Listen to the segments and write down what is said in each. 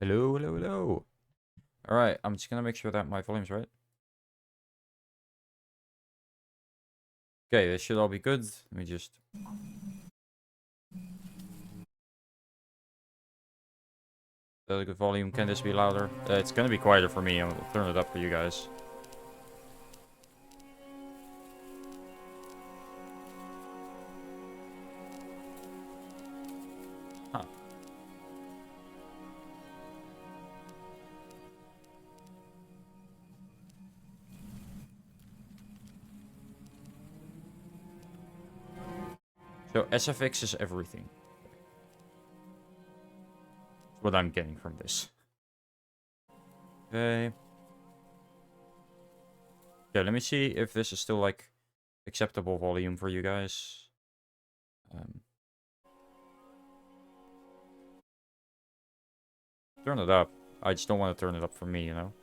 Hello, hello, hello. All right, I'm just gonna make sure that my volume's right. Okay, this should all be good. Let me just... a good volume. Can this be louder? It's gonna be quieter for me. I'll turn it up for you guys. Huh. So SFX is everything. That's what I'm getting from this. Okay. Okay, let me see if this is still like acceptable volume for you guys. Turn it up. I just don't want to turn it up for me, you know?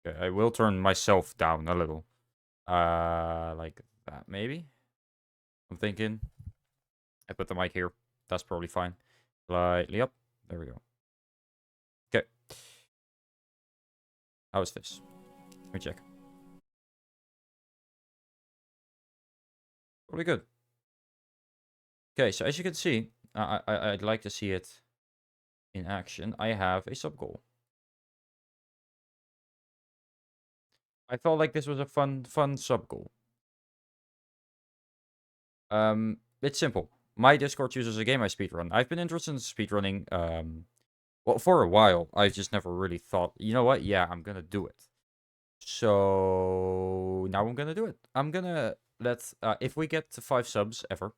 Okay, I will turn myself down a little. Like that, maybe? I'm thinking. I put the mic here. That's probably fine. Slightly up. There we go. Okay. How is this? Let me check. Probably good. Okay, so as you can see, I'd like to see it in action. I have a sub goal. I felt like this was a fun sub goal. It's simple. My Discord chooses a game I speedrun. I've been interested in speedrunning, well, for a while. I just never really thought, you know what? Yeah, I'm gonna do it. So now I'm gonna do it. I'm gonna if we get to 5 subs ever,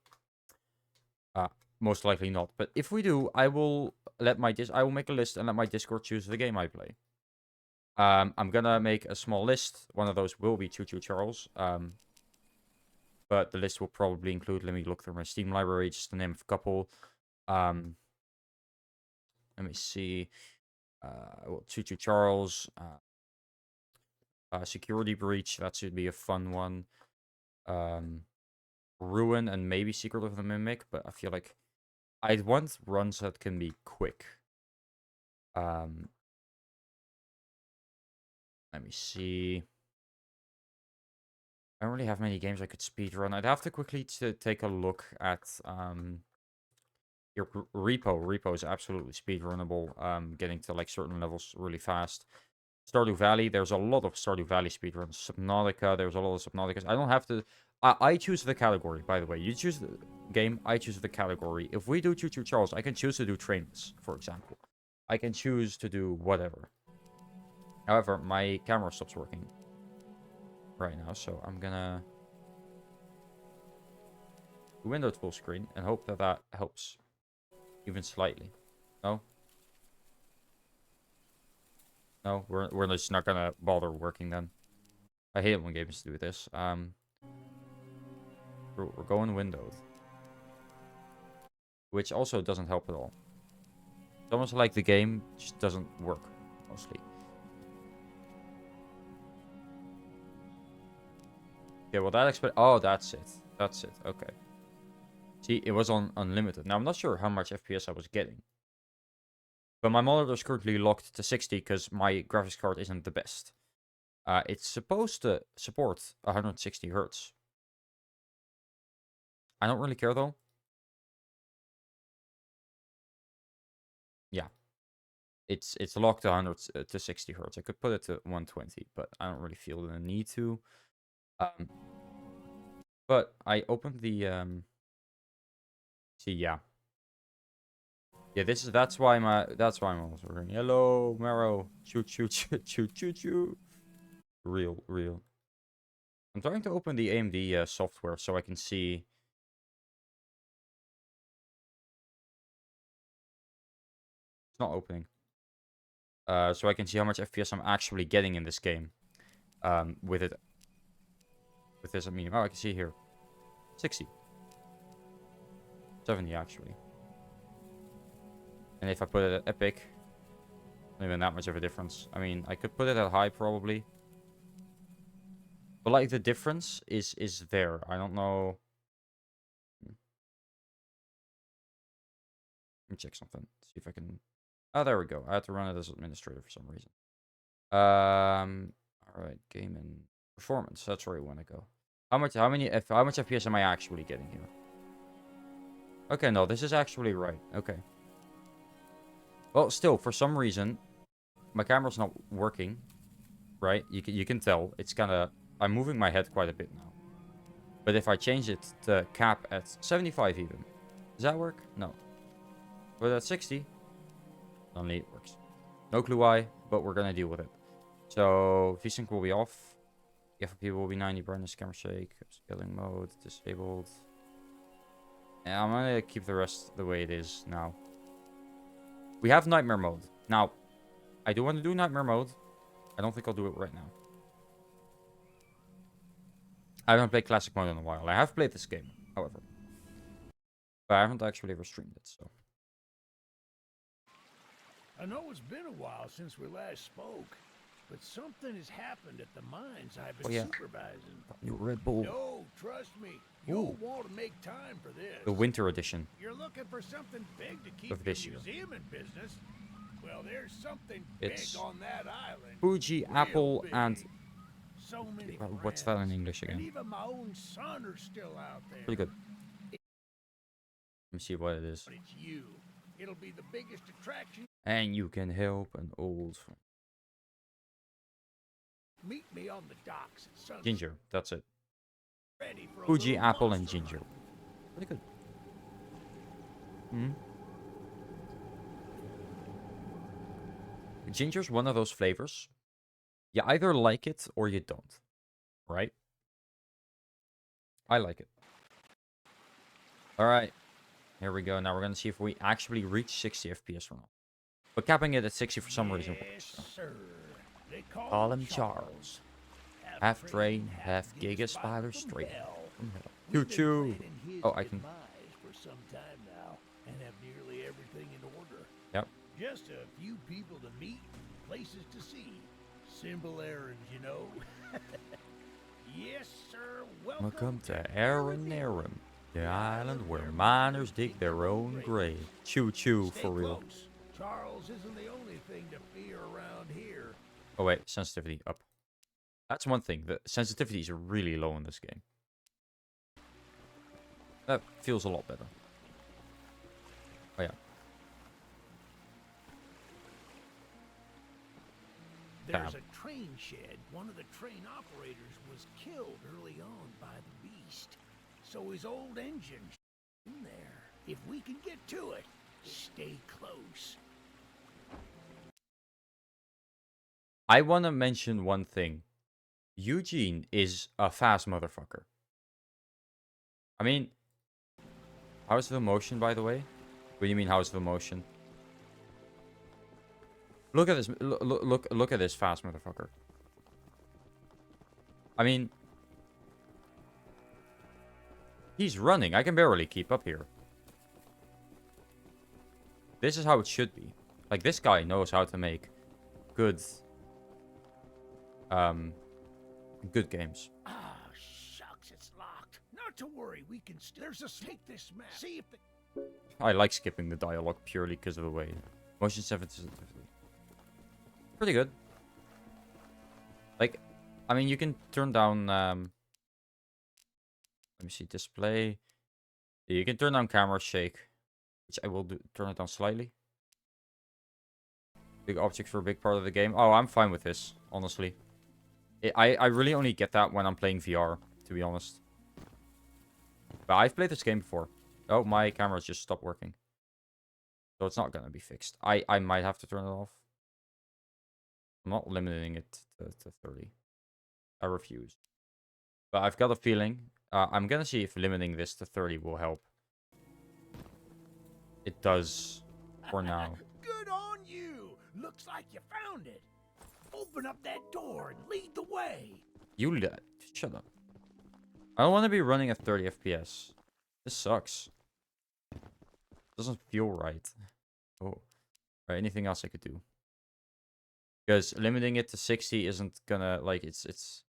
most likely not. But if we do, I will make a list and let my Discord choose the game I play. I'm gonna make a small list. One of those will be Choo Choo Charles. But the list will probably include. Let me look through my Steam library just to name a couple. Let me see. Well, Choo Choo Charles. Security Breach. That should be a fun one. Ruin and maybe Secret of the Mimic, but I feel like I'd want runs that can be quick. Let me see. I don't really have many games I could speedrun. I'd have to quickly take a look at your repo. Repo is absolutely speedrunnable. Getting to like certain levels really fast. Stardew Valley, there's a lot of Stardew Valley speedruns. Subnautica, there's a lot of Subnauticas. I don't have to... I choose the category, by the way. You choose the game, I choose the category. If we do Choo Choo Charles, I can choose to do trains, for example. I can choose to do whatever. However, my camera stops working right now, so I'm gonna do Windows full screen and hope that that helps even slightly. No? No, we're just not gonna bother working then. I hate it when games do this. We're going Windows, which also doesn't help at all. It's almost like the game just doesn't work, mostly. Okay, well that oh, that's it. That's it. Okay. See, it was on unlimited. Now I'm not sure how much FPS I was getting, but my monitor is currently locked to 60 because my graphics card isn't the best. It's supposed to support 160 hertz. I don't really care though. Yeah, it's locked to 100 to 60 hertz. I could put it to 120, but I don't really feel the need to. But I opened the see, yeah. Yeah, that's why I'm also ringing. Hello, Marrow. Choo choo choo choo choo choo. Real. I'm trying to open the AMD software so I can see. It's not opening. So I can see how much FPS I'm actually getting in this game. With it. With this, I mean, oh, I can see here. 60. 70 actually. And if I put it at epic, not even that much of a difference. I mean, I could put it at high probably. But like the difference is there. I don't know. Let me check something. See if I can... Oh, there we go. I had to run it as administrator for some reason. Alright, game and performance. That's where we want to go. How much FPS am I actually getting here? Okay, no, this is actually right. Okay. Well, still, for some reason, my camera's not working. Right? You can tell. It's kind of... I'm moving my head quite a bit now. But if I change it to cap at 75 even. Does that work? No. But at 60, suddenly it works. No clue why, but we're going to deal with it. So, VSync will be off. FOP will be 90, brightness, camera shake, scaling mode, disabled. And I'm going to keep the rest the way it is now. We have nightmare mode. Now, I do want to do nightmare mode. I don't think I'll do it right now. I haven't played classic mode in a while. I have played this game, however. But I haven't actually ever streamed it, so. I know it's been a while since we last spoke, but something has happened at the mines I've been supervising. New Red Bull. No, trust me, you'll want to make time for this. The winter edition. You're looking for something big to keep Of this your year. museum in business. Well, there's something It's big on that island. Fuji, Real Apple, big. and... So many what's that in English and again? even my own son are still out there. Pretty good. Let me see what it is. But it's you. It'll be the biggest attraction. And you can help an old... Meet me on the docks at sunset. Ginger, that's it. Ready for a Fuji, little Apple, and monster Ginger. hunt. Pretty good. Hmm. Ginger's one of those flavors. You either like it or you don't. Right? I like it. Alright. Here we go. Now we're going to see if we actually reach 60 FPS or not. But capping it at 60 for some reason works. So. Sir. They Call him Charles. Half train, half giga-spider straight from hell. Choo Choo. Oh, I can... For some time now, and have nearly everything in order. Yep. Just a few people to meet, places to see. Simple errands, you know. Yes, sir. Welcome to Aaron, the island where miners dig their own grave. Choo Choo, Stay for real. close. Charles isn't the only thing to fear around here. Oh wait, sensitivity up. That's one thing. The sensitivity is really low in this game. That feels a lot better. Oh yeah. There's a train shed. One of the train operators was killed early on by the beast. So his old engine's in there. If we can get to it, stay close. I want to mention one thing. Eugene is a fast motherfucker. I mean, how's the motion, by the way? What do you mean, how's the motion? Look at this. Look at this fast motherfucker. I mean, he's running. I can barely keep up here. This is how it should be. Like, this guy knows how to make good good games. Ah, shucks, it's locked. Not to worry, we can there's a take this map. See if the I like skipping the dialogue purely because of the way. Motion sensitivity. Pretty good. Like, I mean, you can turn down let me see, display. You can turn down camera shake, which I will do, turn it down slightly. Big objects for a big part of the game. Oh, I'm fine with this, honestly. I really only get that when I'm playing VR, to be honest. But I've played this game before. Oh, my camera's just stopped working. So it's not going to be fixed. I might have to turn it off. I'm not limiting it to 30. I refuse. But I've got a feeling. I'm going to see if limiting this to 30 will help. It does for now. Good on you. Looks like you found it. Open up that door and lead the way. You shut up. I don't want to be running at 30 FPS. This sucks. Doesn't feel right. Oh. Right, anything else I could do? Because limiting it to 60 isn't gonna, like, it's...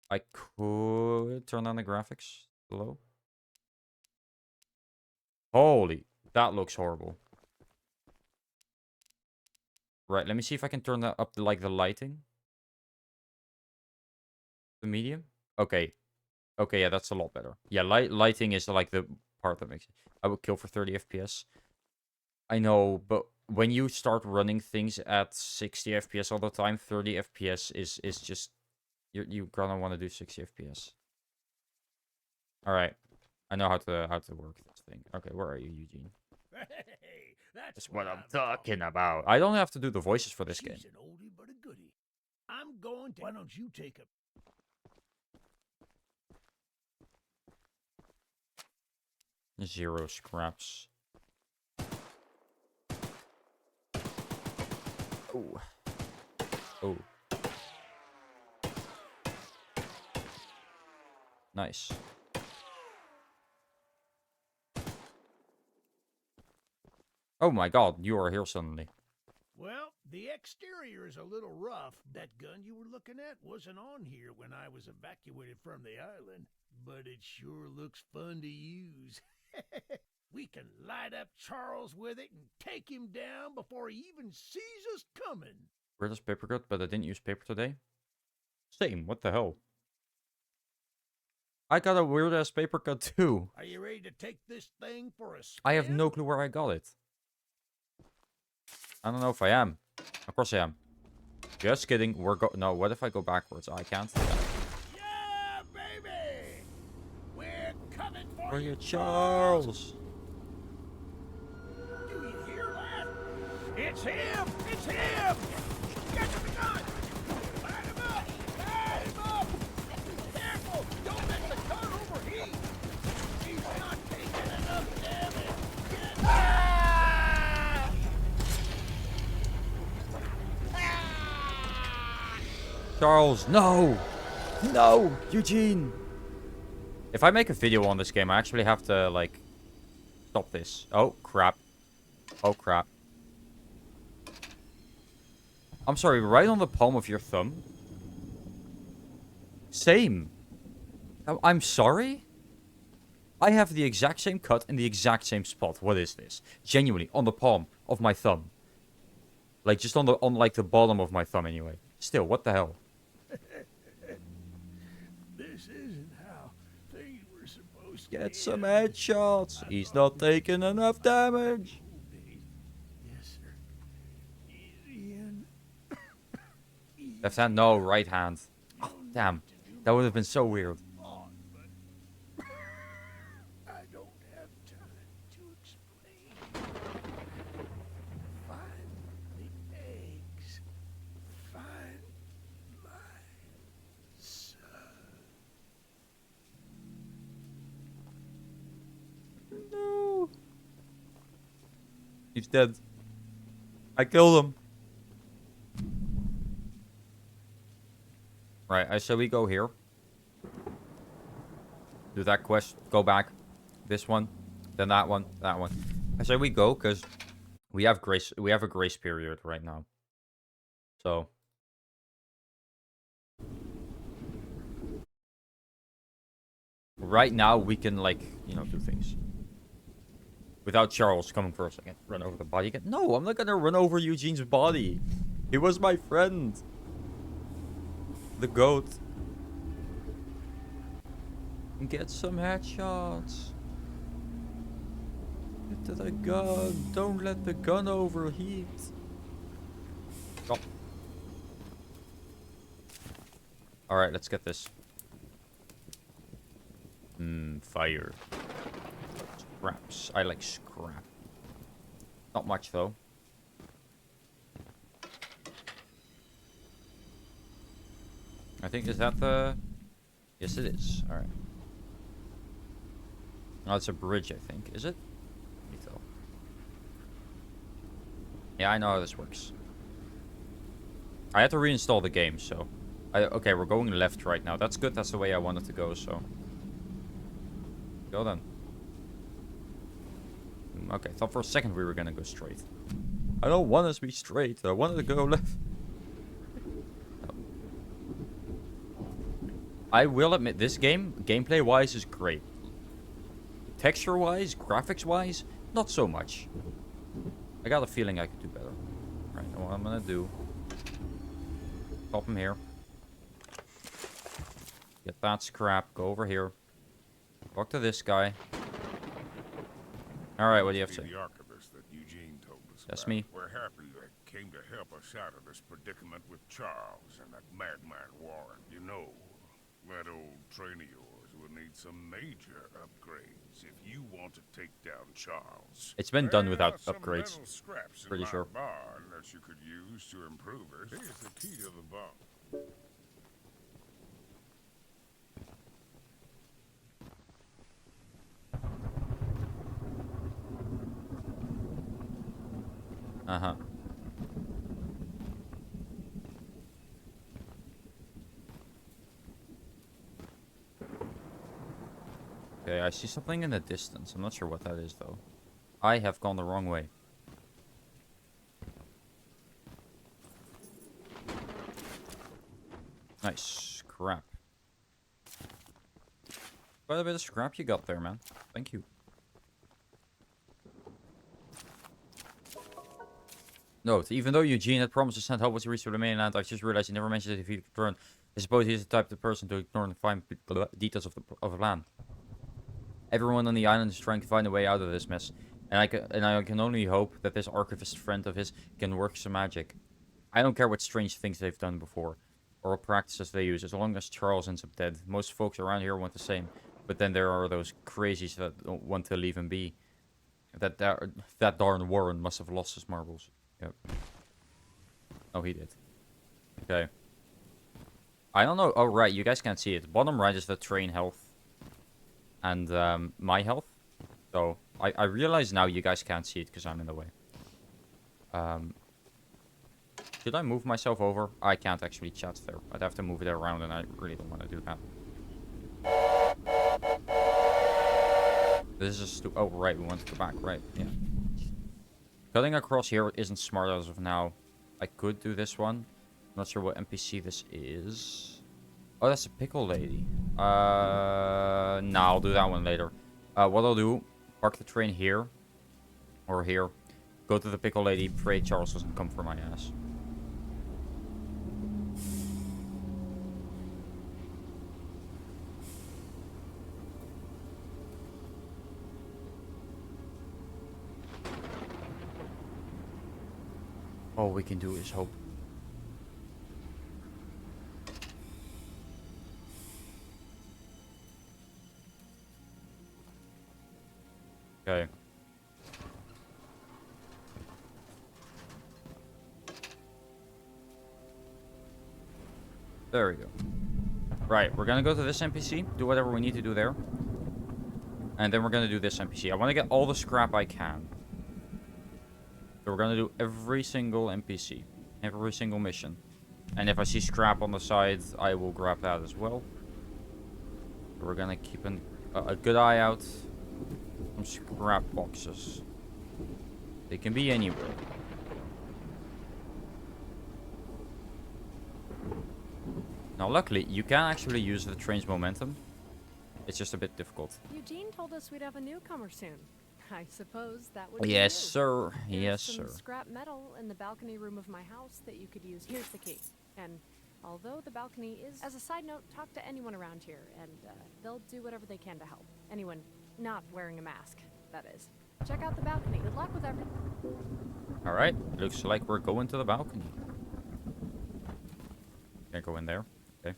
I could turn on the graphics below. Holy, that looks horrible. Right, let me see if I can turn that up to, like, the lighting. The medium? Okay. Okay, yeah, that's a lot better. Yeah, lighting is, like, the part that makes it. I would kill for 30 FPS. I know, but when you start running things at 60 FPS all the time, 30 FPS is just... You're gonna want to do 60 FPS. Alright. I know how to work this thing. Okay, where are you, Eugene? Hey, That's what I'm talking about. I don't have to do the voices for this She's game. an oldie but a goodie. I'm going to. Why don't you take a. Zero scraps. Oh. Oh. Nice. Oh my god, you are here suddenly. Well, the exterior is a little rough. That gun you were looking at wasn't on here when I was evacuated from the island, but it sure looks fun to use. We can light up Charles with it and take him down before he even sees us coming. Weirdest paper cut, but I didn't use paper today. Same, what the hell? I got a weird ass paper cut too. Are you ready to take this thing for a spin? I have no clue where I got it. I don't know if I am. Of course I am. Just kidding. No, what if I go backwards? I can't. Yeah, baby! We're coming for you, you, Charles. Do you hear that? It's him! It's him! Get to the gun! Light him up! Light him up! Careful! Don't let the gun overheat! He's not taking enough damage! Charles, no! No! Eugene! If I make a video on this game, I actually have to, like, stop this. Oh, crap. Oh, crap. I'm sorry, right on the palm of your thumb? Same. I'm sorry? I have the exact same cut in the exact same spot. What is this? Genuinely, on the palm of my thumb. Like, just on like, the bottom of my thumb, anyway. Still, what the hell? This isn't how things were supposed to Get some end. headshots. He's not taking enough damage. Yes, sir. Easy in. Left hand? No, right hand. Oh, damn. That would have been so weird. I don't have time to explain. Find the eggs. Find my son. No. He's dead. I killed him. Right, so we go here. Do that quest. Go back. This one. Then that one. That one. I say we go because we have grace. We have a grace period right now. So. Right now we can, like, you know, do things. Without Charles coming for a second. Run over the body again. No, I'm not gonna run over Eugene's body. He was my friend. The goat. Get some headshots. Get to the gun. Don't let the gun overheat. Oh. Alright, let's get this. Fire. Scraps. I like scrap. Not much, though. I think, is that the... Yes, it is. Alright. Oh, it's a bridge, I think. Is it? Let me tell. Yeah, I know how this works. I had to reinstall the game, so... Okay, we're going left right now. That's good. That's the way I wanted to go, so... Go then. Okay, thought for a second we were gonna go straight. I don't want us to be straight. I wanted to go left. I will admit, this game, gameplay-wise, is great. Texture-wise, graphics-wise, not so much. I got a feeling I could do better. Right, and what I'm gonna do... Pop him here. Get that scrap. Go over here. Talk to this guy. Alright, what do you have to say? The archivist that Eugene told us That's about. me. We're happy you came to help us out of this predicament with Charles and that madman Warren. You know, that old train of yours will need some major upgrades if you want to take down Charles. It's been done There without are some upgrades. metal scraps in Pretty my sure. barn that you could use to improve it. Here's the key to the vault. Uh-huh. Okay, I see something in the distance. I'm not sure what that is, though. I have gone the wrong way. Nice. Scrap. Quite a bit of scrap you got there, man. Thank you. Note, even though Eugene had promised to send help to restore the mainland, I just realized he never mentioned that if he could return. I suppose he's the type of person to ignore the fine details of the plan. Everyone on the island is trying to find a way out of this mess, and I can only hope that this archivist friend of his can work some magic. I don't care what strange things they've done before, or what practices they use, as long as Charles ends up dead. Most folks around here want the same, but then there are those crazies that don't want to leave him be. That darn Warren must have lost his marbles. Yep. Oh, he did. Okay. I don't know. Oh, right. You guys can't see it. Bottom right is the train health. And my health. So, I realize now you guys can't see it because I'm in the way. Should I move myself over? I can't actually chat there. I'd have to move it around and I really don't want to do that. This is oh, right. We want to go back. Right. Yeah. Cutting across here isn't smart as of now. I could do this one. Not sure what NPC this is. Oh, that's a pickle lady. Nah, I'll do that one later. What I'll do, park the train here. Or here. Go to the pickle lady, pray Charles doesn't come for my ass. All we can do is hope. Okay. There we go. Right, we're gonna go to this NPC, do whatever we need to do there. And then we're gonna do this NPC. I want to get all the scrap I can. So we're gonna do every single NPC. Every single mission. And if I see scrap on the side, I will grab that as well. So we're gonna keep a good eye out. Some scrap boxes. They can be anywhere. Now luckily, you can actually use the train's momentum. It's just a bit difficult. Eugene told us we'd have a newcomer soon. I suppose that would be Yes, you. sir. There's Yes, some sir. scrap metal in the balcony room of my house that you could use. Here's the key. And although the balcony is, as a side note, talk to anyone around here, and they'll do whatever they can to help. Anyone not wearing a mask, that is. Check out the balcony. Good luck with everything. Alright, looks like we're going to the balcony. Can't go in there. Okay.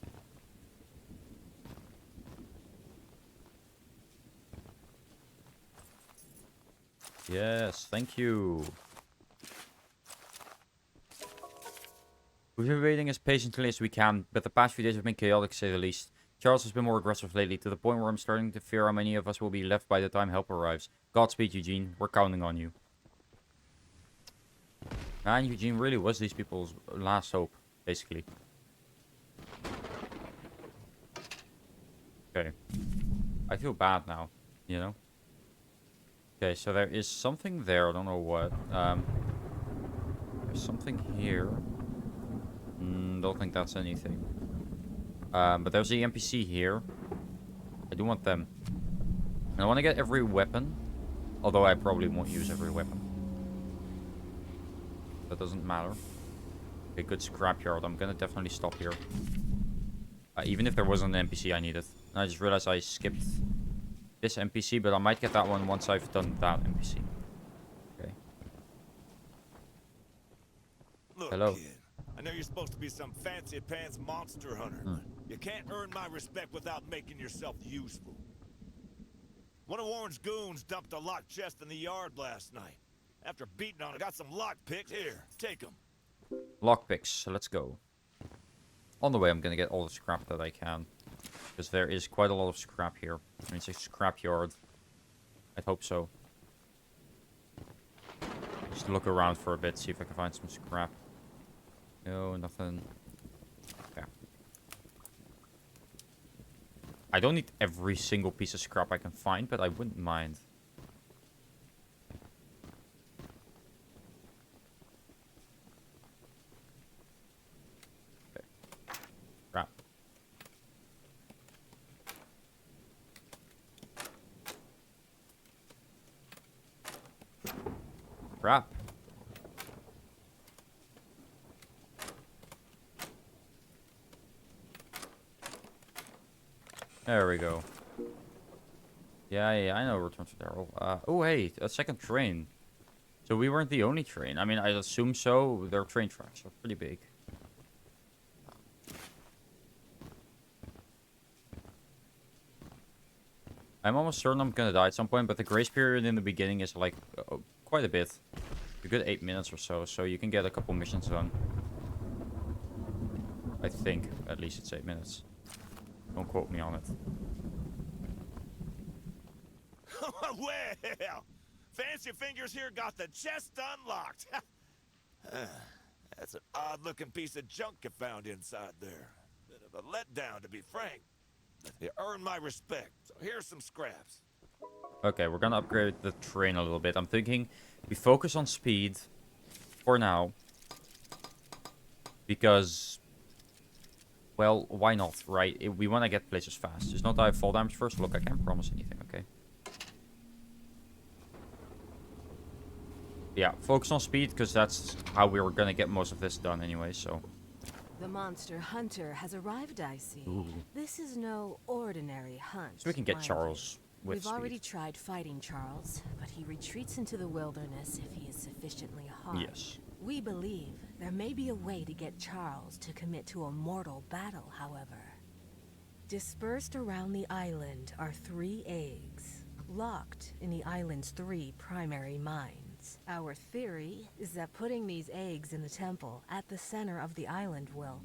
Yes, thank you. We've been waiting as patiently as we can, but the past few days have been chaotic, to say the least. Charles has been more aggressive lately, to the point where I'm starting to fear how many of us will be left by the time help arrives. Godspeed, Eugene. We're counting on you. And Eugene really was these people's last hope, basically. Okay. I feel bad now, you know? Okay, so there is something there. I don't know what. There's something here. Don't think that's anything. But there's the NPC here. I do want them. And I want to get every weapon. Although I probably won't use every weapon. That doesn't matter. Okay, good scrapyard. I'm gonna definitely stop here. Even if there wasn't an NPC I needed. And I just realized I skipped this NPC, but I might get that one once I've done that NPC. Okay. Look, Hello. kid, I know you're supposed to be some fancy pants monster hunter, but you can't earn my respect without making yourself useful. One of Warren's goons dumped a locked chest in the yard last night. After beating on it, I got some lockpicks. Here, take them. Lockpicks, so let's go. On the way, I'm gonna get all the scrap that I can. Because there is quite a lot of scrap here. I mean, it's a scrap yard. I'd hope so. Just look around for a bit, see if I can find some scrap. No, nothing. Okay. I don't need every single piece of scrap I can find, but I wouldn't mind. Crap. Crap. There we go. Yeah, I know Return to Daryl. Oh, hey, a second train. So we weren't the only train. I mean, I assume so. Their train tracks are pretty big. I'm almost certain I'm gonna die at some point, but the grace period in the beginning is like quite a bit. A good 8 minutes or so you can get a couple missions done. I think, at least it's 8 minutes. Don't quote me on it. Well, Fancy Fingers here got the chest unlocked. That's an odd-looking piece of junk you found inside there. Bit of a letdown, to be frank. You earned my respect, so here's some scraps. Okay, we're gonna upgrade the train a little bit. I'm thinking we focus on speed for now. Because, well, why not, right? We want to get places fast. It's not that I fall damage first. Look, I can't promise anything, okay? Yeah, focus on speed, because that's how we were gonna get most of this done anyway, so... The monster hunter has arrived, I see. Ooh. This is no ordinary hunt. So we can get mind Charles you. with We've speed. already tried fighting Charles, but he retreats into the wilderness if he is sufficiently hard. Yes. We believe there may be a way to get Charles to commit to a mortal battle, however. Dispersed around the island are 3 eggs, locked in the island's 3 primary mines. Our theory is that putting these eggs in the temple at the center of the island will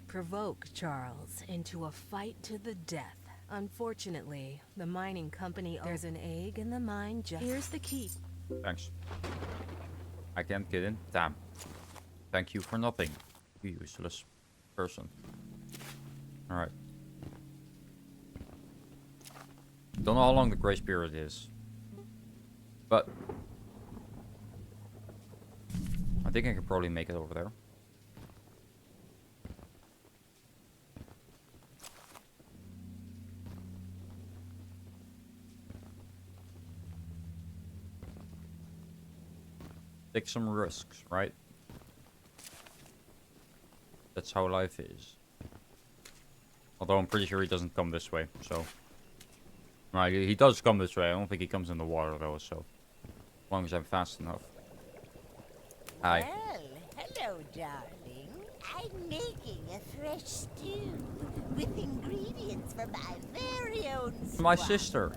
provoke Charles into a fight to the death. Unfortunately, the mining company there's an egg in the mine just... Here's the key. Thanks. I can't get in? Damn. Thank you for nothing, you useless person. Alright. Don't know how long the grace period is. But... I think I could probably make it over there. Take some risks, right? That's how life is. Although I'm pretty sure he doesn't come this way, so... Right, he does come this way. I don't think he comes in the water though, so... As long as I'm fast enough. Hi. Well, hello, darling. I'm making a fresh stew with ingredients from my very own My swamp. sister.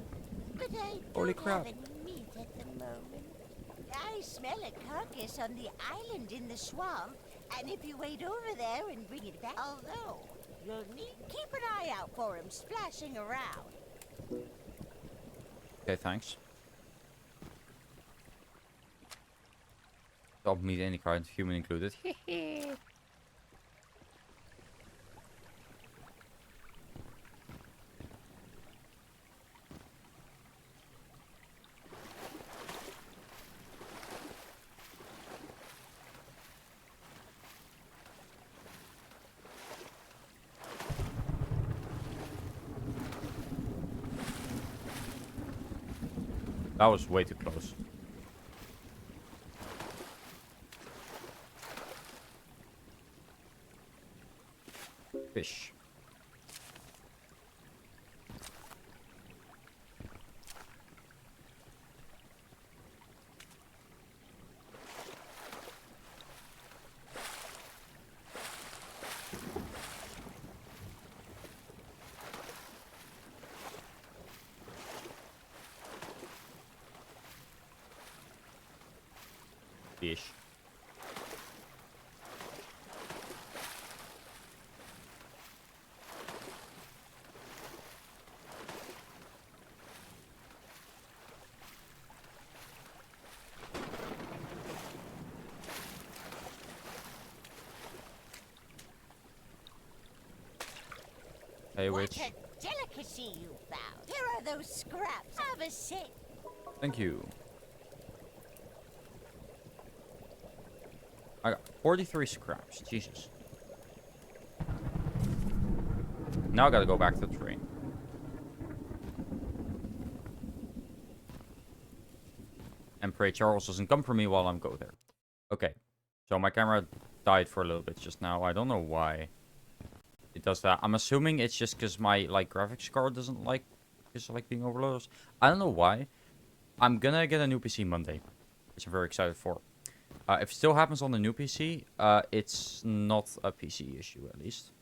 But I Holy don't crap. have any meat at the moment. I smell a carcass on the island in the swamp, and if you wait over there and bring it back, although you'll need keep an eye out for him splashing around. Okay, thanks. Don't meet any kind, human included. That was way too close. Fish. Fish. Hey, What witch. a delicacy you found. Here are those scraps. Have a sip. Thank you. I got 43 scraps. Jesus. Now I gotta go back to the train. And pray Charles doesn't come for me while I'm go there. Okay. So my camera died for a little bit just now. I don't know why it does that. I'm assuming it's just because my like graphics card doesn't like being overloaded. I don't know why. I'm gonna get a new PC Monday, which I'm very excited for. If it still happens on the new PC, it's not a PC issue at least.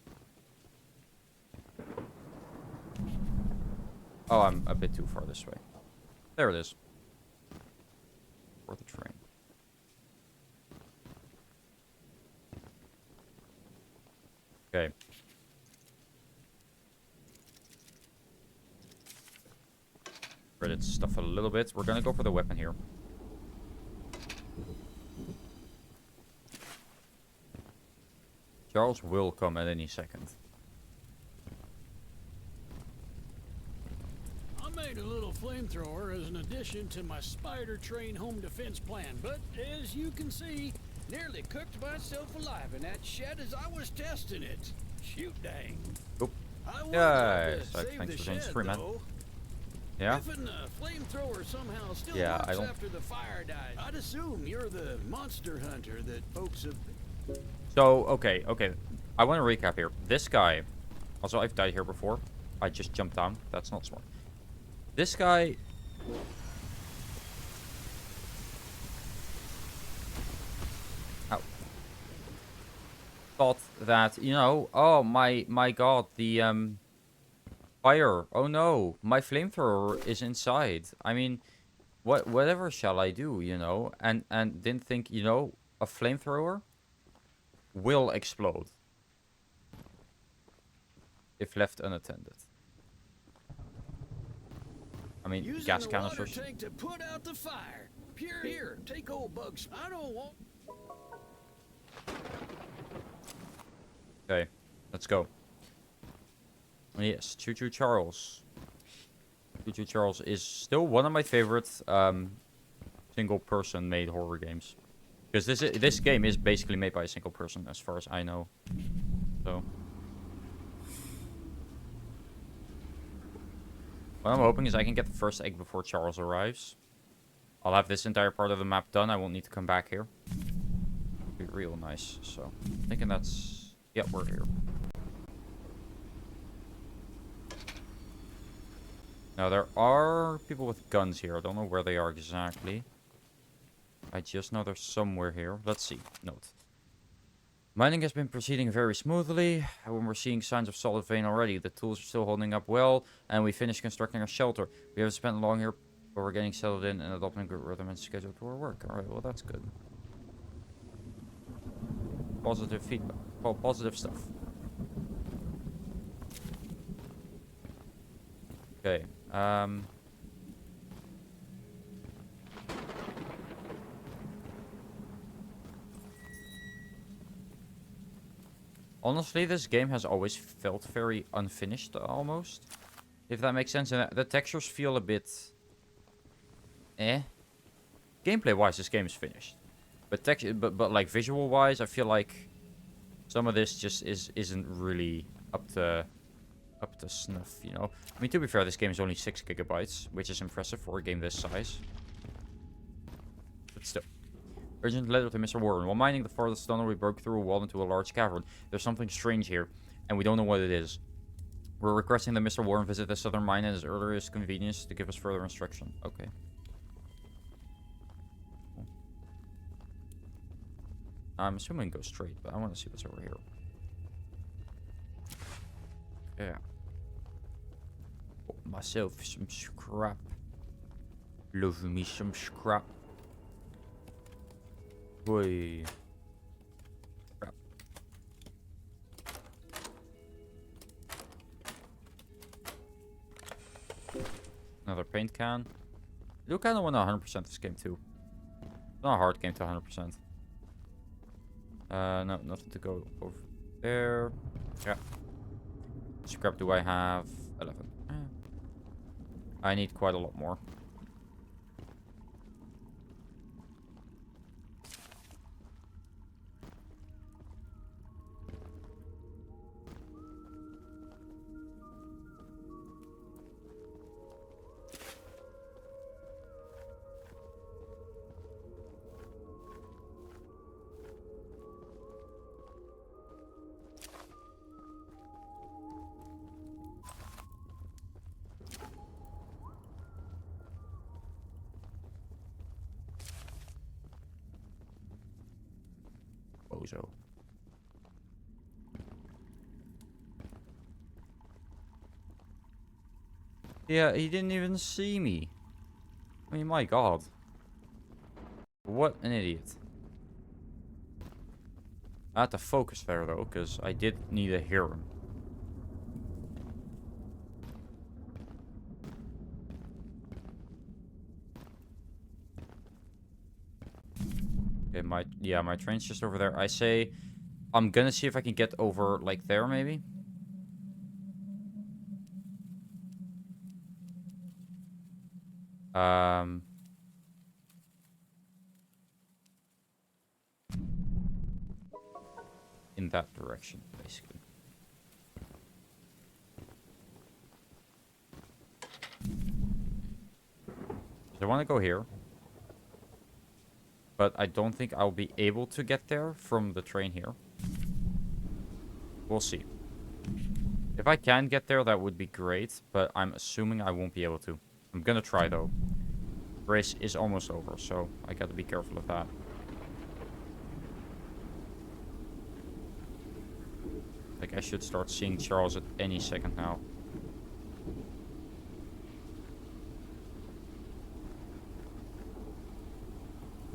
Oh, I'm a bit too far this way. There it is. For the train. Okay. Credit stuff a little bit. We're gonna go for the weapon here. Charles will come at any second. I made a little flamethrower as an addition to my spider train home defense plan, but as you can see, nearly cooked myself alive in that shed as I was testing it. Shoot dang. Oop. I would Yeah, like to save thanks the for joining the shed, stream, man. though. Yeah? If a flamethrower somehow still Yeah, I works don't- after the fire dies, I'd assume you're the monster hunter that folks have... So, okay. I want to recap here. This guy... Also, I've died here before. I just jumped down. That's not smart. This guy... Ow. Thought that, you know... Oh, my god. The, fire. Oh no. My flamethrower is inside. I mean... Whatever shall I do, you know? And didn't think, you know... A flamethrower... will explode if left unattended. I mean, Using gas the water canisters. tank to put out the fire. Here, take old bugs. I don't want... Okay, let's go. Yes, Choo Choo Charles. Choo Choo Charles is still one of my favorite single-person made horror games. Because this game is basically made by a single person, as far as I know. So, what I'm hoping is I can get the first egg before Charles arrives. I'll have this entire part of the map done. I won't need to come back here. Be real nice. So, thinking that's... Yep, we're here. Now, there are people with guns here. I don't know where they are exactly. I just know they're somewhere here. Let's see. Note. Mining has been proceeding very smoothly. When we're seeing signs of solid vein already. The tools are still holding up well. And we finished constructing our shelter. We haven't spent long here, but we're getting settled in and adopting a good rhythm and schedule to our work. Alright, well that's good. Positive feedback. Oh, positive stuff. Okay. Honestly, this game has always felt very unfinished, almost. If that makes sense. And the textures feel a bit... Gameplay-wise, this game is finished. But like, visual-wise, I feel like some of this just isn't really up to snuff, you know? I mean, to be fair, this game is only 6 gigabytes, which is impressive for a game this size. But still. Urgent letter to Mr. Warren. While mining the farthest tunnel, we broke through a wall into a large cavern. There's something strange here. and we don't know what it is. We're requesting that Mr. Warren visit the southern mine at his earliest convenience to give us further instruction. Okay. Cool. I'm assuming go straight, but I want to see what's over here. Yeah. Got myself some scrap. Love me some scrap. Boy. Crap. Another paint can. I do kind of want to 100% this game too. It's not a hard game to 100%. No, nothing to go over there. Yeah. Scrap do I have? 11. I need quite a lot more. Bozo. Yeah, he didn't even see me. I mean, my god. What an idiot. I had to focus there, though, because I did need to hear him. Okay, my train's just over there. I say, I'm gonna see if I can get over, like, there, maybe? In that direction, basically. I want to go here. But I don't think I'll be able to get there from the train here. We'll see. If I can get there, that would be great. But I'm assuming I won't be able to. I'm gonna try, though. Race is almost over, so I gotta be careful of that. Like, I should start seeing Charles at any second now.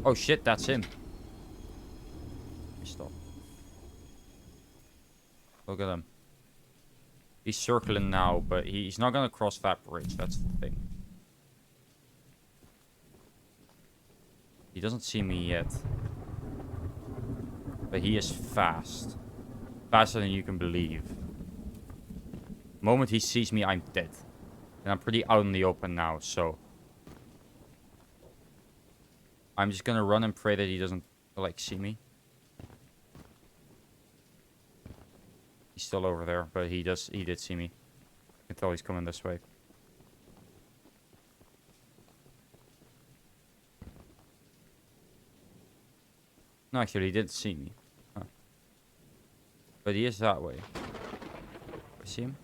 Oh shit, that's him. Stop. Look at him. He's circling now, but he's not gonna cross that bridge. That's the thing. He doesn't see me yet. But he is fast. Faster than you can believe. The moment he sees me, I'm dead. And I'm pretty out in the open now, so... I'm just gonna run and pray that he doesn't, like, see me. He's still over there, but he did see me. I can tell he's coming this way. No, actually, he did see me. Huh. But he is that way. I see him?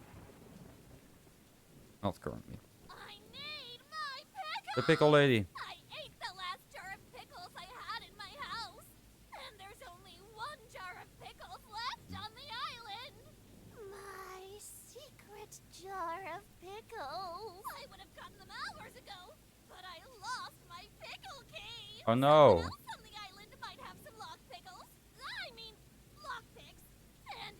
Not currently. I need my pickle! The pickle lady. I ate the last jar of pickles I had in my house. And there's only one jar of pickles left on the island. My secret jar of pickles. I would have gotten them hours ago, but I lost my pickle key. Oh no. Someone else on the island might have some lock pickles. I mean, lock picks. And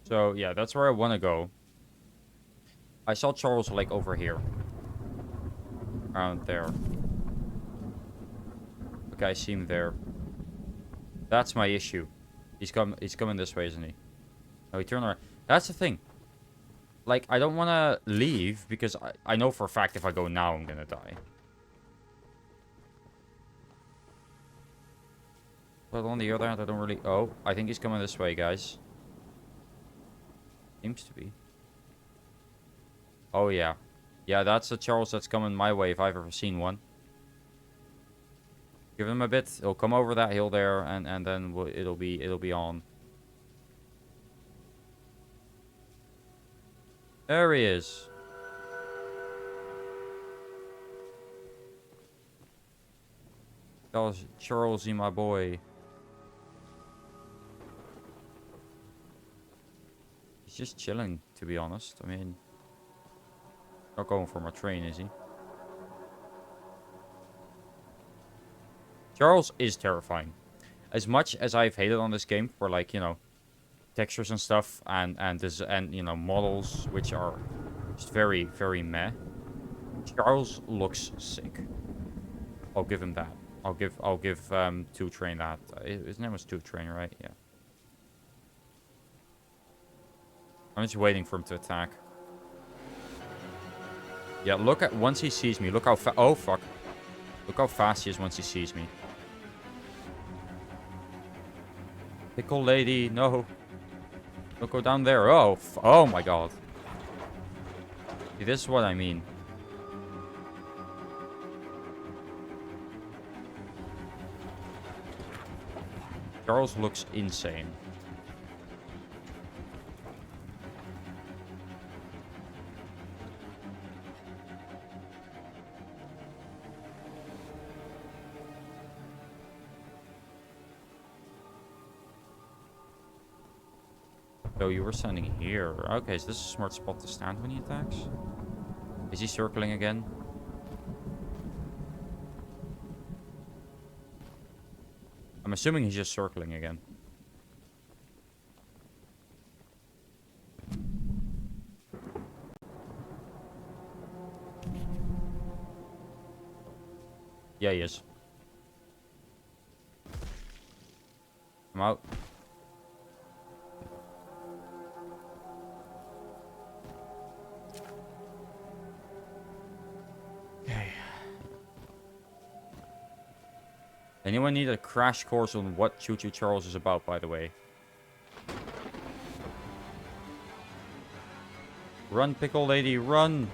So, yeah, that's where I want to go. I saw Charles, like, over here. Around there. Okay, I see him there. That's my issue. He's coming this way, isn't he? No, he turned around. That's the thing. Like, I don't want to leave, because I know for a fact if I go now, I'm going to die. But on the other hand, I don't really... Oh, I think he's coming this way, guys. Seems to be. Oh, yeah. Yeah, that's a Charles that's coming my way if I've ever seen one. Give him a bit. He'll come over that hill there, and then it'll be on. There he is. Charlesy, my boy. He's just chilling, to be honest. I mean, not going for my train, is he? Charles is terrifying. As much as I've hated on this game for, like, you know, textures and stuff and you know, models which are just very, very meh. Charles looks sick. I'll give him that. I'll give Two Train that. His name was Two Train, right? Yeah. I'm just waiting for him to attack. Yeah, look at once he sees me. Look how oh fuck. Look how fast he is once he sees me. Pickle lady, no. Don't go down there. Oh, oh my god. See, this is what I mean. Charles looks insane. Oh, you were standing here. Okay, so this is a smart spot to stand when he attacks. Is he circling again? I'm assuming he's just circling again. Yeah, he is. I'm out. Okay. Anyone need a crash course on what Choo Choo Charles is about, by the way? Run, pickle lady, run!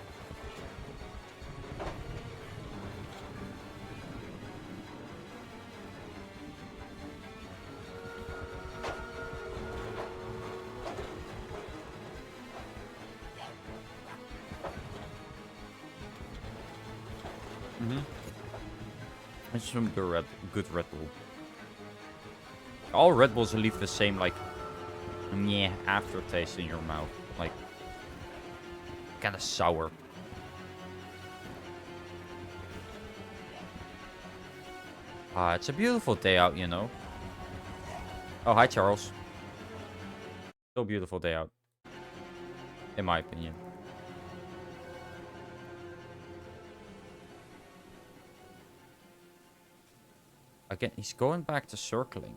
It's some good Red Bull. All Red Bulls leave the same, like, meh aftertaste in your mouth. Like, kind of sour. It's a beautiful day out, you know. Oh, hi, Charles. Still beautiful day out. In my opinion. Again, he's going back to circling.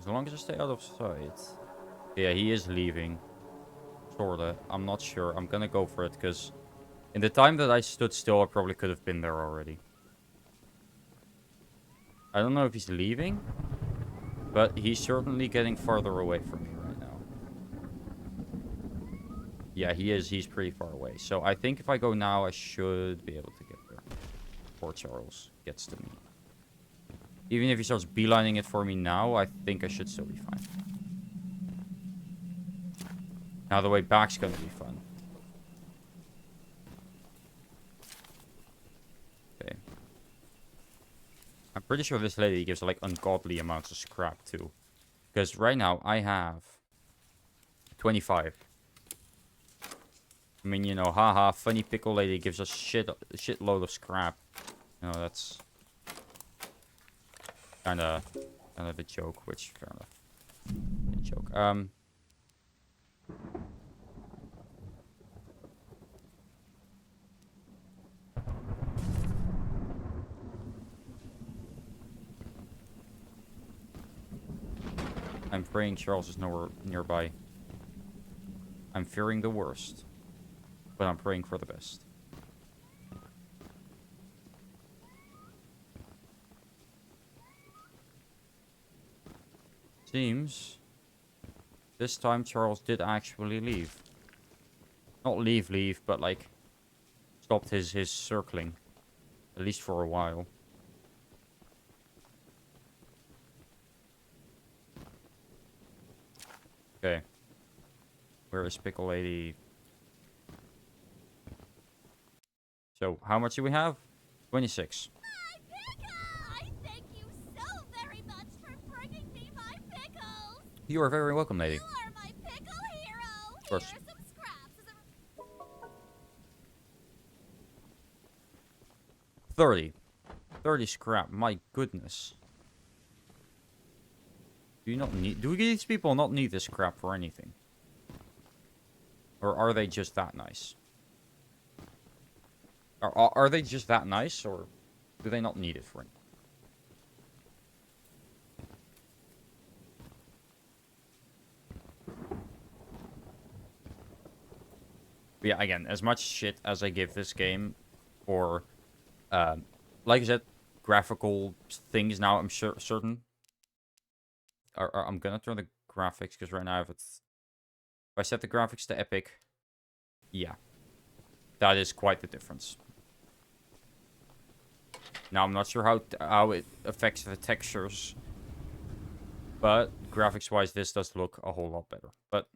As long as I stay out of sight. Yeah, he is leaving. Sorta. I'm not sure. I'm gonna go for it, because in the time that I stood still, I probably could have been there already. I don't know if he's leaving, but he's certainly getting farther away from me right now. Yeah, he is. He's pretty far away. So I think if I go now, I should be able to get there. Before Charles gets to me. Even if he starts beelining it for me now, I think I should still be fine. Now the way back's gonna be fun. Okay. I'm pretty sure this lady gives like ungodly amounts of scrap too. Because right now I have 25. I mean, you know, haha, funny pickle lady gives us shitload of scrap. You know, that's kind of a joke, which fair enough. A joke. I'm praying Charles is nowhere nearby. I'm fearing the worst. But I'm praying for the best. Seems this time Charles did actually leave. Not leave, but like stopped his circling. At least for a while. Okay. Where is Pickle Lady? So, how much do we have? 26. My pickle! I thank you so very much for bringing me my pickles! You are very welcome, lady. You are my pickle hero! Of course. Here are some scraps as a... 30. 30 scrap. My goodness. Do these people not need this scrap for anything? Or are they just that nice? Are they just that nice, or do they not need it for anything? But yeah, again, as much shit as I give this game for, like I said, graphical things now, I'm certain. I'm gonna turn the graphics, because right now if I set the graphics to epic, yeah, that is quite the difference. Now, I'm not sure how it affects the textures, but graphics-wise, this does look a whole lot better. But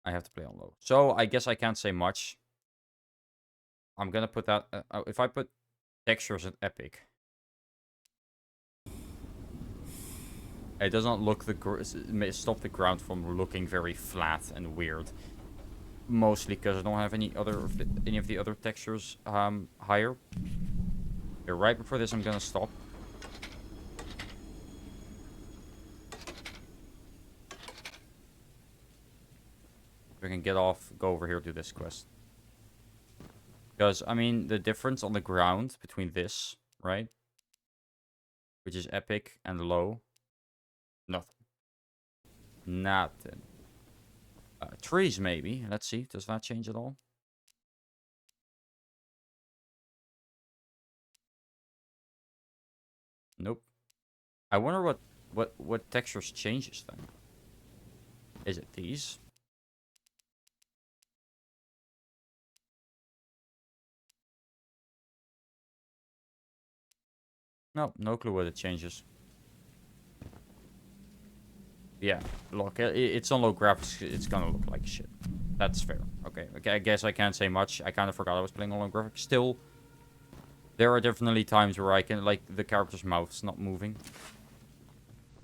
I have to play on low. So, I guess I can't say much. I'm gonna put that... if I put textures at epic, it does not look stop the ground from looking very flat and weird. Mostly because I don't have any of the other textures higher. Okay, right before this, I'm gonna stop. We can get off, go over here, do this quest. Because, I mean, the difference on the ground between this, right? Which is epic and low. Nothing. Nothing. Trees, maybe. Let's see. Does that change at all? Nope. I wonder what textures changes then. Is it these? No, no clue what it changes. Yeah, look, it's on low graphics. It's gonna look like shit. That's fair. Okay, I guess I can't say much. I kind of forgot I was playing on low graphics. Still, there are definitely times where I can, like, the character's mouth's not moving.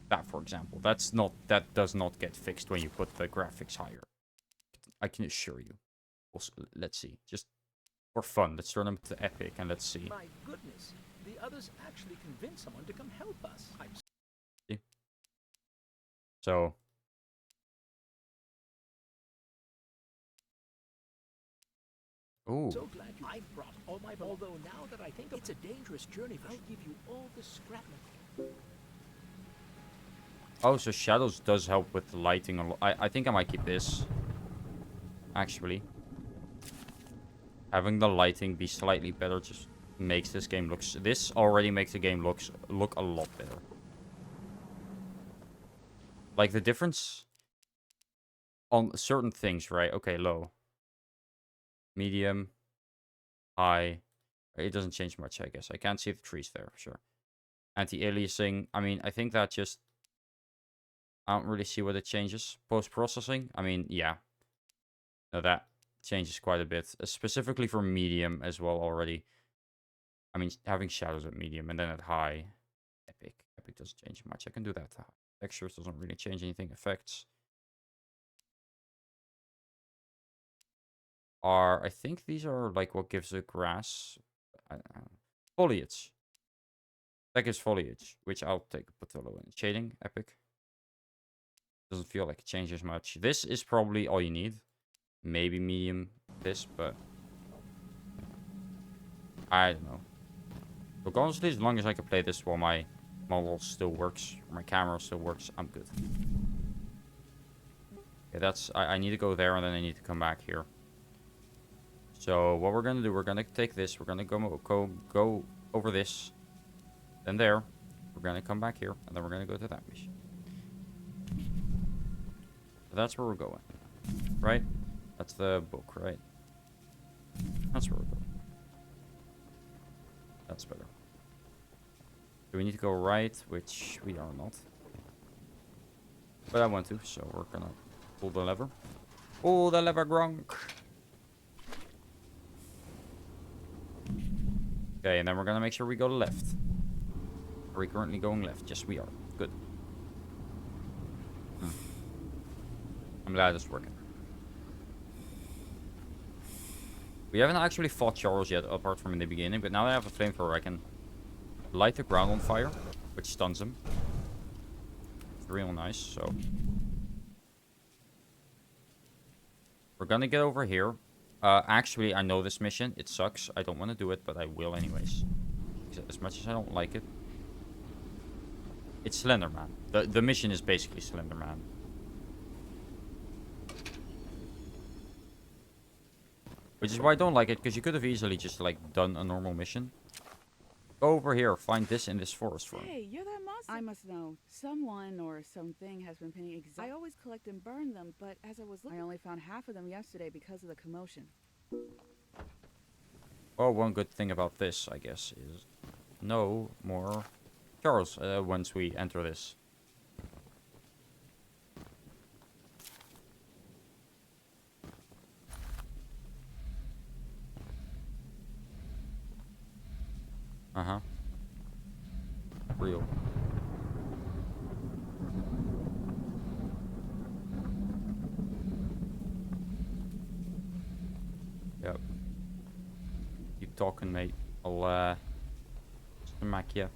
That, for example. That does not get fixed when you put the graphics higher. I can assure you. Also, let's see. Just for fun, let's turn them to epic and let's see. My goodness, the others actually convinced someone to come help us. See? So... Ooh. So glad I brought all my... Although now that I think it's a dangerous journey, I'll give you all the scrap metal. Oh, so shadows does help with the lighting. I think I might keep this. Actually. Having the lighting be slightly better just makes this game look... This already makes the game look a lot better. Like, the difference on certain things, right? Okay, low. Medium. High. It doesn't change much, I guess. I can't see the trees there, sure. Anti-aliasing. I mean, I think that just... I don't really see what it changes. Post-processing. I mean, yeah. No, that changes quite a bit. Specifically for medium as well already. I mean, having shadows at medium and then at high. Epic. Epic doesn't change much. I can do that. Textures doesn't really change anything. Effects are... I think these are like what gives the grass... foliage. That gives foliage. Which I'll put the low in. Shading. Epic. Doesn't feel like it changes much. This is probably all you need. Maybe medium this, but... I don't know. Look, honestly, as long as I can play this while my model still works. My camera still works. I'm good. Okay, that's... I need to go there, and then I need to come back here. So, what we're gonna do, we're gonna take this. We're gonna go over this. Then there. We're gonna come back here, and then we're gonna go to that mission. So that's where we're going. Right? That's the book, right? That's where we're going. That's better. Do we need to go right? Which we are not. But I want to, so we're gonna pull the lever. Pull the lever, Gronk! Okay, and then we're gonna make sure we go left. Are we currently going left? Yes, we are. Good. I'm glad it's working. We haven't actually fought Charles yet, apart from in the beginning, but now I have a flamethrower, I can light the ground on fire, which stuns him. It's real nice, so... We're gonna get over here. Actually, I know this mission. It sucks. I don't want to do it, but I will anyways. As much as I don't like it. It's Slender Man. The mission is basically Slender Man. Which is why I don't like it, because you could have easily just, like, done a normal mission. Go over here, find this in this forest for me. Hey, you're that monster. I must know. Someone or something has been pinning I always collect and burn them, but as I was looking, I only found half of them yesterday because of the commotion. Well, one good thing about this, I guess, is no more Charles once we enter this. Uh-huh. Real. Yep. Keep talking, mate. I'll, smack ya.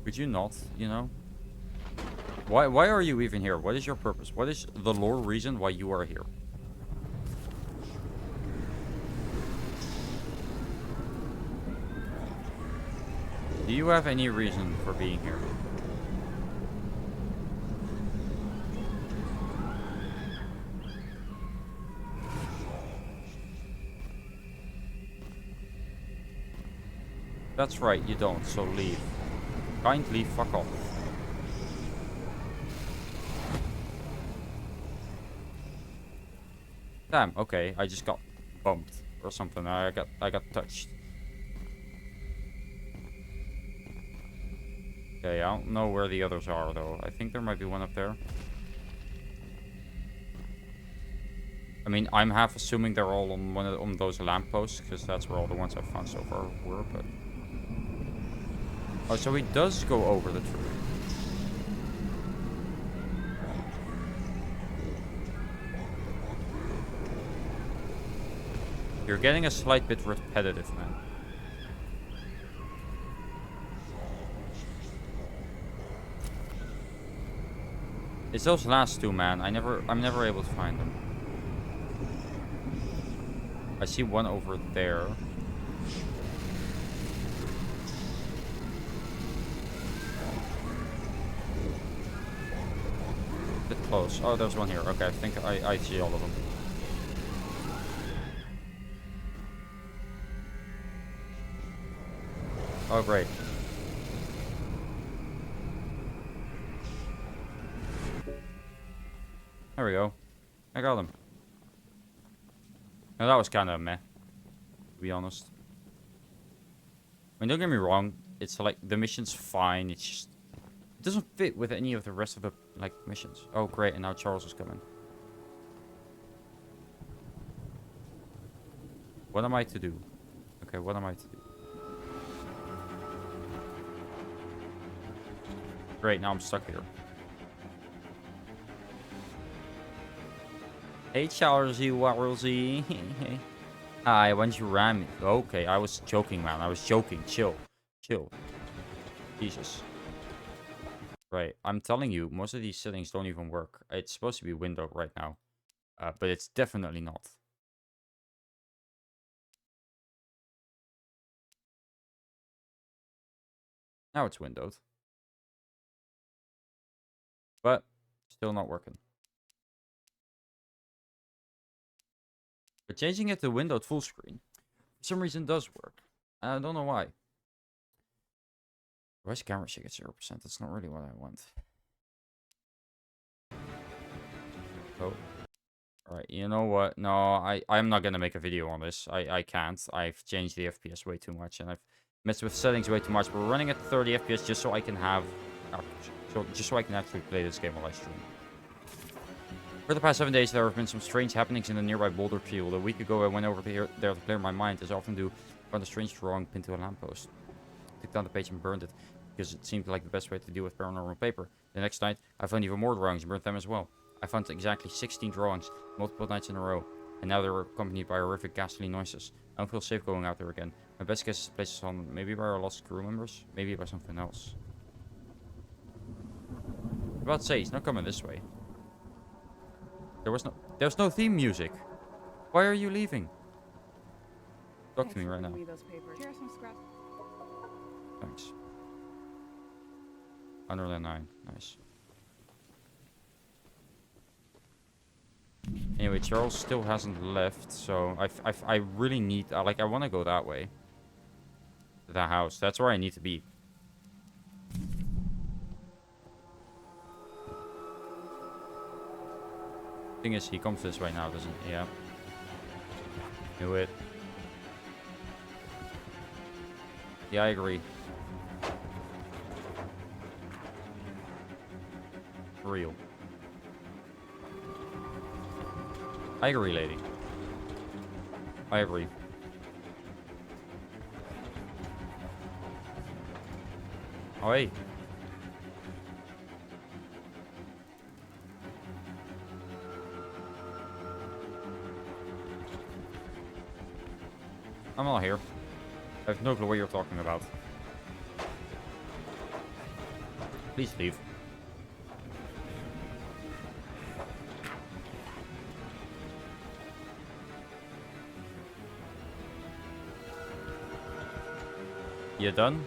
Could you not, you know? Why are you even here? What is your purpose? What is the lore reason why you are here? Do you have any reason for being here? That's right, you don't, so leave. Kindly fuck off. Damn, okay, I just got bumped or something. I got touched. Okay, I don't know where the others are though. I think there might be one up there. I mean, I'm half assuming they're all on one of those lampposts, because that's where all the ones I've found so far were, but... Oh, so he does go over the tree. You're getting a slight bit repetitive, man. It's those last two, man. I'm never able to find them. I see one over there. Bit close. Oh, there's one here. Okay, I think I see all of them. Oh, great. There we go. I got him. Now that was kind of meh, to be honest. I mean, don't get me wrong. It's like, the mission's fine. It's just... It doesn't fit with any of the rest of the, like, missions. Oh, great. And now Charles is coming. What am I to do? Okay, what am I to do? Great, now I'm stuck here. Hey, Charlesy, Warlesy. I want you ram me. Okay, I was joking, man. I was joking. Chill. Chill. Jesus. Right. I'm telling you, most of these settings don't even work. It's supposed to be windowed right now. But it's definitely not. Now it's windowed. But still not working. But changing it to windowed full screen, for some reason does work. I don't know why. Where's camera shake at 0%? That's not really what I want. Oh. Alright, you know what? No, I'm not gonna make a video on this. I can't. I've changed the FPS way too much, and I've messed with settings way too much. We're running at 30 FPS just so I can have... just so I can actually play this game while I stream. For the past 7 days, there have been some strange happenings in the nearby boulder field. A week ago, I went over there to clear my mind, as I often do, found a strange drawing pinned to a lamppost. I took down the page and burned it, because it seemed like the best way to deal with paranormal paper. The next night, I found even more drawings and burnt them as well. I found exactly 16 drawings, multiple nights in a row, and now they were accompanied by horrific ghastly noises. I don't feel safe going out there again. My best guess is the place is haunted, maybe by our lost crew members, maybe by something else. I was about to say, he's not coming this way. There's no theme music. Why are you leaving? Talk to me right now. Here are some scraps. Thanks. 109. Nice. Anyway, Charles still hasn't left, so I really need... I want to go that way. To that house. That's where I need to be. Thing is, he comes this way now, doesn't he? Yeah. Knew it. Yeah, I agree. For real. I agree, lady. I agree. Oh, hey. I'm not here. I have no clue what you're talking about. Please leave. You done?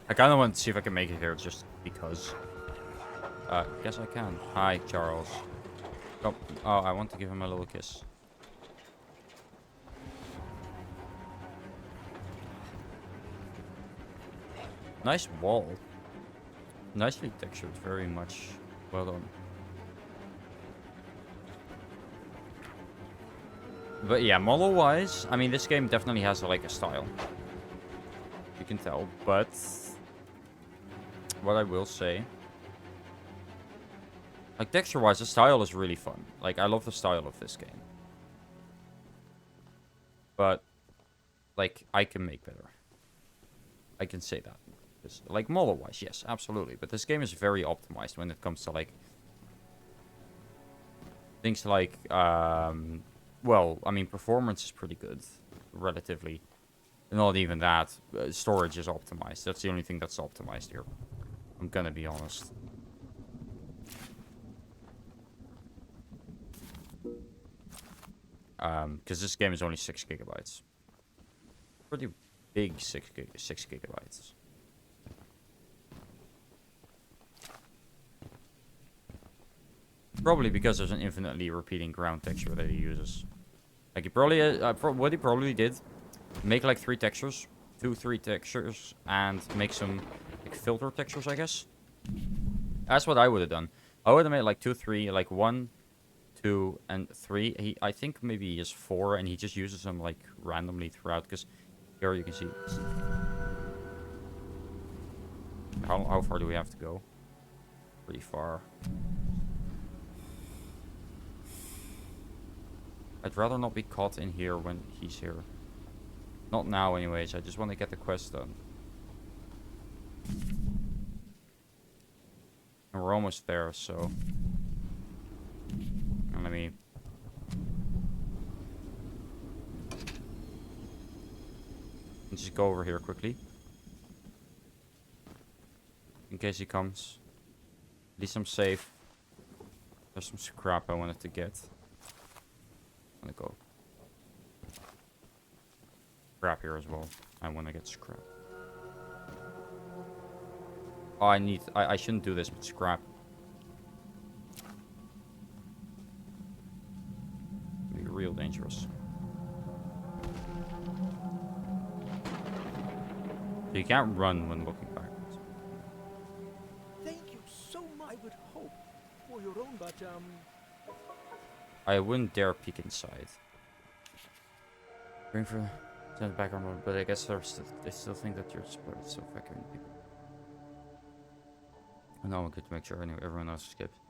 I kind of want to see if I can make it here just because. Guess I can. Hi, Charles. Oh, I want to give him a little kiss. Nice wall. Nicely textured, very much. Well done. But yeah, model-wise, I mean, this game definitely has like a style. You can tell, but what I will say, like texture-wise, the style is really fun. Like, I love the style of this game. But, like, I can make better. I can say that. Like, model-wise, yes, absolutely. But this game is very optimized when it comes to, like, things like, well, I mean, performance is pretty good, relatively. Not even that. Storage is optimized. That's the only thing that's optimized here. I'm gonna be honest. Because this game is only 6 gigabytes. Pretty big 6 gigabytes. Probably because there's an infinitely repeating ground texture that he uses. Like, he probably, what he probably did, make like 3 textures, 2-3 textures, and make some like filter textures, I guess. That's what I would have done. I would have made like 2, 3, like 1, 2, and 3. I think maybe he has 4, and he just uses them like randomly throughout. Because here you can see. How far do we have to go? Pretty far. I'd rather not be caught in here when he's here. Not now anyways, I just want to get the quest done. And we're almost there, so... And let me... Let's just go over here quickly. In case he comes. At least I'm safe. There's some scrap I wanted to get. I'm gonna go. Scrap here as well. I want to get scrap. Oh, I shouldn't do this, but scrap. Be real dangerous. So you can't run when looking backwards. Thank you so much. I would hope for your own, but I wouldn't dare peek inside. Bring for the background mode, but I guess they still think that you're split, so fucking people. No, I'm good to make sure everyone else escaped.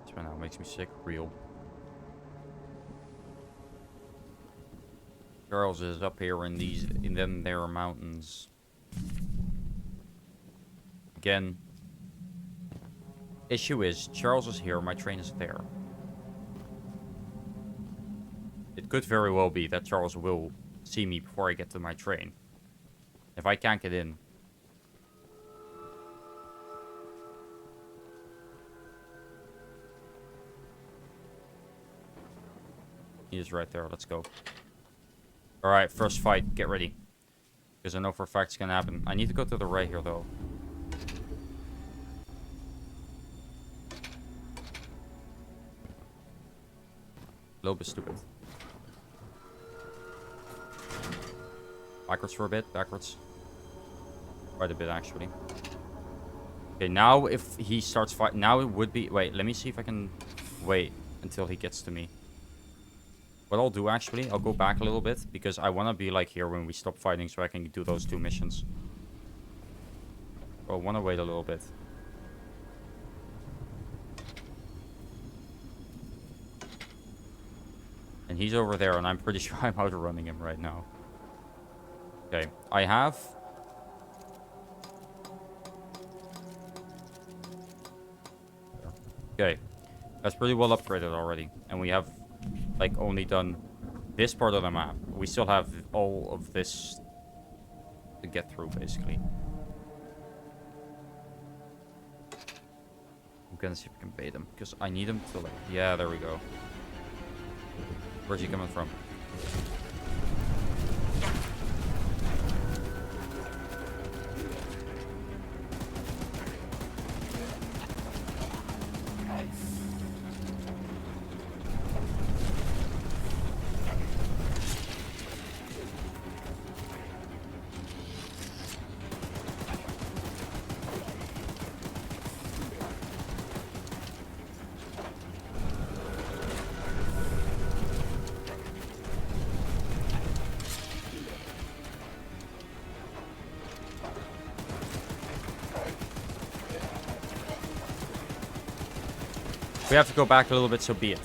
This right now makes me sick, real. Charles is up here in them there mountains. Again. Issue is, Charles is here, my train is there. It could very well be that Charles will see me before I get to my train. If I can't get in. He is right there, let's go. Alright, first fight, get ready. Because I know for a fact it's gonna happen. I need to go to the right here though. A little bit stupid. Backwards for a bit, backwards. Quite a bit actually. Okay, now if he starts fighting, now it would be, wait, let me see if I can wait until he gets to me. What I'll do actually, I'll go back a little bit because I want to be like here when we stop fighting so I can do those 2 missions. I want to wait a little bit. And he's over there and I'm pretty sure I'm outrunning him right now. Okay, I have... Okay, that's pretty well upgraded already. And we have, like, only done this part of the map. We still have all of this to get through, basically. I'm gonna see if I can bait him, because I need him to, like... Yeah, there we go. Where's he coming from? We have to go back a little bit, so be it.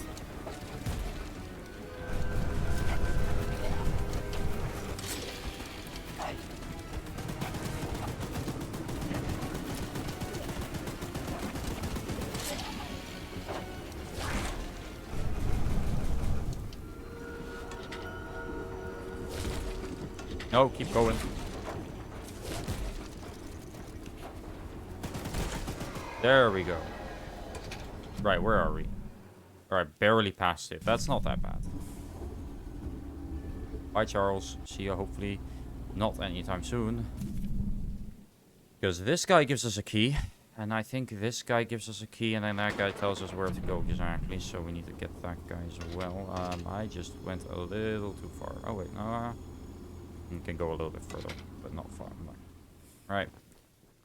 No, keep going. There we go. Right, where are we? Alright, barely past it. That's not that bad. Bye, Charles. See you hopefully not anytime soon. Because this guy gives us a key. And I think this guy gives us a key. And then that guy tells us where to go exactly. So we need to get that guy as well. I just went a little too far. Oh, wait. No. We can go a little bit further. But not far. Alright.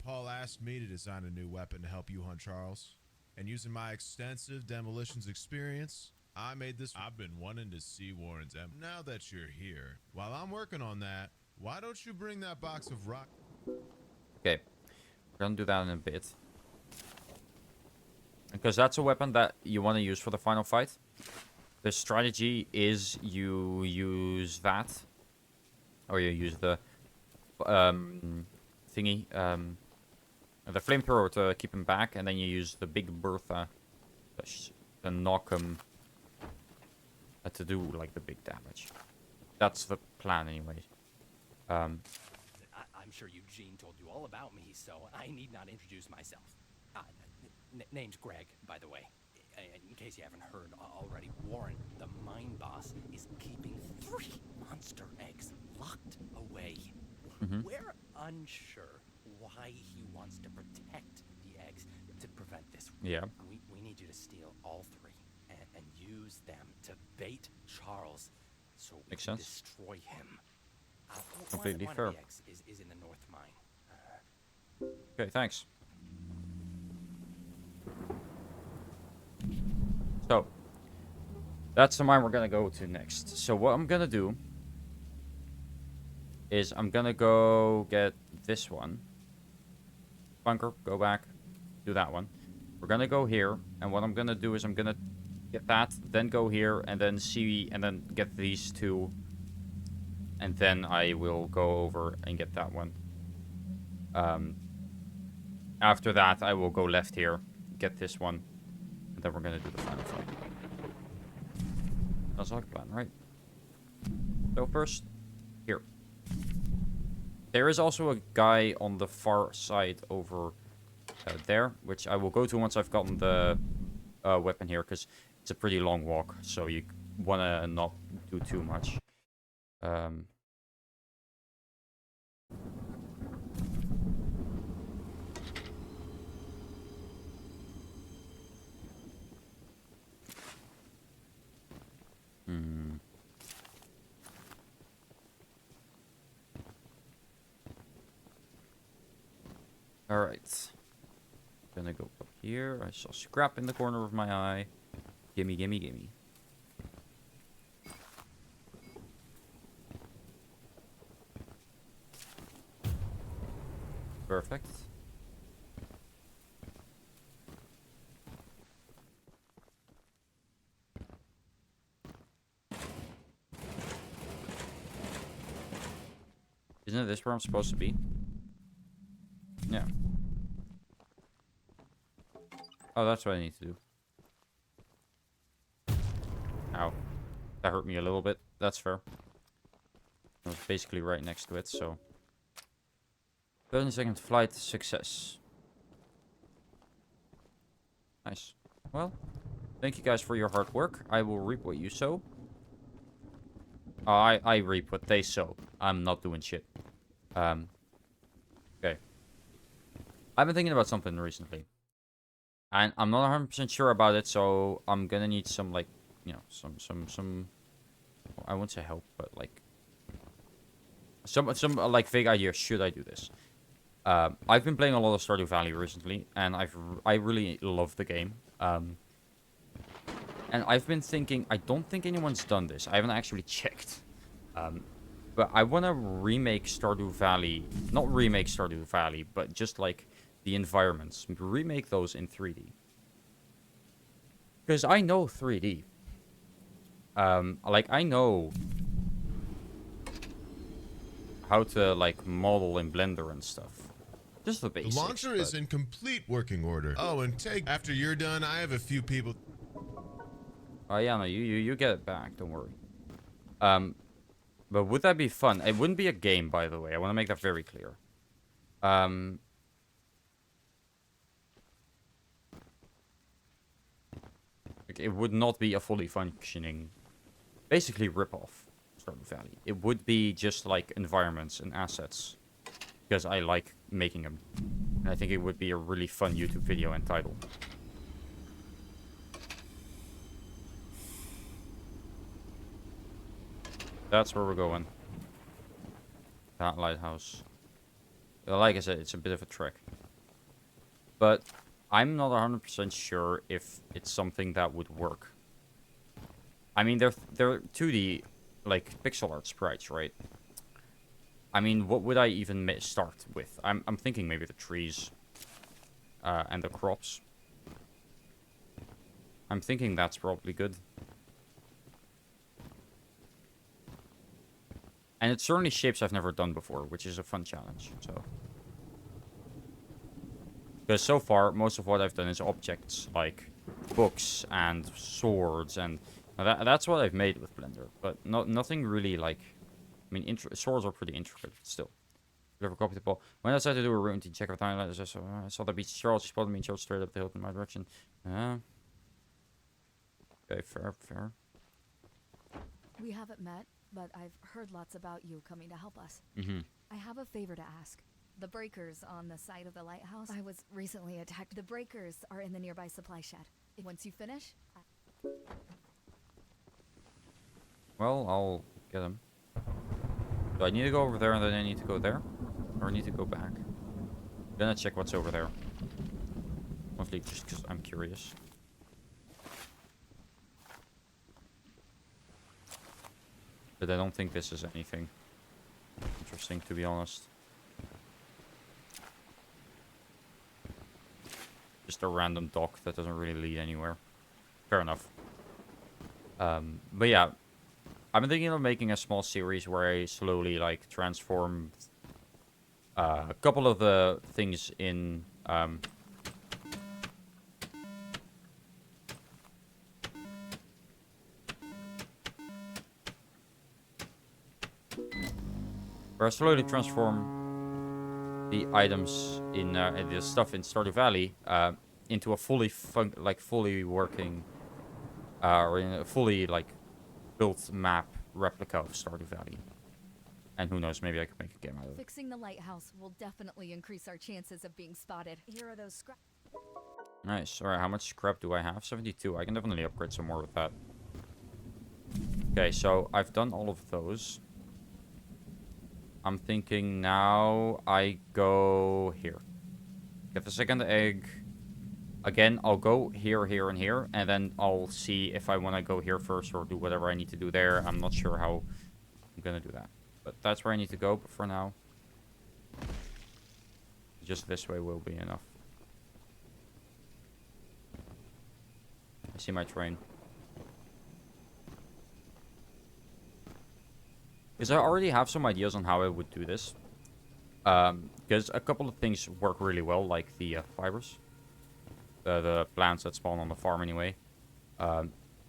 Paul asked me to design a new weapon to help you hunt Charles. And using my extensive demolitions experience, I made this. I've been wanting to see Warren's empire. Now that you're here, while I'm working on that, why don't you bring that box of rock? Okay. We're gonna do that in a bit. Because that's a weapon that you want to use for the final fight. The strategy is you use that. Or you use the thingy. The flamethrower to keep him back. And then you use the big Bertha to knock him. To do like the big damage. That's the plan anyway. I'm sure Eugene told you all about me, so I need not introduce myself. Name's Greg, by the way. In case you haven't heard already, Warren, the mine boss, is keeping 3 monster eggs locked away. We're unsure why he wants to protect the eggs to prevent this. Yeah. We need you to steal all 3 and use them to bait Charles so we Makes can sense. destroy him. Completely one fair. of the eggs is in the north mine. Okay, thanks. So, that's the mine we're gonna go to next. So what I'm gonna do is I'm gonna go get this one. Bunker, go back, do that one. We're gonna go here, and what I'm gonna do is I'm gonna get that, then go here, and then see, and then get these 2. And then I will go over and get that one. After that, I will go left here, get this one, and then we're gonna do the final fight. That's like the plan, right? So first, here. There is also a guy on the far side over there, which I will go to once I've gotten the weapon here, because it's a pretty long walk, so you want to not do too much. Alright. Gonna go up here. I saw scrap in the corner of my eye. Gimme, gimme, gimme. Perfect. Isn't it this where I'm supposed to be? Yeah. Oh, that's what I need to do. Ow. That hurt me a little bit. That's fair. I was basically right next to it, so... 30-second flight success. Nice. Well, thank you guys for your hard work. I will reap what you sow. I reap what they sow. I'm not doing shit. Okay. I've been thinking about something recently. And I'm not 100% sure about it, so I'm gonna need some, like, you know, some... I wouldn't say help, but, like... Some like, vague ideas. Should I do this? I've been playing a lot of Stardew Valley recently, and I really love the game. And I've been thinking, I don't think anyone's done this. I haven't actually checked. But I want to remake Stardew Valley. Not remake Stardew Valley, but just like the environments. Remake those in 3D. Because I know 3D. Like, I know how to, like, model in Blender and stuff. Just the basics. The launcher is in complete working order. Oh, and after you're done, I have a few people... Oh, yeah, no, you get it back. Don't worry. But would that be fun? It wouldn't be a game, by the way. I want to make that very clear. It would not be a fully functioning, basically rip-off Stardew Valley. It would be just like environments and assets, because I like making them. And I think it would be a really fun YouTube video and title. That's where we're going. That lighthouse. Like I said, it's a bit of a trek. But I'm not 100% sure if it's something that would work. I mean, they're 2D, like, pixel art sprites, right? I mean, what would I even start with? I'm thinking maybe the trees and the crops. I'm thinking that's probably good. And it's certainly shapes I've never done before, which is a fun challenge, so. Because so far, most of what I've done is objects, like books and swords, and that's what I've made with Blender. But nothing really, like, I mean, swords are pretty intricate, still. Never copy the ball. When I decided to do a routine to check out time, I saw the beach Charles. He spotted me and Charles straight up the hill in my direction. Okay, fair. We haven't met, but I've heard lots about you coming to help us. Mm-hmm. I have a favor to ask. The breakers on the side of the lighthouse. I was recently attacked. The breakers are in the nearby supply shed. Once you finish, Well, I'll get them. Do I need to go over there and then I need to go there? Or I need to go back? I'm gonna check what's over there. Mostly just because I'm curious. But I don't think this is anything interesting, to be honest. Just a random dock that doesn't really lead anywhere. Fair enough. But yeah, I've been thinking of making a small series where I slowly, like, transform a couple of the things in where I slowly transform the items in the stuff in Stardew Valley into a fully working or in a fully like built map replica of Stardew Valley. And who knows, maybe I could make a game out of it. fixing the lighthouse will definitely increase our chances of being spotted. Here are those scraps. Nice. Alright, how much scrap do I have? 72. I can definitely upgrade some more with that. Okay, so I've done all of those. I'm thinking now I go here. Get the second egg. Again, I'll go here, here, and here. And then I'll see if I want to go here first or do whatever I need to do there. I'm not sure how I'm going to do that. But that's where I need to go. But for now, just this way will be enough. I see my train. Because I already have some ideas on how I would do this. Because a couple of things work really well, like the fibers. The plants that spawn on the farm anyway.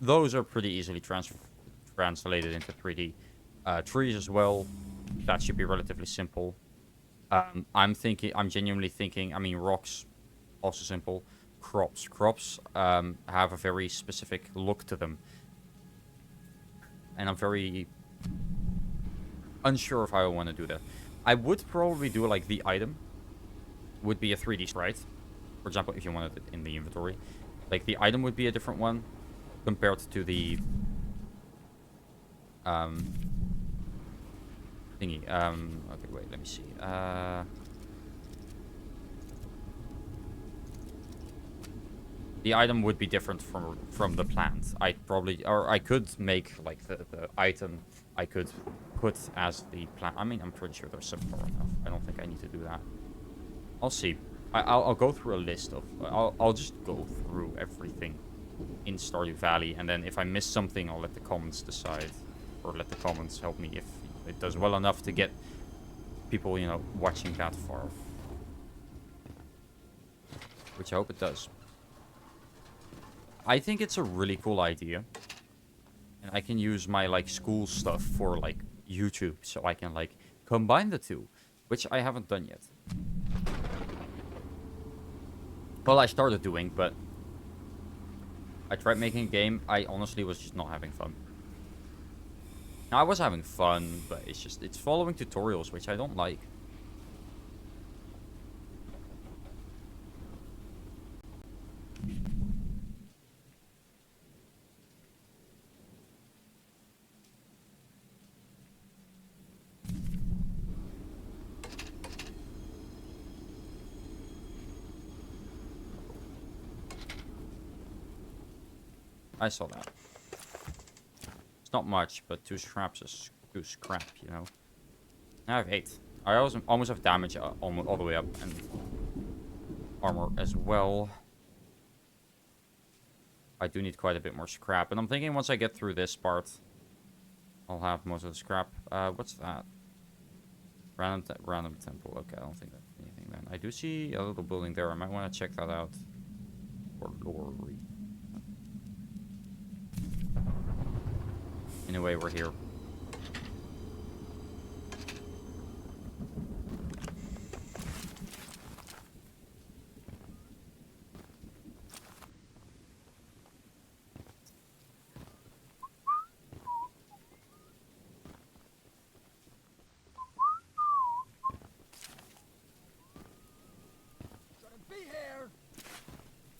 Those are pretty easily translated into 3D. Trees as well. That should be relatively simple. I'm genuinely thinking, I mean, rocks, also simple. Crops have a very specific look to them. And I'm very unsure of how I want to do that. I would probably do like the item would be a 3D sprite. For example, if you wanted it in the inventory. Like the item would be a different one compared to the thingy. Okay, wait, let me see. The item would be different from the plant. I could make like the item I could put as the plant. I mean, I'm pretty sure they're similar enough. I don't think I need to do that. I'll see. I'll go through a list of. I'll just go through everything in Stardew Valley, and then if I miss something, I'll let the comments decide, or let the comments help me if it does well enough to get people, you know, watching that far. Which I hope it does. I think it's a really cool idea. And I can use my, like, school stuff for, like, YouTube. So I can, like, combine the two. Which I haven't done yet. Well, I started doing, but I tried making a game. I honestly was just not having fun. Now, I was having fun, but it's following tutorials, which I don't like. I saw that. It's not much, but 2 scraps is 2 scrap, you know. Now I have 8. I almost have damage all the way up, and armor as well. I do need quite a bit more scrap. And I'm thinking once I get through this part, I'll have most of the scrap. What's that? Random temple. Okay, I don't think that's anything then. I do see a little building there. I might want to check that out. Or lorry. Anyway, we're here.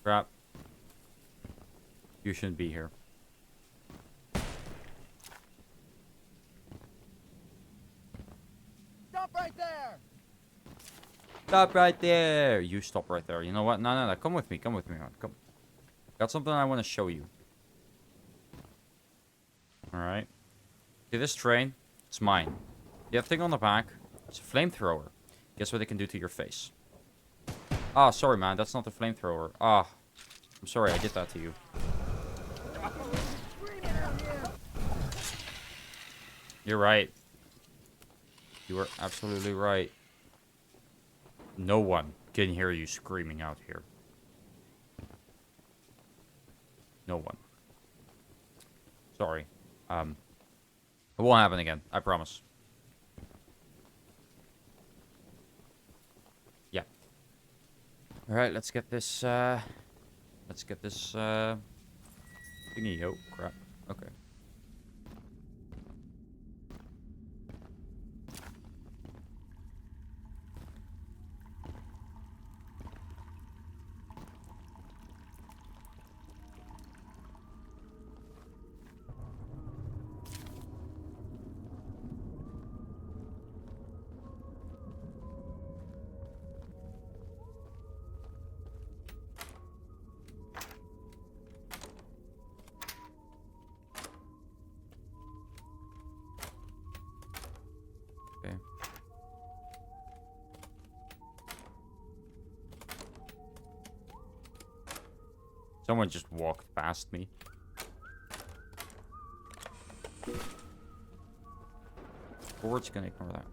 Crap. You shouldn't be here. Stop right there! Stop right there! You stop right there. You know what? No. Come with me. Come with me, man. Come. Got something I want to show you. Alright. See this train? It's mine. The thing on the back, it's a flamethrower. Guess what it can do to your face? Ah, sorry, man. That's not the flamethrower. Ah. I'm sorry I did that to you. You're right. You are absolutely right. No one can hear you screaming out here. No one. Sorry. It won't happen again. I promise. Yeah. Alright, let's get this, thingy. Oh, crap. Okay. Someone just walked past me. We're just gonna ignore that.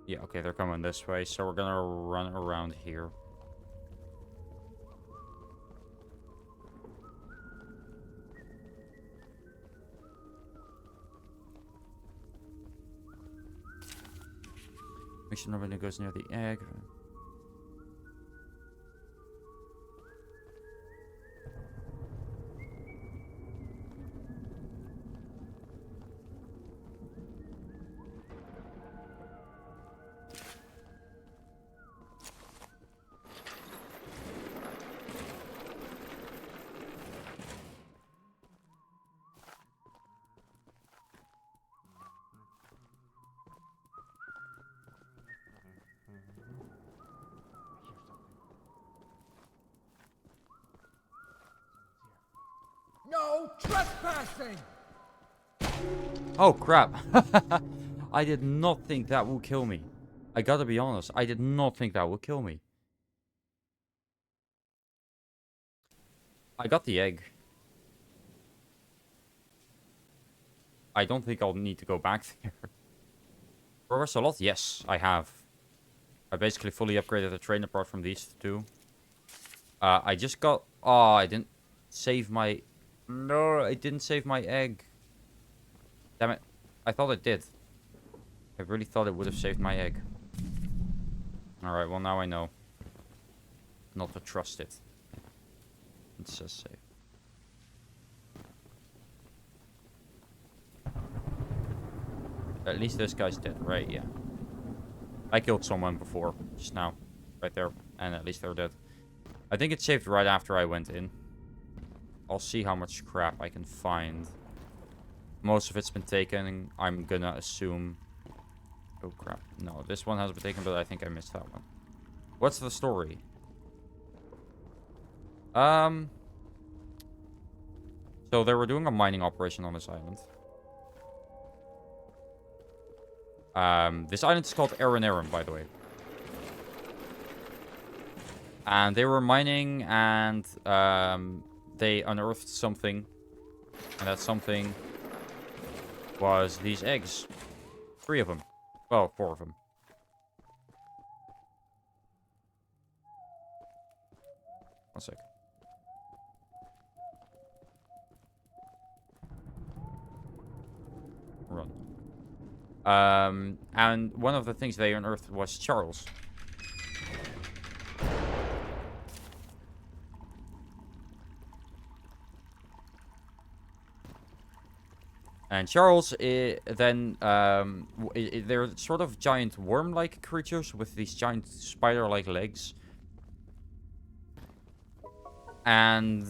Yeah, okay, they're coming this way, so we're gonna run around here. Make sure nobody goes near the egg. No trespassing! Oh, crap. I did not think that would kill me. I gotta be honest. I did not think that would kill me. I got the egg. I don't think I'll need to go back there. Progress a lot? Yes, I have. I basically fully upgraded the train apart from these two. I just got... Oh, I didn't save my... No, I didn't save my egg. Damn it. I thought it did. I really thought it would have saved my egg. Alright, well now I know. Not to trust it. It says save. At least this guy's dead, right? Yeah. I killed someone before, just now. Right there. And at least they're dead. I think it saved right after I went in. I'll see how much scrap I can find. Most of it's been taken, I'm gonna assume... Oh crap. No, this one has been taken, but I think I missed that one. What's the story? So they were doing a mining operation on this island. This island is called Aran, by the way. And they were mining, and they unearthed something. And that something was these eggs. 3 of them. Well, 4 of them. One sec. Run. And one of the things they unearthed was Charles. And Charles, then, they're sort of giant worm-like creatures with these giant spider-like legs. And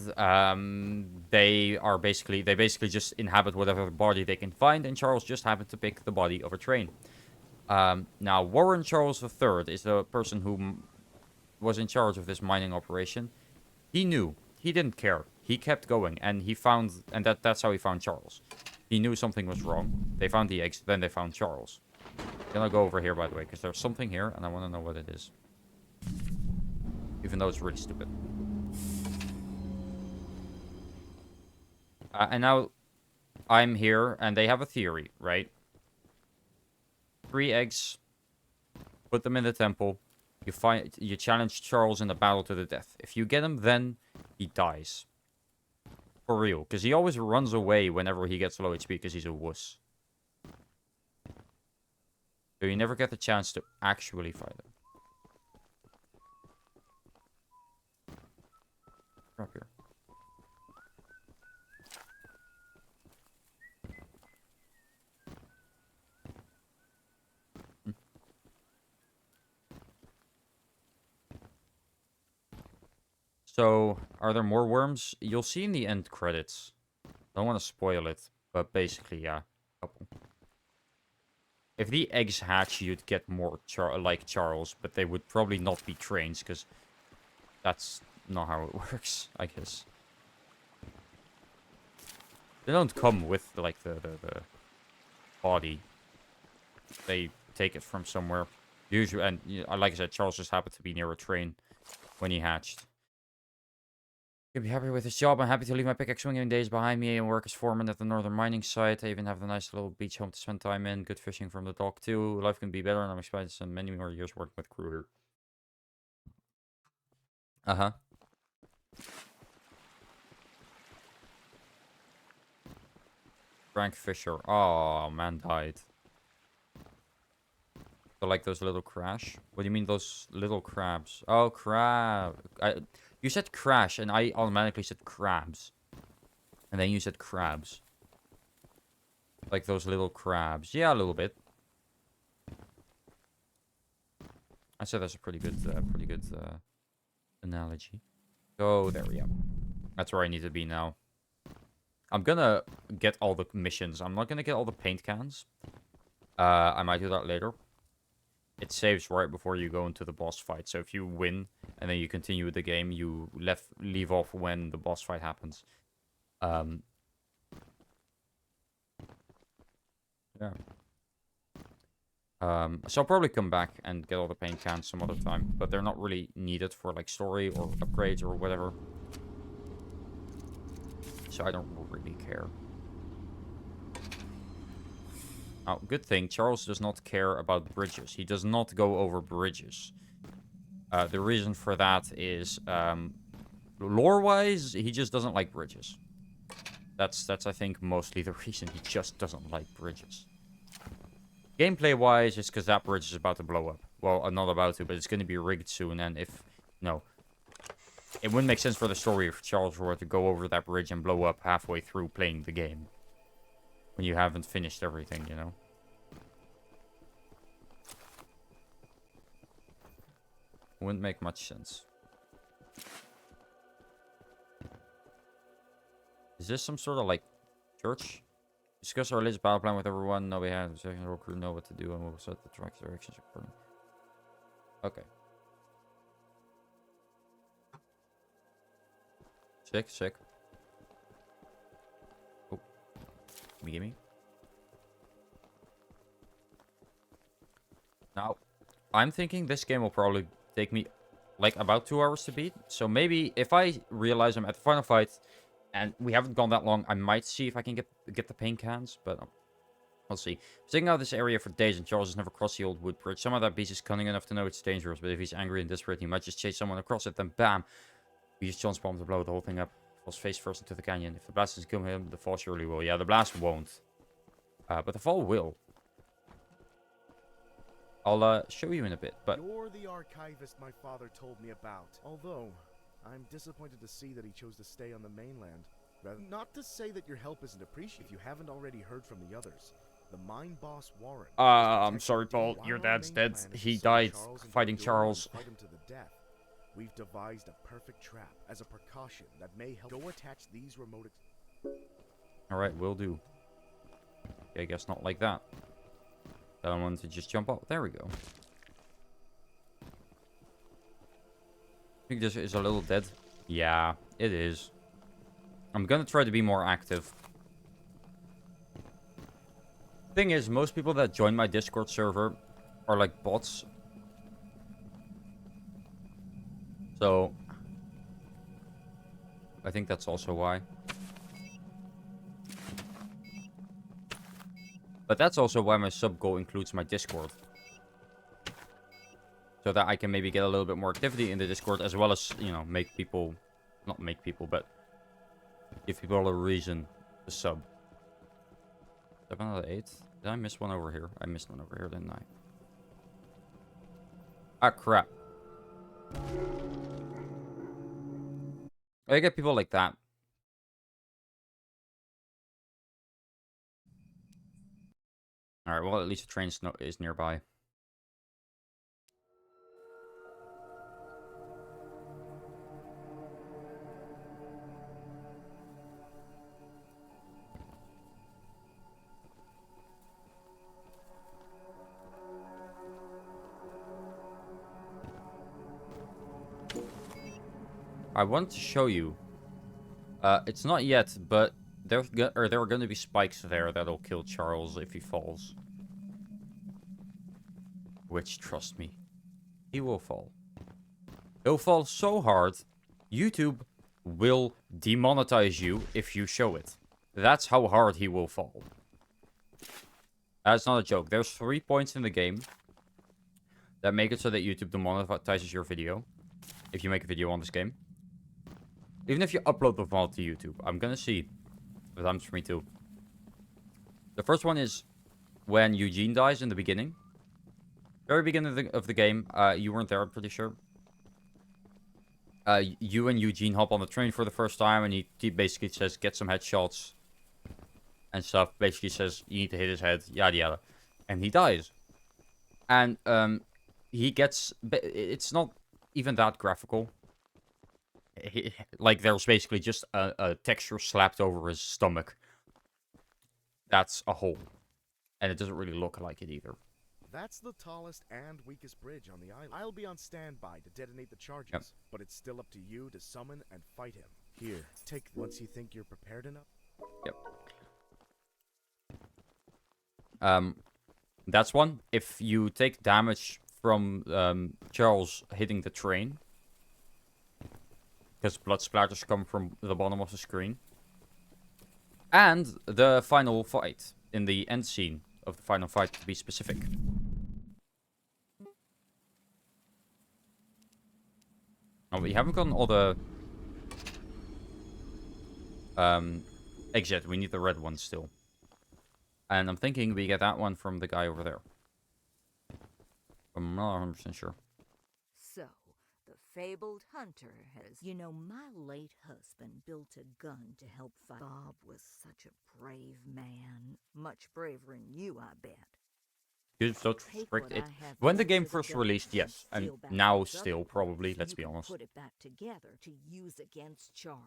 they basically just inhabit whatever body they can find, and Charles just happened to pick the body of a train. Now, Warren Charles III is the person who was in charge of this mining operation. He knew. He didn't care. He kept going, and that's how he found Charles. He knew something was wrong. They found the eggs, then they found Charles. I'm gonna go over here, by the way, because there's something here, and I want to know what it is. Even though it's really stupid. And now, I'm here, and they have a theory, right? 3 eggs. Put them in the temple. You challenge Charles in a battle to the death. If you get him, then he dies. For real. Because he always runs away whenever he gets low HP because he's a wuss. So you never get the chance to actually fight him. Up here. So, are there more worms? You'll see in the end credits. Don't want to spoil it, but basically, yeah. Couple. If the eggs hatch, you'd get more like Charles, but they would probably not be trains, because that's not how it works, I guess. They don't come with, like, the body. They take it from somewhere. Usually, and like I said, Charles just happened to be near a train when he hatched. You'll be happy with this job. I'm happy to leave my pickaxe swinging days behind me and work as foreman at the northern mining site. I even have the nice little beach home to spend time in. Good fishing from the dock too. Life can be better, and I'm expecting some many more years working with crew here. Uh-huh. Frank Fisher. Oh, man died. So like those little crash? What do you mean those little crabs? Oh, crab. You said crash, and I automatically said crabs. And then you said crabs. Like those little crabs. Yeah, a little bit. I said that's a pretty good analogy. So, there we go. That's where I need to be now. I'm gonna get all the missions. I'm not gonna get all the paint cans. I might do that later. It saves right before you go into the boss fight. So if you win and then you continue the game, you leave off when the boss fight happens. Yeah. So I'll probably come back and get all the paint cans some other time, but they're not really needed for like story or upgrades or whatever. So I don't really care. Oh, good thing, Charles does not care about bridges. He does not go over bridges. The reason for that is, lore-wise, he just doesn't like bridges. That's I think, mostly the reason he just doesn't like bridges. Gameplay-wise, it's because that bridge is about to blow up. Well, not about to, but it's going to be rigged soon, and if... No. It wouldn't make sense for the story if Charles were to go over that bridge and blow up halfway through playing the game. When you haven't finished everything, you know? Wouldn't make much sense. Is this some sort of, like, church? Discuss our latest battle plan with everyone. No, we have the second whole crew know what to do, and we'll set the track directions accordingly. Okay. Sick. Gimme, gimme. Now, I'm thinking this game will probably take me like about 2 hours to beat. So maybe if I realize I'm at the final fight and we haven't gone that long, I might see if I can get the paint cans, but we'll see. Sticking out this area for days and Charles has never crossed the old wood bridge. Some of that beast is cunning enough to know it's dangerous, but if he's angry and desperate, he might just chase someone across it, then bam! We use John's bomb to blow the whole thing up. Falls face first into the canyon. If the blast doesn't kill him, the fall surely will. Yeah, the blast won't. But the fall will. I'll show you in a bit, but... You're the archivist my father told me about. Although, I'm disappointed to see that he chose to stay on the mainland. Not to say that your help isn't appreciated if you haven't already heard from the others. The mine boss Warren. I'm sorry, Paul. Your dad's dead. He died fighting Charles. Fight him to the death. We've devised a perfect trap as a precaution that may help. Go attach these remote. Alright, will do. Okay, I guess not like that. I don't want to just jump up. There we go. I think this is a little dead. Yeah, it is. I'm gonna try to be more active. Thing is, most people that join my Discord server are like bots. So, I think that's also why. But that's also why my sub goal includes my Discord. So that I can maybe get a little bit more activity in the Discord, as well as, you know, make people... Not make people, but... give people a reason to sub. 7 out of 8? Did I miss one over here? I missed one over here, didn't I? Ah, crap. I get people like that. Alright, well, at least the train is nearby. I want to show you. It's not yet, but there are going to be spikes there that'll kill Charles if he falls. Which, trust me, he will fall. He'll fall so hard, YouTube will demonetize you if you show it. That's how hard he will fall. That's not a joke. There's 3 points in the game that make it so that YouTube demonetizes your video if you make a video on this game. Even if you upload the VOD to YouTube, I'm gonna see the times for me too. The first one is when Eugene dies in the beginning. Very beginning of the game. You weren't there, I'm pretty sure. You and Eugene hop on the train for the first time, and he basically says, get some headshots and stuff. Basically says, you need to hit his head, yada yada. And he dies. And he gets... It's not even that graphical. Like, there's basically just a texture slapped over his stomach. That's a hole. And it doesn't really look like it either. That's the tallest and weakest bridge on the island. I'll be on standby to detonate the charges, yep. But it's still up to you to summon and fight him. Here, take once you think you're prepared enough. Yep. That's one. If you take damage from Charles hitting the train, because blood splatters come from the bottom of the screen. And the final fight, in the end scene of the final fight, to be specific. Oh, we haven't gotten all the eggs yet. We need the red one still. And I'm thinking we get that one from the guy over there. I'm not 100% sure. So, the fabled hunter has... You know, my late husband built a gun to help fight. Bob was such a brave man. Much braver than you, I bet. Dude, so strict. When the game first released, yes. And now still, probably, let's be honest. Put it back together to use against Charles.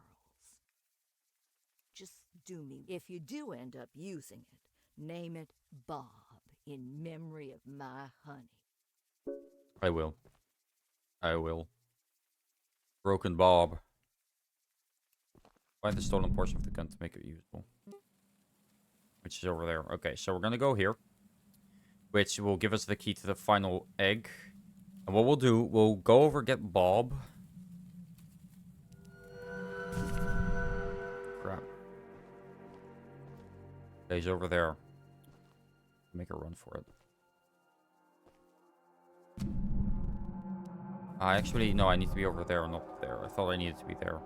Just do me... If you do end up using it, name it Bob, in memory of my honey. I will. I will. Broken Bob. Find the stolen portion of the gun to make it usable. which is over there. Okay, so we're gonna go here, which will give us the key to the final egg. And what we'll do, we'll go over get Bob. Crap. He's over there. Make a run for it. Actually, no, I need to be over there, not there. I thought I needed to be there.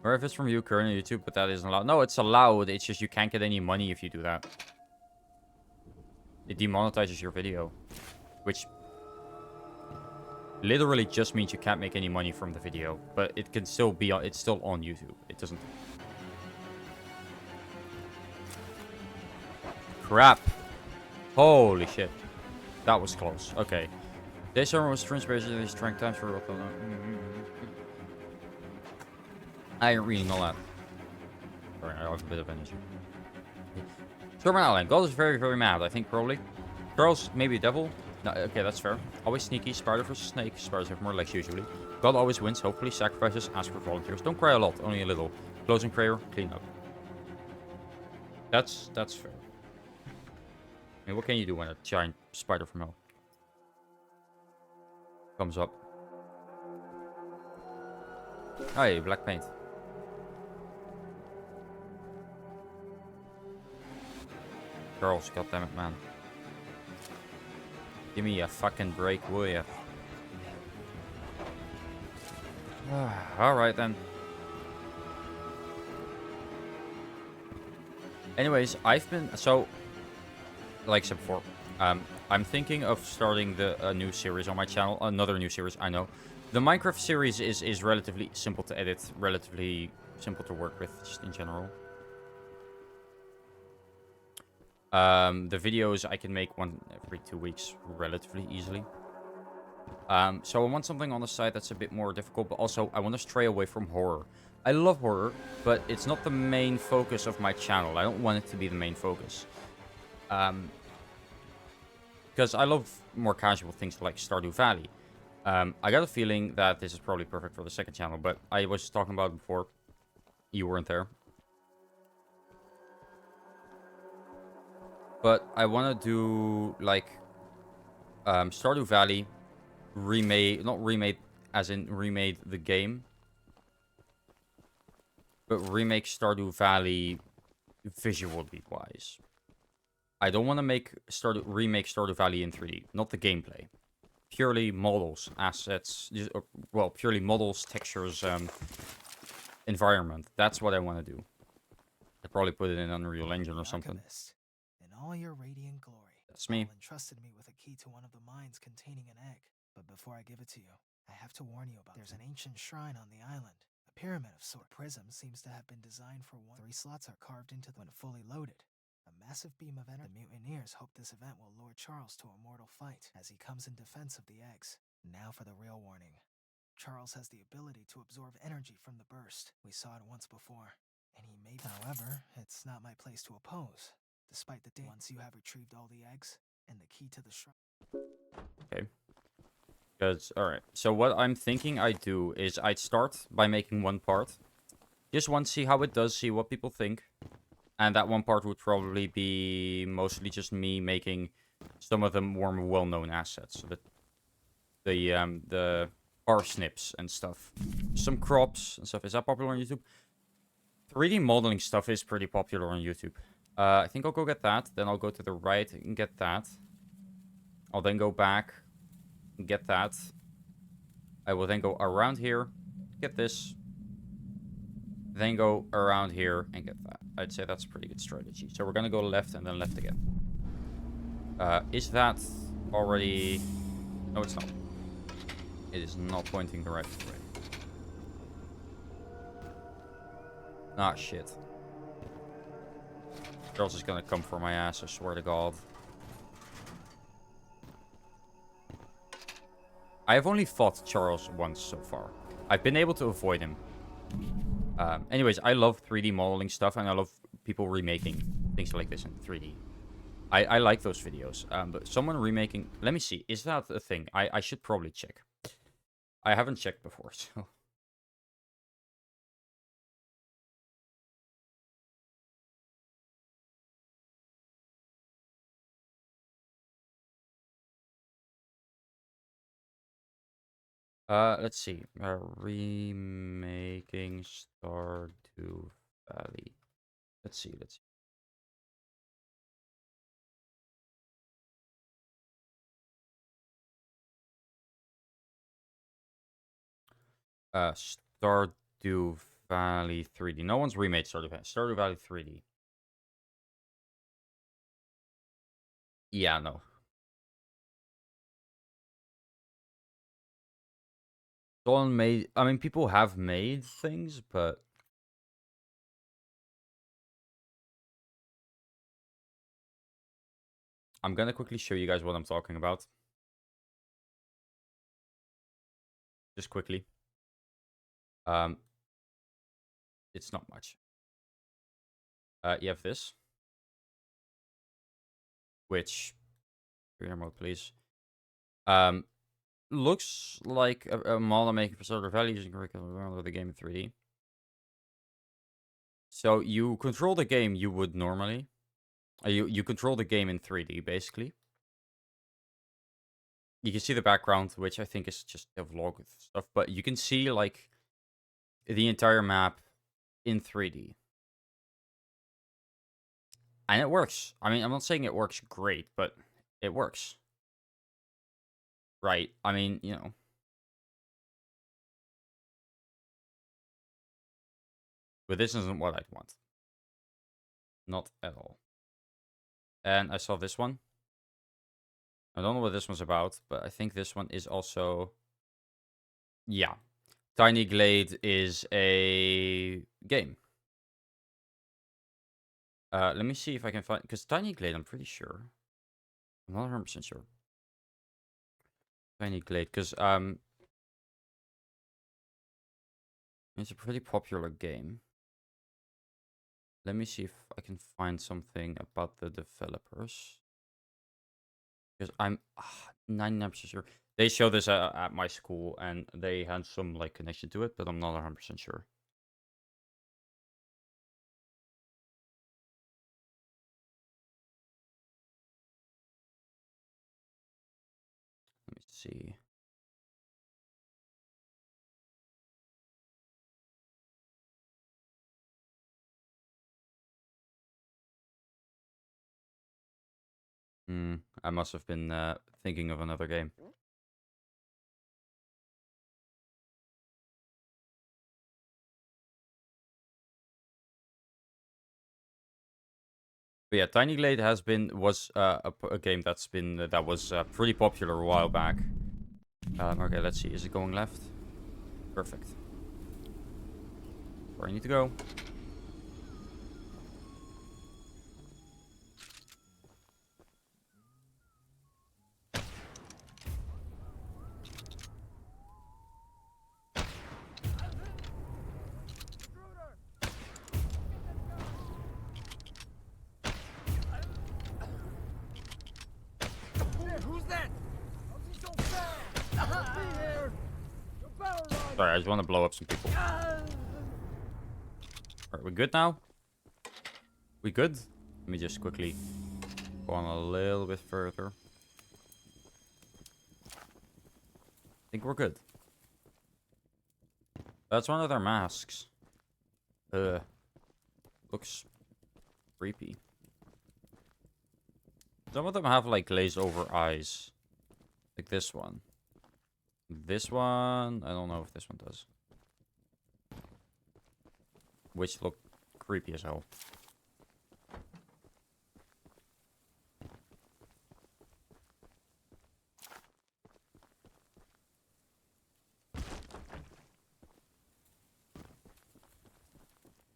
Or if it's from you, currently YouTube, but that isn't allowed. No, it's allowed. It's just you can't get any money if you do that. It demonetizes your video. Which literally just means you can't make any money from the video. But it can still be on, it's still on YouTube. It doesn't. Crap. Holy shit. That was close. Okay. This summer was transparent. Strength times for I ain't reading all that. Sorry, I have a bit of energy. Storman Allen. God is very, very mad. I think probably. Charles, maybe a devil. No, okay, that's fair. Always sneaky. Spider versus snake. Spiders have more legs usually. God always wins. Hopefully sacrifices. Ask for volunteers. Don't cry a lot. Only a little. Closing prayer. Clean up. That's fair. I mean, what can you do when a giant spider from hell comes up? Hey, black paint. Charles, goddammit, man. Give me a fucking break, will ya? Alright then. Anyways, I've been... So, like I said before, I'm thinking of starting a new series on my channel. Another new series, I know. The Minecraft series is relatively simple to edit. Relatively simple to work with, just in general. The videos I can make one every 2 weeks relatively easily. So I want something on the side that's a bit more difficult, but also I want to stray away from horror. I love horror, but it's not the main focus of my channel. I don't want it to be the main focus. Because I love more casual things like Stardew Valley. I got a feeling that this is probably perfect for the second channel, but I was talking about it before. You weren't there. But I want to do, like, Stardew Valley remade, not remade as in remade the game, but remake Stardew Valley visually wise. I don't want to remake Stardew Valley in 3D, not the gameplay. Purely models, assets, well, purely models, textures, environment. That's what I want to do. I'd probably put it in Unreal Engine or something. In all your radiant glory, that's me. Entrusted me with a key to one of the mines containing an egg. But before I give it to you, I have to warn you about there's an ancient shrine on the island. A pyramid of sort. Prism seems to have been designed for one. 3 slots are carved into when fully loaded. A massive beam of energy. The mutineers hope this event will lure Charles to a mortal fight as he comes in defense of the eggs. Now for the real warning. Charles has the ability to absorb energy from the burst. We saw it once before. And he may... However, it's not my place to oppose. Despite the day, once you have retrieved all the eggs and the key to the shrine. Okay. Because, alright. So what I'm thinking I'd do is I'd start by making one part. Just one, see how it does, see what people think. And that one part would probably be mostly just me making some of the more well-known assets. So the parsnips and stuff. Some crops and stuff. Is that popular on YouTube? 3D modeling stuff is pretty popular on YouTube. I think I'll go get that. Then I'll go to the right and get that. I'll then go back and get that. I will then go around here, get this. Then go around here and get that. I'd say that's a pretty good strategy. So we're going to go left and then left again. Is that already... No, it's not. It is not pointing the right way. Ah, shit. Charles is gonna come for my ass, I swear to God. I have only fought Charles once so far. I've been able to avoid him. Anyways, I love 3D modeling stuff, and I love people remaking things like this in 3D. I like those videos. But someone remaking... Let me see. Is that a thing? I should probably check. I haven't checked before, so... Let's see. Remaking Stardew Valley. Let's see. Stardew Valley 3D. No one's remade Stardew Valley. Stardew Valley 3D. Yeah, no. Someone made. I mean, people have made things, but I'm gonna quickly show you guys what I'm talking about. Just quickly. It's not much. You have this, which screen remote, please. Looks like a model making for Stardew Valley using curriculum of the game in 3D. So you control the game you would normally. You control the game in 3D basically. You can see the background, which I think is just a vlog stuff, but you can see like the entire map in 3D. And it works. I mean, I'm not saying it works great, but it works. Right? I mean, you know. But this isn't what I'd want. Not at all. And I saw this one. I don't know what this one's about, but I think this one is also... Yeah. Tiny Glade is a game. Let me see if I can find... Because Tiny Glade, I'm pretty sure. I'm not 100% sure. Tiny Glade, because it's a pretty popular game. Let me see if I can find something about the developers. Because I'm 99% sure. They show this at my school, and they had some like connection to it, but I'm not 100% sure. Let me see. I must have been thinking of another game. But yeah, Tiny Glade was a game that's been that was pretty popular a while back. Okay, let's see. Is it going left? Perfect. Where I need to go. Who's that? How's he so fast? Be here. Your barrel run. Sorry, I just want to blow up some people. Alright, we good now? We good? Let me just quickly go on a little bit further. I think we're good. That's one of their masks. Looks creepy. Some of them have like glazed over eyes. Like this one. This one, I don't know if this one does. Which look creepy as hell.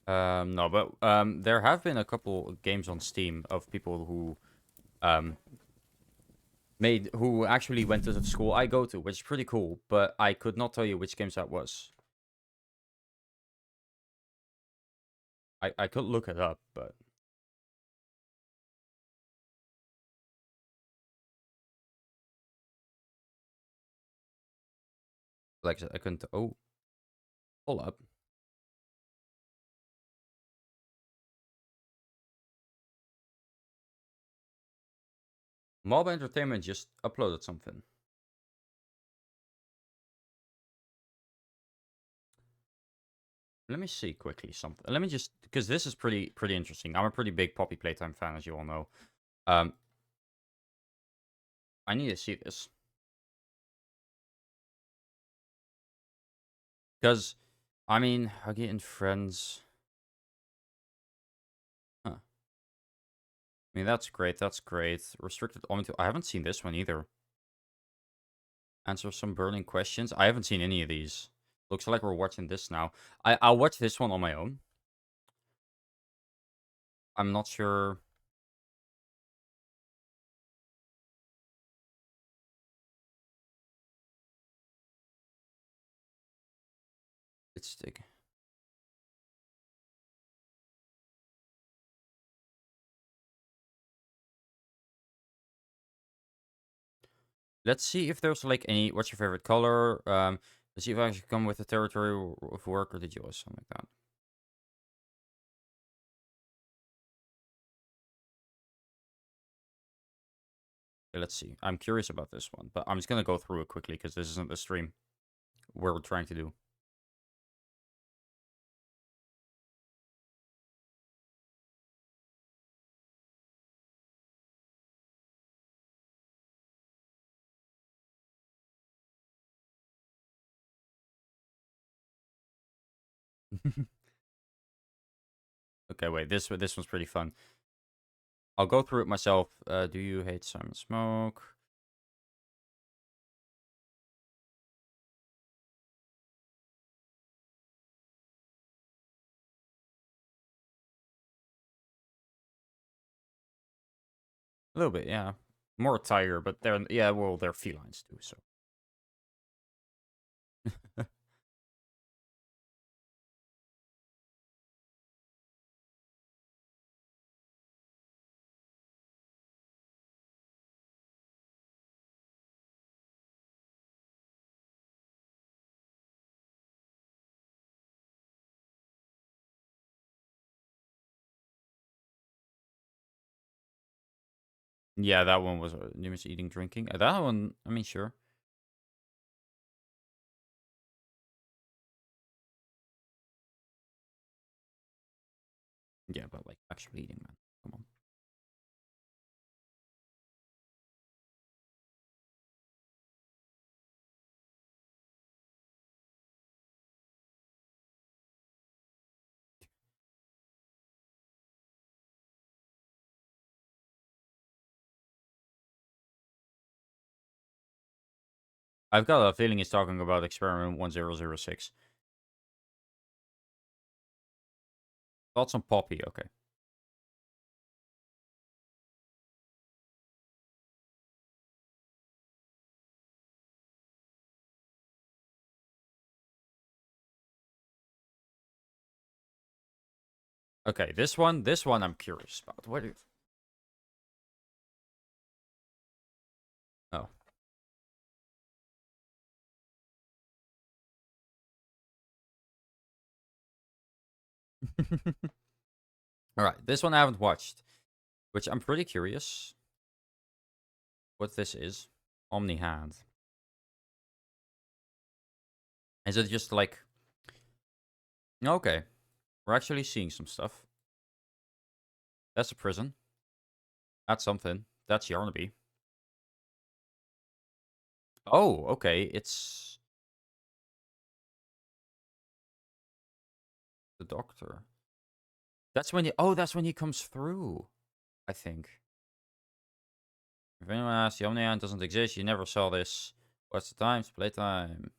No, but there have been a couple games on Steam of people who who actually went to the school I go to, which is pretty cool, but I could not tell you which games that was. I could look it up, but like I said, I couldn't. Oh, hold up. Mob Entertainment just uploaded something. Let me see quickly something. Let me just, because this is pretty interesting. I'm a pretty big Poppy Playtime fan, as you all know. I need to see this. Because, I mean, Huggy and Friends. Huh. I mean, that's great. That's great. Restricted only to. I haven't seen this one either. Answer some burning questions. I haven't seen any of these. Looks like we're watching this now. I'll watch this one on my own. I'm not sure. Let's take. Let's see if there's like any. What's your favorite color? Let's see if I actually come with the territory of work, or did you or something like that? Okay, let's see. I'm curious about this one, but I'm just gonna go through it quickly because this isn't the stream we're trying to do. Okay, wait. This one's pretty fun. I'll go through it myself. Do you hate Simon Smoke? A little bit, yeah. More tiger, but they're well, they're felines too. So. Yeah, that one was numerous eating, drinking. That one, I mean, sure. Yeah, but like actually eating, man. Come on. I've got a feeling he's talking about experiment 1006. Thoughts on Poppy? Okay. Okay, this one I'm curious about. What is... Oh. Alright, this one I haven't watched. Which I'm pretty curious what this is. Omni Hand. Is it just like... Okay. We're actually seeing some stuff. That's a prison. That's something. That's Yarnaby. Oh, okay. It's... the doctor. That's when he... Oh, that's when he comes through. I think. If anyone asks, the Omni Hand doesn't exist. You never saw this. What's the time? It's playtime.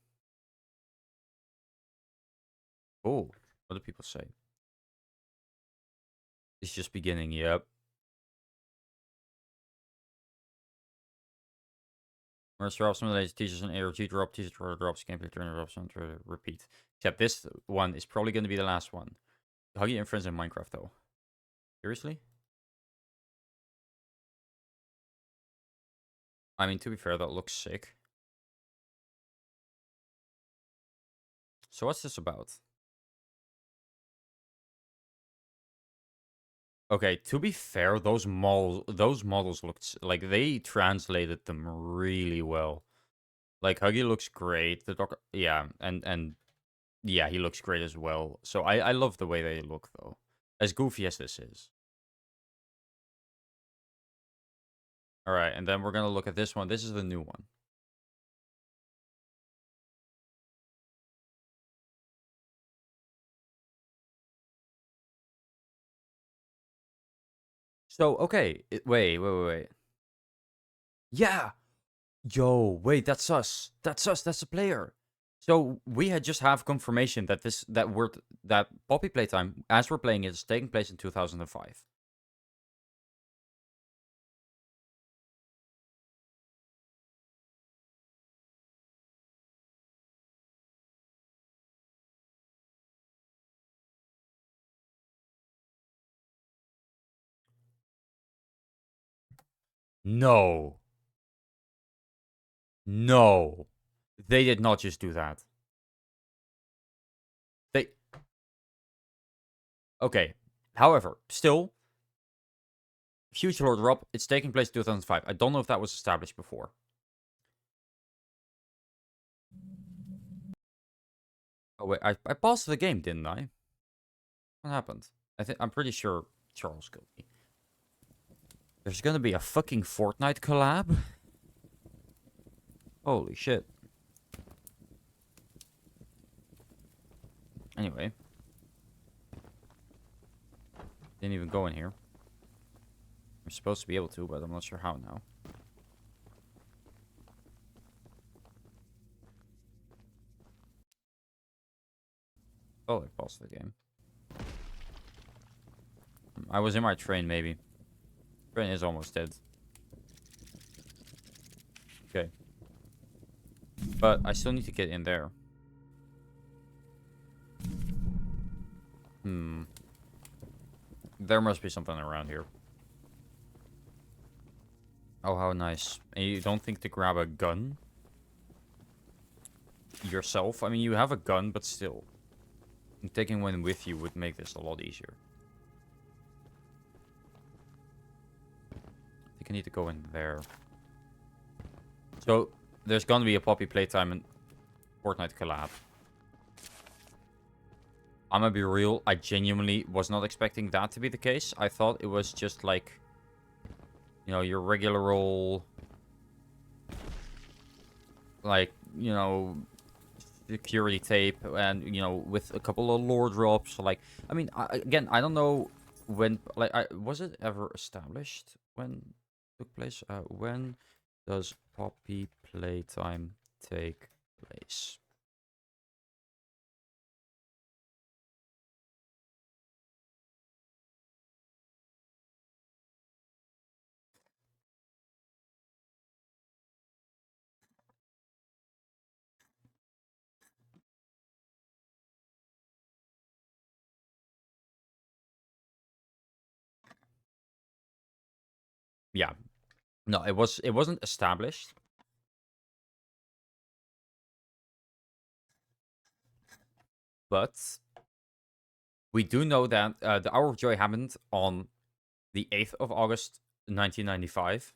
Oh, what do people say? It's just beginning, yep. Merge drops, simulates teachers an ARG drop, teacher drops, gameplay turn drops, and repeat. Except this one is probably going to be the last one. Huggy and Friends in Minecraft, though. Seriously? I mean, to be fair, that looks sick. So what's this about? Okay, to be fair, those models looked like they translated them really well. Like Huggy looks great. The doc, yeah, and Yeah, he looks great as well. So I love the way they look, though. As goofy as this is. Alright, and then we're going to look at this one. This is the new one. So, okay. Wait. Yeah! Yo, wait, that's us. That's us. That's the player. So, we had just have confirmation that that Poppy Playtime, as we're playing it, is taking place in 2005. No. No. They did not just do that. They... Okay. However, still, Future Lord Rob, it's taking place in 2005. I don't know if that was established before. Oh, wait. I paused the game, didn't I? What happened? I'm pretty sure Charles killed me. There's gonna be a fucking Fortnite collab? Holy shit. Anyway. Didn't even go in here. I'm supposed to be able to, but I'm not sure how now. Oh, I paused the game. I was in my train, maybe. Train is almost dead. Okay. But I still need to get in there. There must be something around here. Oh, how nice. And you don't think to grab a gun? Yourself? I mean, you have a gun, but still. Taking one with you would make this a lot easier. I think I need to go in there. So, there's gonna be a Poppy Playtime and Fortnite collab. I'm gonna be real, I genuinely was not expecting that to be the case. I thought it was just like, you know, your regular old, like, you know, security tape and, you know, with a couple of lore drops. Like, I mean, again, I don't know when, like, was it ever established when it took place? When does Poppy Playtime take place? Yeah. No, it wasn't established. But we do know that the Hour of Joy happened on the 8th of August, 1995.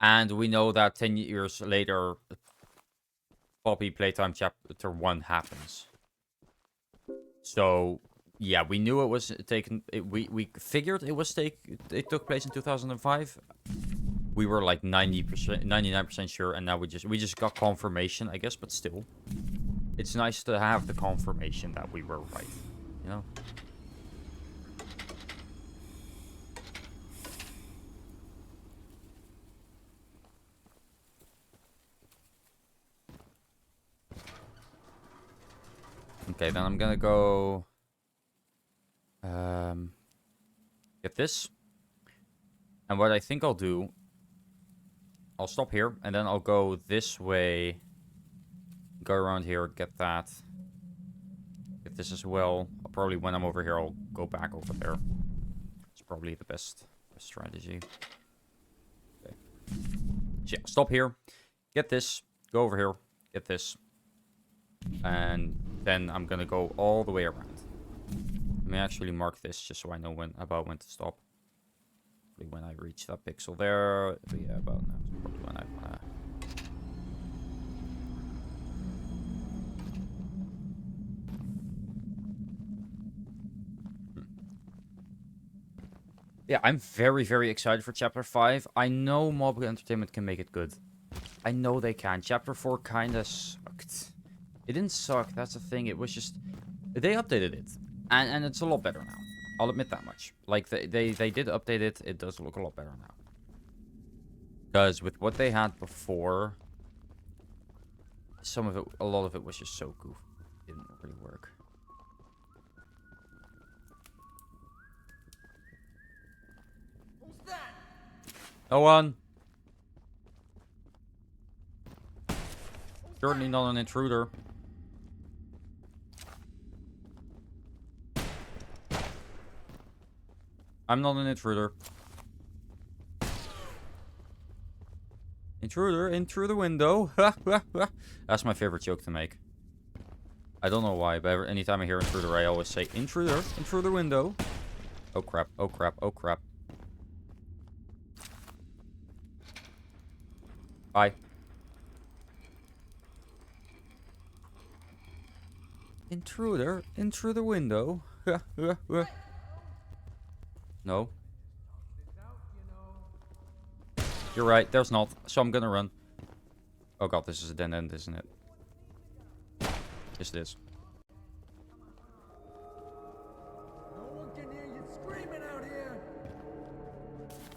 And we know that 10 years later, Poppy Playtime Chapter 1 happens. So, yeah, we knew it was taken... we figured it took place in 2005. We were like 90%, 99% sure, and now we just got confirmation, I guess, but still. It's nice to have the confirmation that we were right, you know? Okay, then I'm gonna go... get this. And what I think I'll do... I'll stop here, and then I'll go this way. Go around here, get that. Get this as well. I'll probably, when I'm over here, I'll go back over there. It's probably the best strategy. Okay. So yeah, stop here. Get this. Go over here. Get this. And then I'm gonna go all the way around. Let me actually mark this just so I know when to stop. Probably when I reach that pixel there. Yeah, about now. Probably when I Yeah, I'm very, very excited for Chapter 5. I know Mobile Entertainment can make it good. I know they can. Chapter 4 kind of sucked. It didn't suck, that's the thing. It was just... They updated it. And it's a lot better now. I'll admit that much. Like, they did update it. It does look a lot better now. Because with what they had before... Some of it, a lot of it was just so goofy. It didn't really work. No one. Certainly not an intruder. I'm not an intruder. Intruder, in through the window. That's my favorite joke to make. I don't know why, but anytime I hear intruder, I always say, intruder, in through the window. Oh crap, oh crap, oh crap. Bye. Intruder, in through the window. No. You're right, there's not. So I'm gonna run. Oh god, this is a dead end, isn't it? Yes, it is. No one can hear you screaming out here.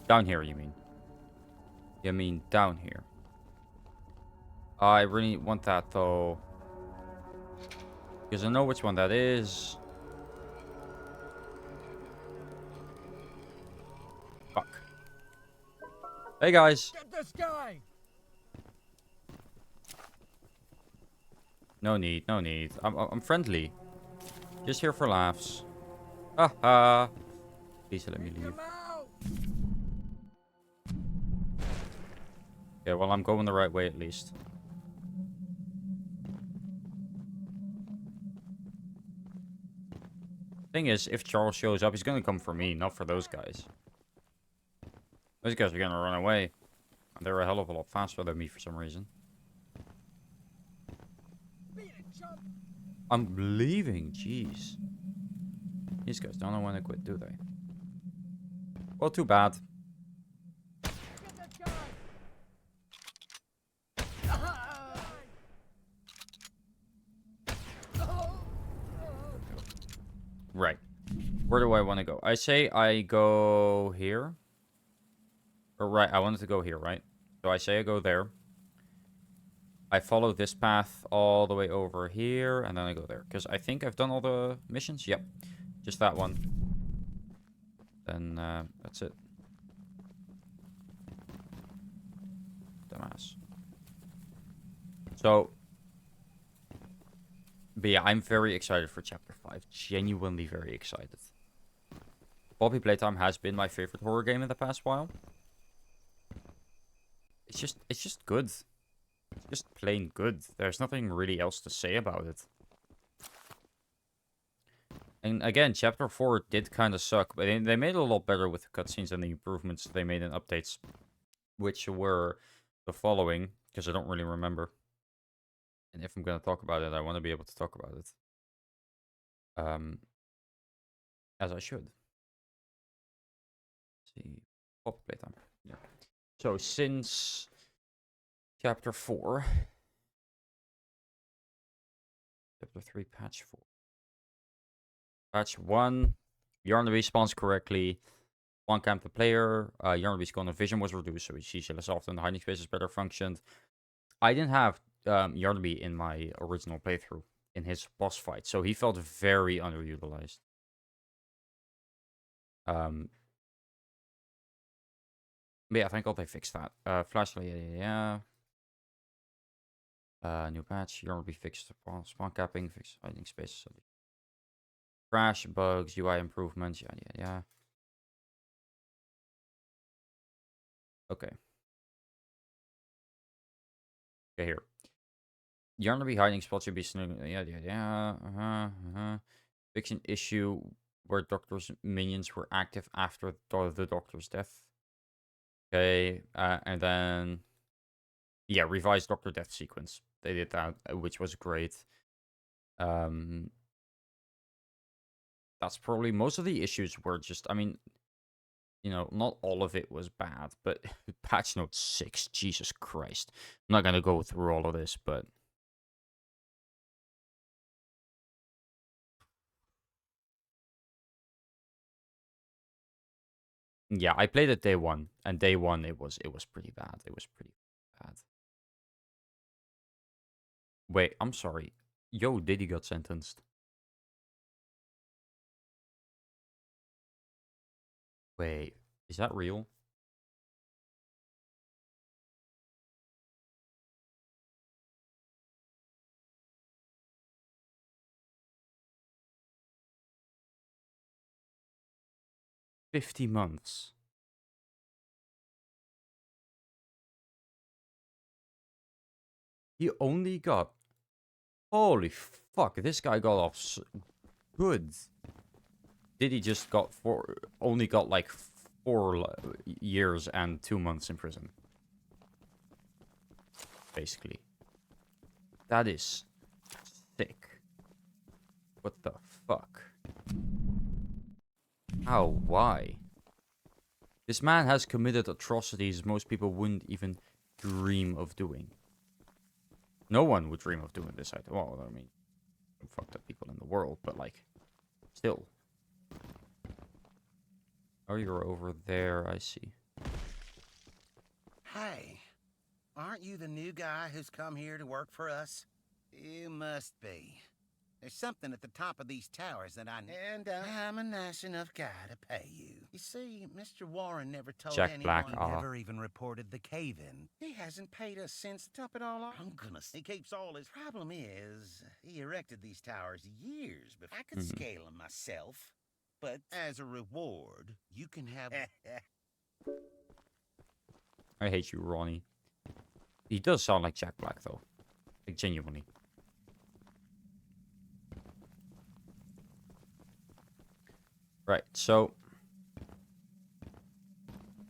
Down here, you mean? You mean down here? I really want that, though. Because I know which one that is. Fuck. Hey, guys. Get this guy. No need, no need. I'm friendly. Just here for laughs. Haha. Please let me leave. Okay, well, I'm going the right way at least. Thing is, if Charles shows up, he's gonna come for me, not for those guys. Those guys are gonna run away. And they're a hell of a lot faster than me for some reason. I'm leaving, jeez. These guys don't want to quit, do they? Well, too bad. Right. Where do I want to go? I say I go here. Or right, I wanted to go here, right? So I say I go there. I follow this path all the way over here, and then I go there. Because I think I've done all the missions. Yep. Just that one. Then, that's it. Dumbass. So... But yeah, I'm very excited for Chapter 5. Genuinely very excited. Poppy Playtime has been my favorite horror game in the past while. It's just good. It's just plain good. There's nothing really else to say about it. And again, Chapter 4 did kind of suck, but they made it a lot better with the cutscenes and the improvements they made in updates. Which were the following, because I don't really remember. And if I'm going to talk about it, I want to be able to talk about it. As I should. Let's see. Pop playtime. Yeah. So, since Chapter 4. Chapter 3, Patch 4. Patch 1. Yarnaby spawns correctly. One camp the player. Yarnaby's cone of vision was reduced, so he sees you less often. The hiding spaces better functioned. I didn't have Yarnaby in my original playthrough in his boss fight, so he felt very underutilized. But yeah, thank God they fixed that. Flashlight, yeah. New patch. Yarnaby fixed spawn capping, fixed hiding spaces. Crash, bugs, UI improvements, yeah. Okay. Okay, here. Yarnaby hiding spot should be Fix an issue where Doctor's minions were active after the Doctor's death. Okay, and then... Yeah, revised Doctor death sequence. They did that, which was great. That's probably... Most of the issues were just... I mean... You know, not all of it was bad, but patch note 6, Jesus Christ. I'm not gonna go through all of this, but yeah, I played it day one, and day one it was pretty bad. It was pretty bad. Wait, I'm sorry. Yo, Diddy got sentenced. Wait, is that real? $50 months. He only got... Holy fuck, this guy got off good. Diddy just got only got like 4 years and 2 months in prison. Basically. That is sick. What the fuck? How? Why? This man has committed atrocities most people wouldn't even dream of doing. No one would dream of doing this. Well, I mean, fucked up people in the world, but like, still. Oh, you're over there, I see. Hey, aren't you the new guy who's come here to work for us? You must be. There's something at the top of these towers that And I'm a nice enough guy to pay you. You see, Mr. Warren never told Jack anyone. Black, He never even reported the cave-in. He hasn't paid us since. To top it all off, I'm gonna. He keeps all his. Problem is, he erected these towers years before. I could scale them myself, but as a reward, you can have. I hate you, Ronnie. He does sound like Jack Black, though. Like, genuinely. Right, so...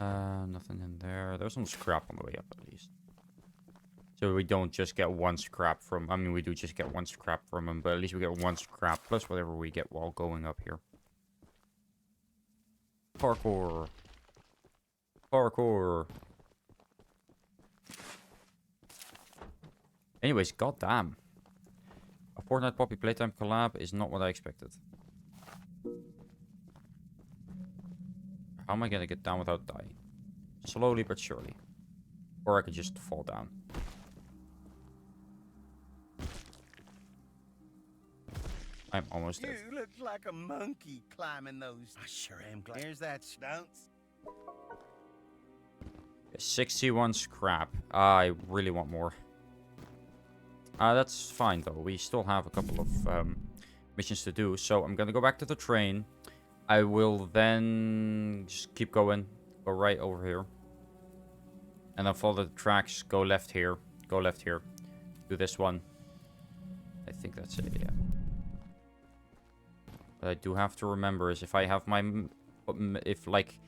nothing in there. There's some scrap on the way up, at least. So we don't just get one scrap from... I mean, we do just get one scrap from him, but at least we get one scrap, plus whatever we get while going up here. Parkour. Parkour. Anyways, goddamn. A Fortnite Poppy Playtime collab is not what I expected. How am I gonna get down without dying? Slowly but surely. Or I could just fall down. I'm almost dead. You look like a monkey climbing those. I sure am glad. Here's that stunts. 61 scrap. I really want more. That's fine though. We still have a couple of missions to do. So I'm gonna go back to the train. I will then just keep going. Go right over here. And then follow the tracks. Go left here. Go left here. Do this one. I think that's it, yeah. What I do have to remember is if I have my... If, like,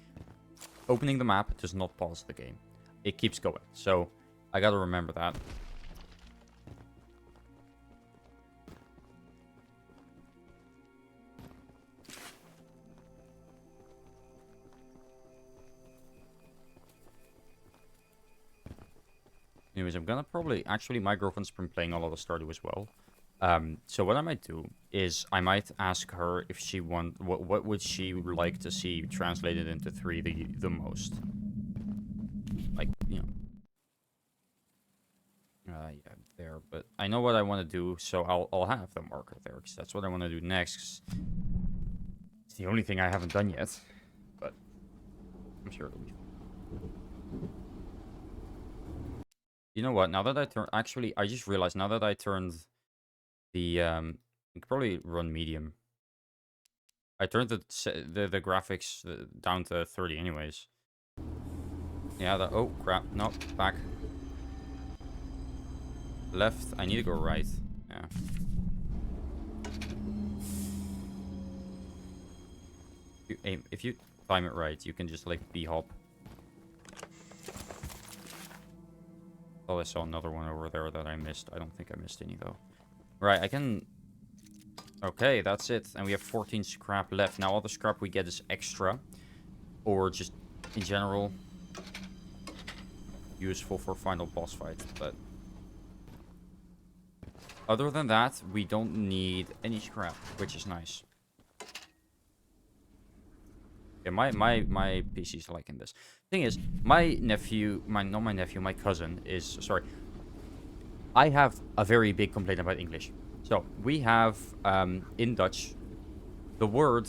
opening the map does not pause the game. It keeps going. So, I gotta remember that. Anyways, I'm gonna probably... Actually, my girlfriend's been playing a lot of Stardew as well. So what I might do is I might ask her if she what would she like to see translated into 3 the most. Like, you know. Yeah, there. But I know what I want to do, so I'll have the marker there, because that's what I want to do next. It's the only thing I haven't done yet. But I'm sure it'll be fun. You know what? Now that I turn... Actually, I just realized now that I turned the... I could probably run medium. I turned the graphics down to 30 anyways. Yeah, that... Oh, crap. No, back. Left. I need to go right. Yeah. If you time it right, you can just, like, B-hop. Oh, I saw another one over there that I missed. I don't think I missed any, though. Right, I can... Okay, that's it. And we have 14 scrap left. Now, all the scrap we get is extra. or just in general useful for final boss fight. But other than that, we don't need any scrap, which is nice. Yeah, my PC's liking this. Thing is, my cousin is, sorry. I have a very big complaint about English. So, we have, in Dutch, the word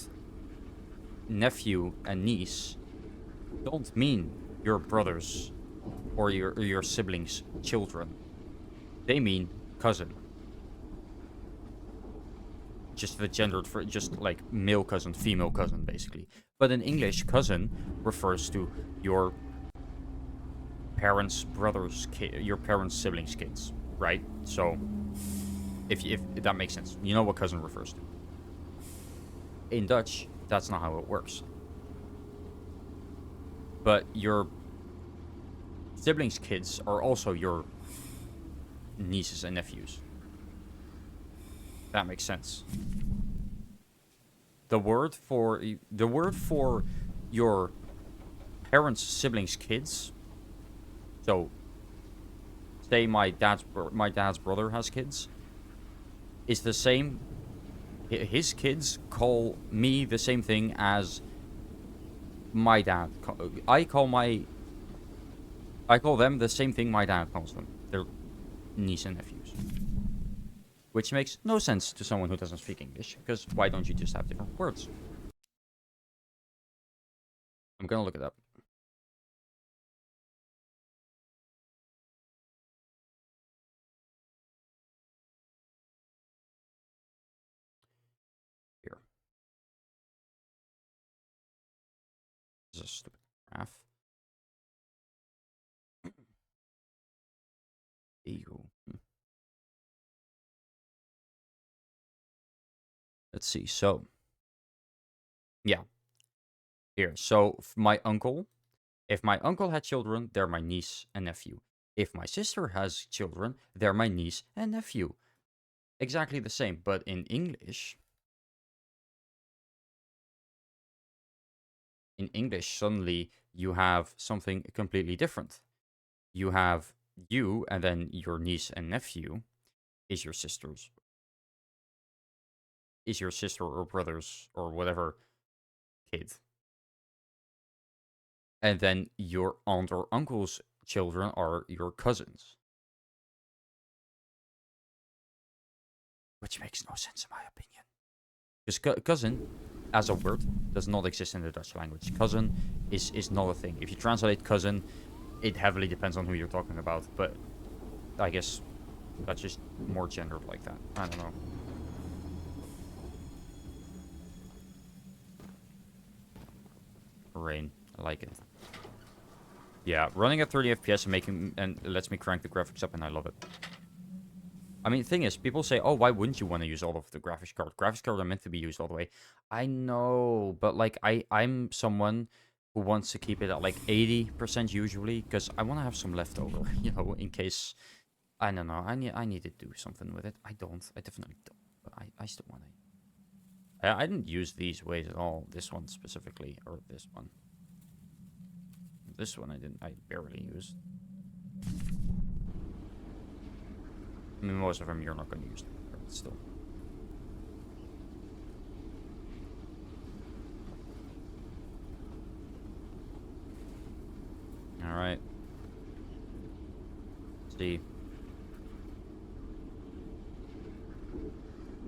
nephew and niece don't mean your brothers or your siblings' children. They mean cousin. Just the gendered for just like male cousin, female cousin, basically. But in English, cousin refers to your parents' brothers' your parents' siblings' kids, right? So, if that makes sense, you know what cousin refers to. In Dutch, that's not how it works. But your siblings' kids are also your nieces and nephews. That makes sense. The word for your parents' siblings' kids. So, say my dad's brother has kids. Is the same. His kids call me the same thing as my dad. I call them the same thing my dad calls them. They're niece and nephews. Which makes no sense to someone who doesn't speak English, because why don't you just have different words? I'm gonna look it up. Here. This is a stupid graph. Eagle. Let's see. So, yeah. Here. So, if my uncle had children, they're my niece and nephew. If my sister has children, they're my niece and nephew. Exactly the same, but in English, suddenly you have something completely different. You have you, and then your niece and nephew is your sister or brother's or whatever kid. And then your aunt or uncle's children are your cousins. Which makes no sense in my opinion. Because cousin, as a word, does not exist in the Dutch language. Cousin is not a thing. If you translate cousin, it heavily depends on who you're talking about. But I guess that's just more gendered like that. I don't know. Rain. I like it. Yeah, running at 30 FPS and lets me crank the graphics up, and I love it. I mean, the thing is, people say, oh, why wouldn't you want to use all of the graphics card? Graphics cards are meant to be used all the way. I know, but like, I'm someone who wants to keep it at like 80% usually, because I want to have some leftover, you know, in case, I don't know, I need to do something with it. I definitely don't, but I still want to. I didn't use these ways at all, this one specifically, or this one. This one I barely used. I mean, most of them you're not going to use, but still. Alright. Let's see.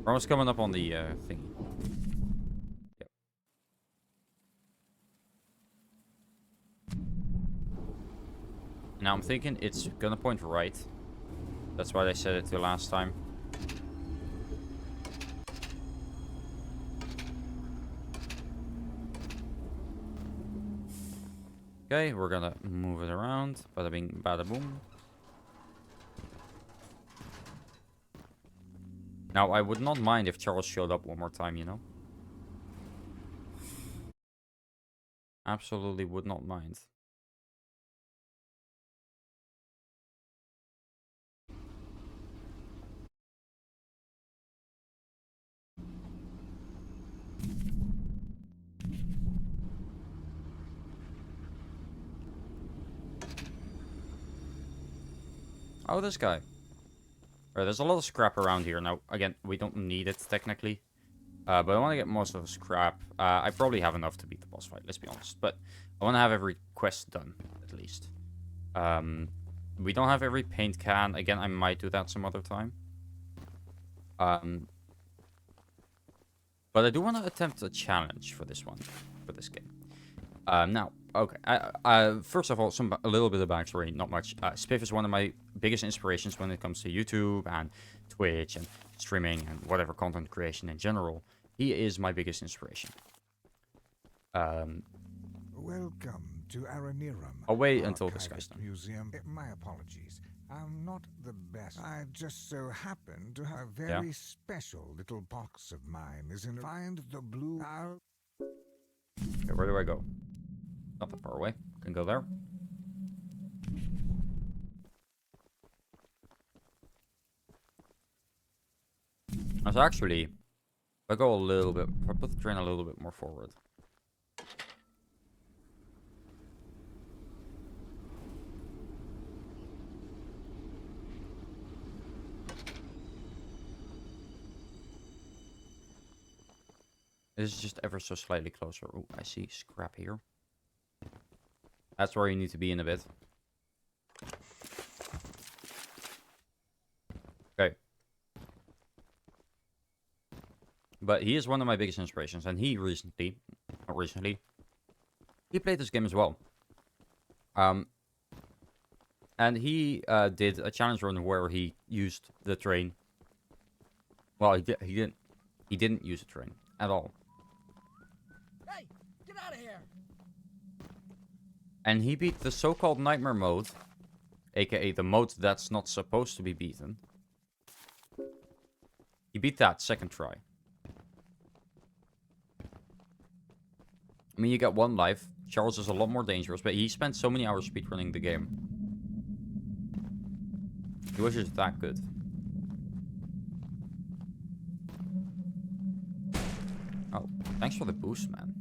We're almost coming up on the thingy. Yep. Now I'm thinking it's gonna point right. That's why I said it the last time. Okay, we're gonna move it around. Bada bing, bada boom. Now, I would not mind if Charles showed up one more time, you know? Absolutely would not mind. Oh, this guy. Alright, there's a lot of scrap around here. Now, again, we don't need it, technically. But I want to get most of the scrap. I probably have enough to beat the boss fight, let's be honest. But I want to have every quest done, at least. We don't have every paint can. Again, I might do that some other time. But I do want to attempt a challenge for this one, for this game. Now, okay. First of all, a little bit of backstory, not much. Spiff is one of my biggest inspirations when it comes to YouTube and Twitch and streaming and whatever content creation in general. He is my biggest inspiration. Welcome to Aranirum. I'll wait until this guy's done. Museum. My apologies. I'm not the best. I just so happen to have a very special little box of mine. Is in find the blue. Okay, where do I go? Not that far away. Can go there. That's actually, if I go a little bit, if I put the train a little bit more forward. This is just ever so slightly closer. Oh, I see scrap here. That's where you need to be in a bit. Okay. But he is one of my biggest inspirations, and he he played this game as well. And he did a challenge run where he used the train. Well, he didn't use the train at all. Hey, get out of here! And he beat the so-called nightmare mode, aka the mode that's not supposed to be beaten. He beat that second try. I mean, you get one life. Charles is a lot more dangerous, but he spent so many hours speedrunning the game. He was just that good. Oh, thanks for the boost, man.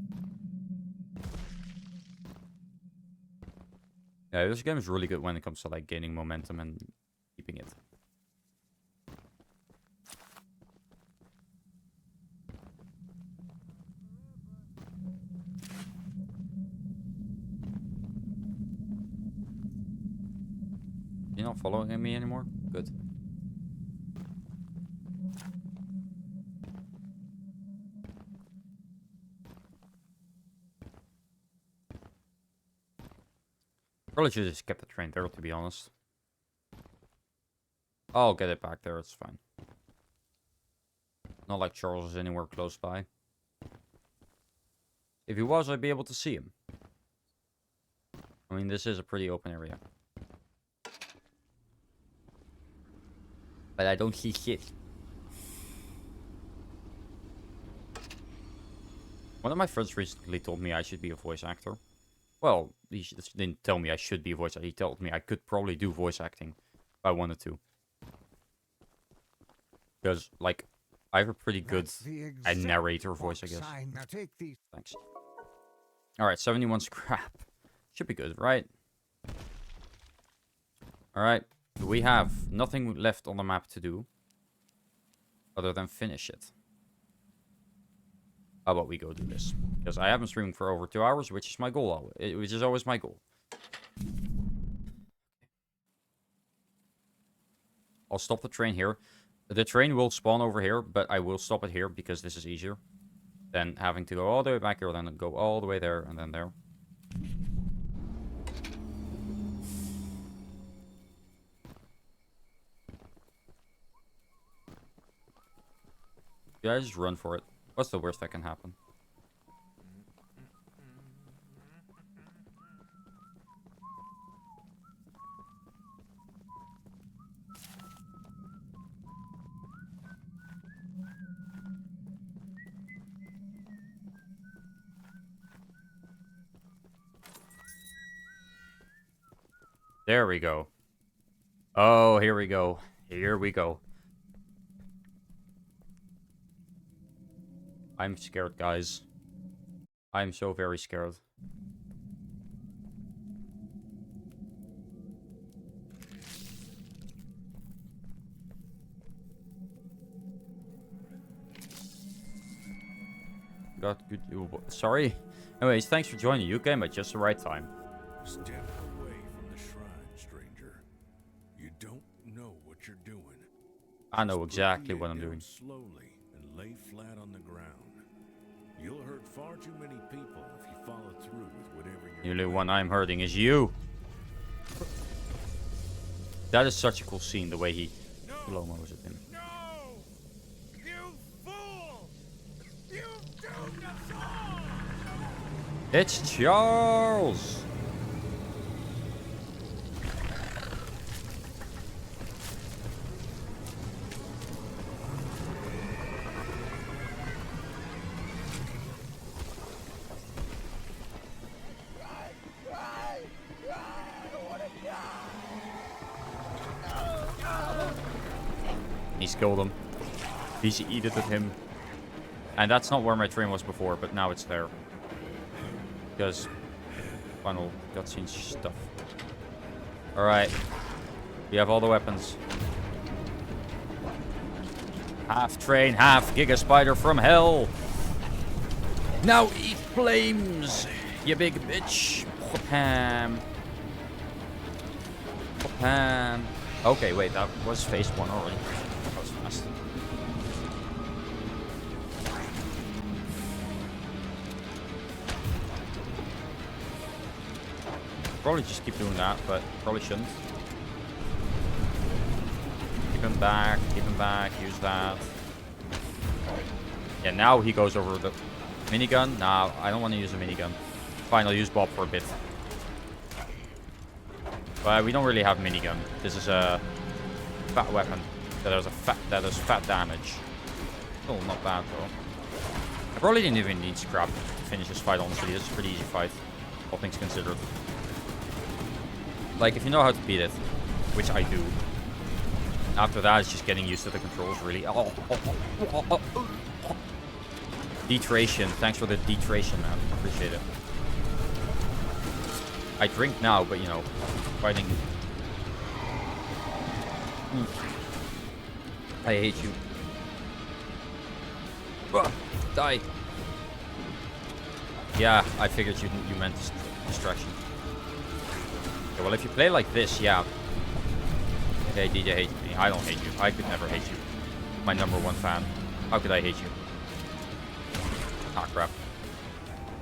Yeah, this game is really good when it comes to like gaining momentum and keeping it. You're not following me anymore? Good. Probably should have just kept the train there, to be honest. I'll get it back there, it's fine. Not like Charles is anywhere close by. If he was, I'd be able to see him. I mean, this is a pretty open area. But I don't see shit. One of my friends recently told me I should be a voice actor. Well, he didn't tell me I should be a voice actor. He told me I could probably do voice acting if I wanted to. Because, like, I have a pretty good narrator voice, I guess. Now take these. Thanks. Alright, 71 scrap. Should be good, right? Alright. We have nothing left on the map to do. Other than finish it. How about we go do this? Because I haven't streamed for over 2 hours, which is my goal. Which is always my goal. I'll stop the train here. The train will spawn over here, but I will stop it here because this is easier than having to go all the way back here, then go all the way there, and then there. Yeah, I just run for it. What's the worst that can happen? There we go. Oh, here we go. Here we go. I'm scared, guys. I'm so very scared. got good. Sorry. Anyways, thanks for joining. You came at just the right time. Step away from the shrine, stranger. You don't know what you're doing. I know Just put exactly the what I'm egg down doing. slowly and lay flat on the ground. You'll hurt far too many people if you follow through with whatever The you're only one I'm hurting is you. That is such a cool scene, the way he slow-mos it in. No! You fool! You've doomed us all! It's Charles! He's killed him. He's eaten him. And that's not where my train was before, but now it's there. Because final cutscene stuff. Alright. We have all the weapons. Half train, half Giga-spider from hell. Now eat flames, you big bitch. Pam. Pam. Okay, wait, that was phase 1 already. That was fast. Probably just keep doing that, but probably shouldn't. Keep him back, use that. Yeah, now he goes over the minigun. Nah, I don't want to use a minigun. Fine, I'll use Bob for a bit. But we don't really have a minigun. This is a fat weapon that does fat damage. Still not bad though. I probably didn't even need scrap to finish this fight, honestly. This is a pretty easy fight, all things considered. Like, if you know how to beat it, which I do. After that, it's just getting used to the controls, really. Detration. Thanks for the detration, man. Appreciate it. I drink now, but, you know, fighting... I hate you. Die. Yeah, I figured you meant distraction. Okay, well, if you play like this, yeah. Okay, DJ hates me. I don't hate you. I could never hate you. My #1 fan. How could I hate you? Ah, crap.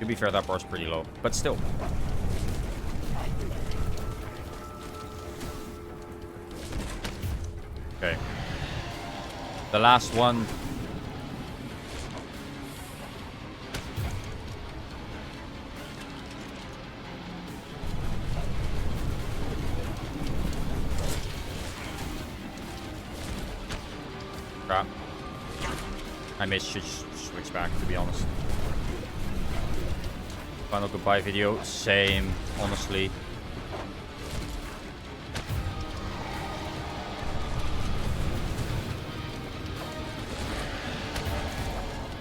To be fair, that bar's pretty low. But still. Okay. The last one. Crap. I may should switch back, to be honest. Final goodbye video. Same, honestly.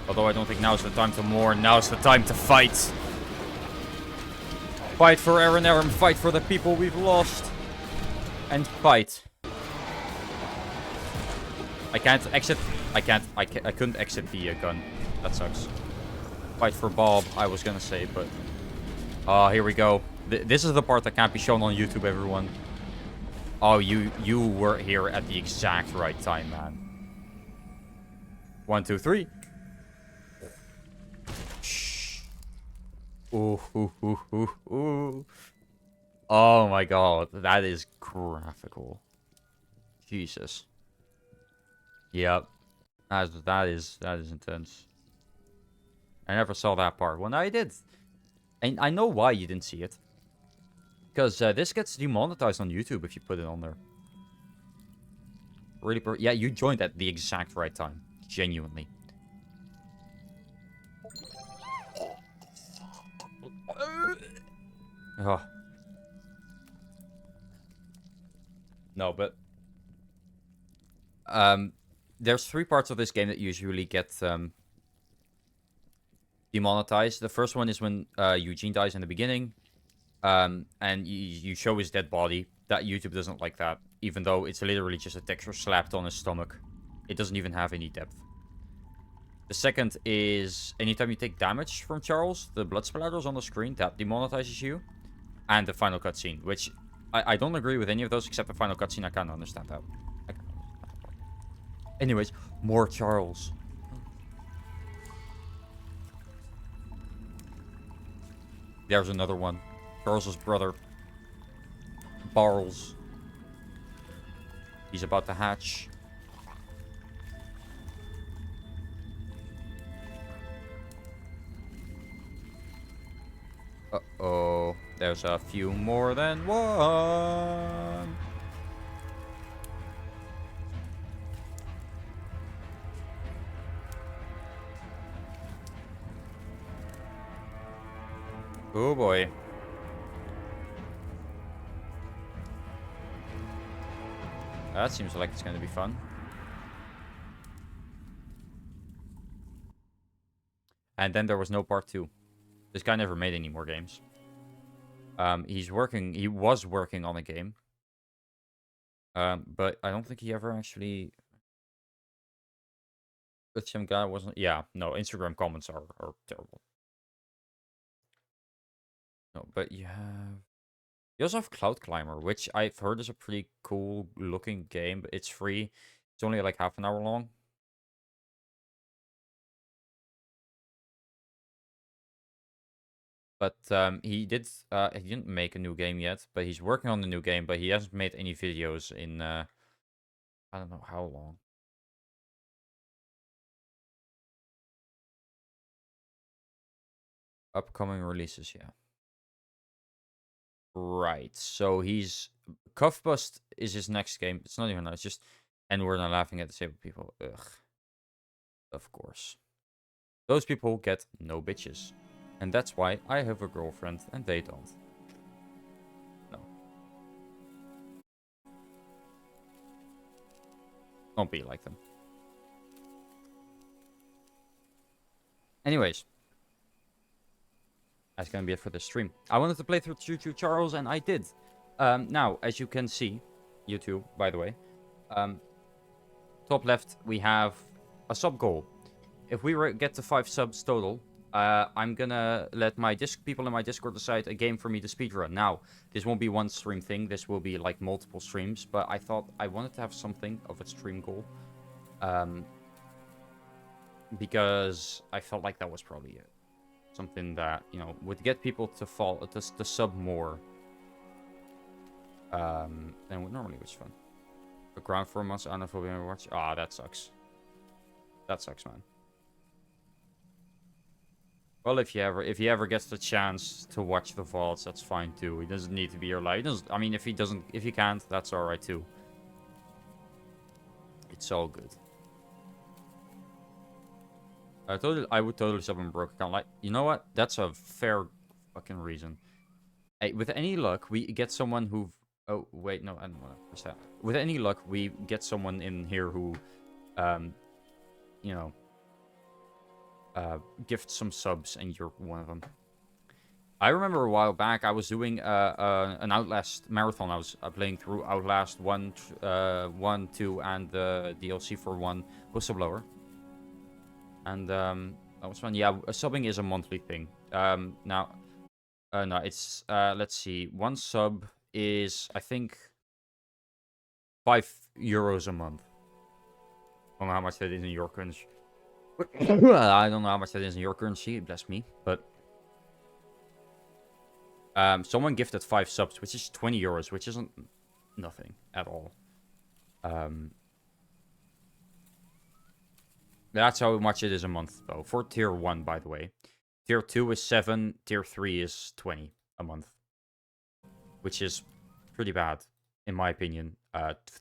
Although I don't think now's the time to mourn. Now's the time to fight. Fight for Aaron Aram. Fight for the people we've lost. And fight. I can't exit. I couldn't exit the gun. That sucks. Fight for Bob, I was gonna say, but... Oh, here we go. This is the part that can't be shown on YouTube, everyone. Oh, you were here at the exact right time, man. 1, 2, 3. Shh. Ooh, ooh, ooh, ooh, ooh. Oh my god, that is graphical. Jesus. Yep. That is intense. I never saw that part. Well, now I did. And I know why you didn't see it. Because this gets demonetized on YouTube if you put it on there. Really, yeah, you joined at the exact right time. Genuinely. Oh. No, but... there's 3 parts of this game that usually get demonetized. The first one is when Eugene dies in the beginning, and you show his dead body. That YouTube doesn't like that, even though it's literally just a texture slapped on his stomach. It doesn't even have any depth. The second is anytime you take damage from Charles, the blood splatters on the screen, that demonetizes you. And the final cutscene, which I don't agree with any of those except the final cutscene. I can't understand that. Anyways, more Charles. There's another one. Charles's brother. Barles. He's about to hatch. Uh-oh. There's a few more than one. Oh boy. That seems like it's going to be fun. And then there was no part 2. This guy never made any more games. He was working on a game. But I don't think he ever actually... But some guy wasn't... Yeah, no, Instagram comments are terrible. No, but you have... You also have Cloud Climber, which I've heard is a pretty cool looking game, but it's free. It's only like half an hour long. But he didn't make a new game yet, but he's working on the new game, but he hasn't made any videos in I don't know how long. Upcoming releases, yeah. Right, so he's... Cuff Bust is his next game. It's not even nice, just... And we're not laughing at disabled people. Ugh. Of course. Those people get no bitches. And that's why I have a girlfriend and they don't. No. Don't be like them. Anyways. That's gonna be it for this stream. I wanted to play through Choo Choo Charles, and I did. Now, as you can see, YouTube, by the way, top left, we have a sub goal. If we get to 5 subs total, I'm gonna let my people in my Discord decide a game for me to speedrun. Now, this won't be one stream thing. This will be like multiple streams, but I thought I wanted to have something of a stream goal. Because I felt like that was probably it. Something that, you know, would get people to sub more than what normally was fun. The ground for months, Anaphobia watch. Ah, that sucks. That sucks, man. Well, if he ever gets the chance to watch the VODs, that's fine too. He doesn't need to be your live. I mean, if he can't, that's alright too. It's all good. I would totally sub him broke account. Like, you know what? That's a fair fucking reason. Hey, with any luck, we get someone who... Oh, wait, no, I don't want to press that. With any luck, we get someone in here who, you know, gifts some subs, and you're one of them. I remember a while back, I was doing an Outlast marathon. I was playing through Outlast 1, 2, and the DLC for 1 whistleblower. And that was fun. Yeah, subbing is a monthly thing. No, it's let's see. One sub is, I think, €5 a month. I don't know how much that is in your currency. I don't know how much that is in your currency. Bless me, but someone gifted 5 subs, which is €20, which isn't nothing at all. That's how much it is a month, though. For tier 1, by the way. Tier 2 is 7. Tier 3 is 20 a month. Which is pretty bad, in my opinion.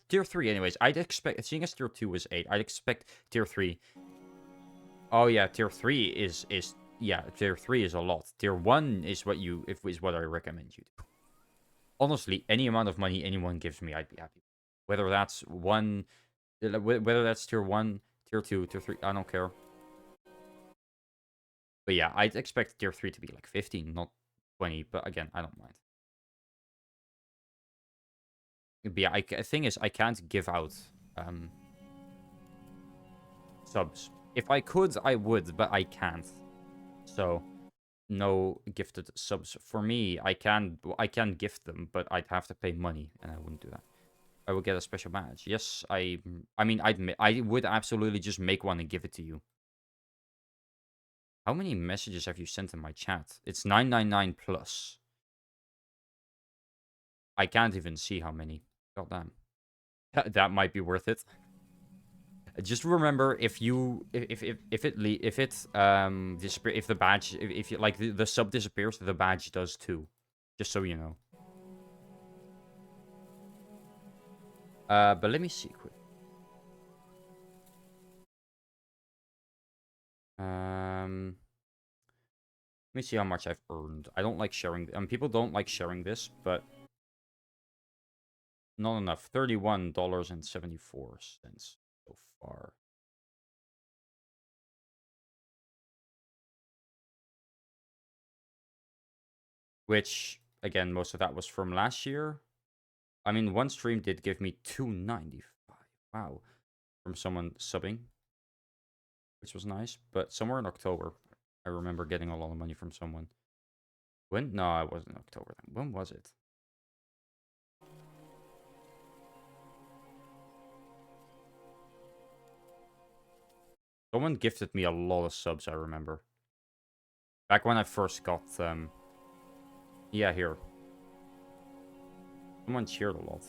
Tier 3, anyways. I'd expect... Seeing as tier 2 is 8, I'd expect tier 3... Oh, yeah. Tier 3 is... Yeah, tier 3 is a lot. Tier 1 is what I recommend you do. Honestly, any amount of money anyone gives me, I'd be happy. Whether that's tier 1... Tier 2, Tier 3, I don't care. But yeah, I'd expect Tier 3 to be like 15, not 20. But again, I don't mind. But yeah, the thing is, I can't give out subs If I could, I would, but I can't. So, no gifted subs for me. I can gift them, but I'd have to pay money, and I wouldn't do that. I would get a special badge. Yes, I mean, I would absolutely just make one and give it to you. How many messages have you sent in my chat? It's 999 plus. I can't even see how many. God damn. That might be worth it. Just remember, if the badge, if you like the sub disappears, the badge does too. Just so you know. But let me see quick. Let me see how much I've earned. I don't like sharing. People don't like sharing this, but not enough. $31.74 so far. Which, again, most of that was from last year. I mean, one stream did give me $2.95. Wow. From someone subbing. Which was nice. But somewhere in October, I remember getting a lot of money from someone. When? No, it wasn't October then. When was it? Someone gifted me a lot of subs, I remember. Back when I first got, yeah, here. Someone cheered a lot.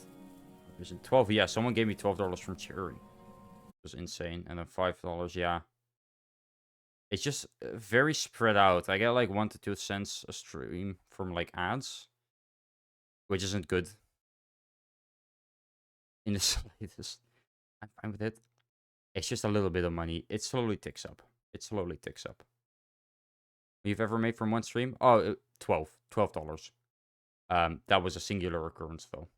Is it 12? Yeah, someone gave me $12 from cheering. It was insane. And then $5, yeah. It's just very spread out. I get like 1 to 2 cents a stream from like ads. Which isn't good. In the slightest. I'm fine with it. It's just a little bit of money. It slowly ticks up. It slowly ticks up. You've ever made from one stream? Oh, $12. That was a singular occurrence though.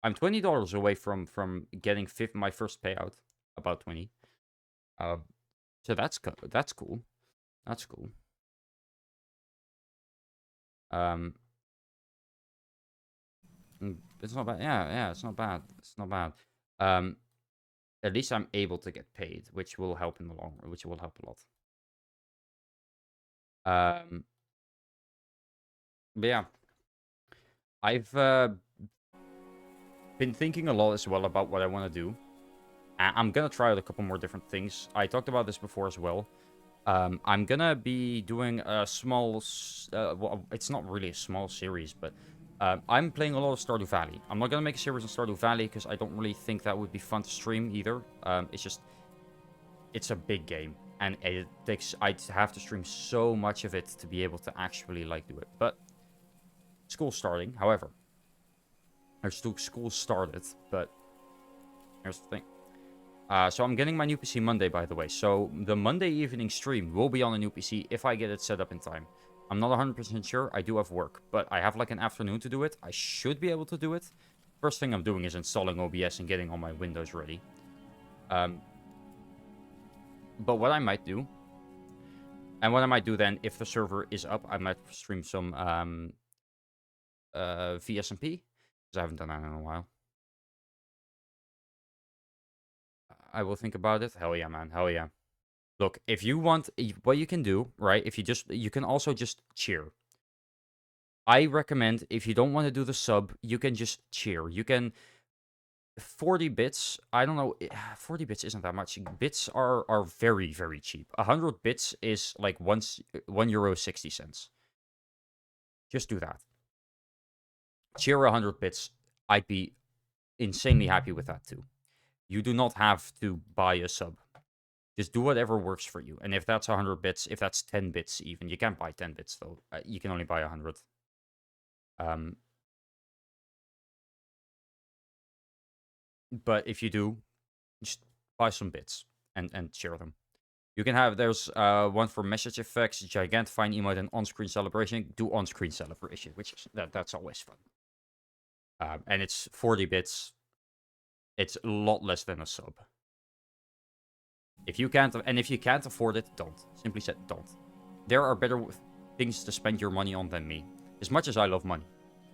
I'm $20 away from getting my first payout. About 20. So that's cool. That's cool. That's cool. It's not bad. Yeah, it's not bad. It's not bad. At least I'm able to get paid, which will help in the long run, which will help a lot. But yeah. I've been thinking a lot as well about what I want to do. I'm gonna try out a couple more different things. I talked about this before as well. I'm gonna be doing a small... well, it's not really a small series, but... I'm playing a lot of Stardew Valley. I'm not gonna make a series on Stardew Valley, because I don't really think that would be fun to stream either. It's just... It's a big game. And it takes... I'd have to stream so much of it to be able to actually, like, do it. But... School's starting, however. There's still school started, but... Here's the thing. So I'm getting my new PC Monday, by the way. So the Monday evening stream will be on a new PC if I get it set up in time. I'm not 100% sure. I do have work, but I have like an afternoon to do it. I should be able to do it. First thing I'm doing is installing OBS and getting all my windows ready. But what I might do, and what I might do then, if the server is up, I might stream some VSMP, because I haven't done that in a while. I will think about it. Hell yeah, man. Hell yeah. Look, if you want, what you can do, right? You can also just cheer. I recommend, if you don't want to do the sub, you can just cheer. You can, 40 bits, I don't know, 40 bits isn't that much. Bits are very, very cheap. 100 bits is like €1.60. Just do that. Cheer 100 bits. I'd be insanely happy with that too. You do not have to buy a sub. Just do whatever works for you. And if that's 100 bits, if that's 10 bits even, you can't buy 10 bits though. You can only buy 100. But if you do, just buy some bits and share them. You can have, there's one for message effects, Gigantifying emote, and on-screen celebration. Do on-screen celebration, which is, that's always fun. And it's 40 bits. It's a lot less than a sub. If you can't afford it, don't. Simply said, don't. There are better things to spend your money on than me. As much as I love money,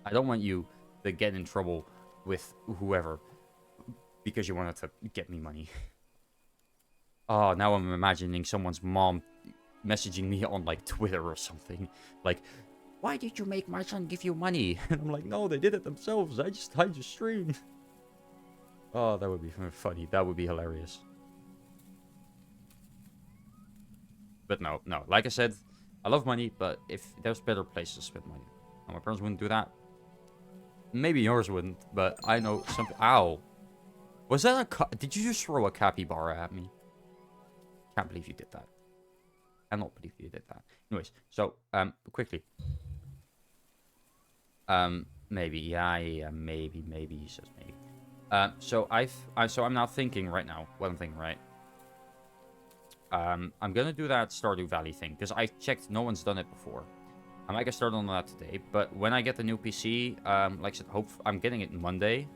I don't want you to get in trouble with whoever because you wanted to get me money. Oh, now I'm imagining someone's mom messaging me on, like, Twitter or something. Like, why did you make my son give you money? And I'm like, no, they did it themselves. I just streamed. Oh, that would be funny. That would be hilarious. But no. Like I said, I love money, but if there's better places to spend money. And my parents wouldn't do that. Maybe yours wouldn't, but I know some... Ow. Was that a... Did you just throw a capybara at me? Can't believe you did that. Cannot believe you did that. Anyways, so, quickly. Maybe. Yeah, maybe. He says maybe. So I'm now thinking right now. What I'm thinking, right? I'm gonna do that Stardew Valley thing, because I checked, no one's done it before. I might get started on that today, but when I get the new PC, like I said, I'm getting it Monday.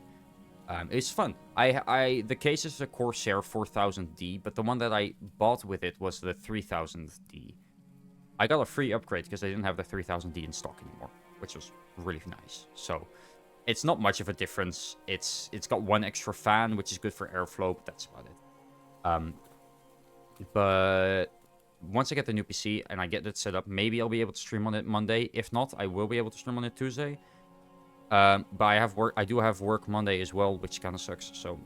It's fun. The case is a Corsair 4000D, but the one that I bought with it was the 3000D. I got a free upgrade because I didn't have the 3000D in stock anymore, which was really nice. So it's not much of a difference. It's got one extra fan, which is good for airflow, but that's about it. But once I get the new PC and I get it set up, maybe I'll be able to stream on it Monday. If not, I will be able to stream on it Tuesday. But I do have work Monday as well, which kind of sucks. So,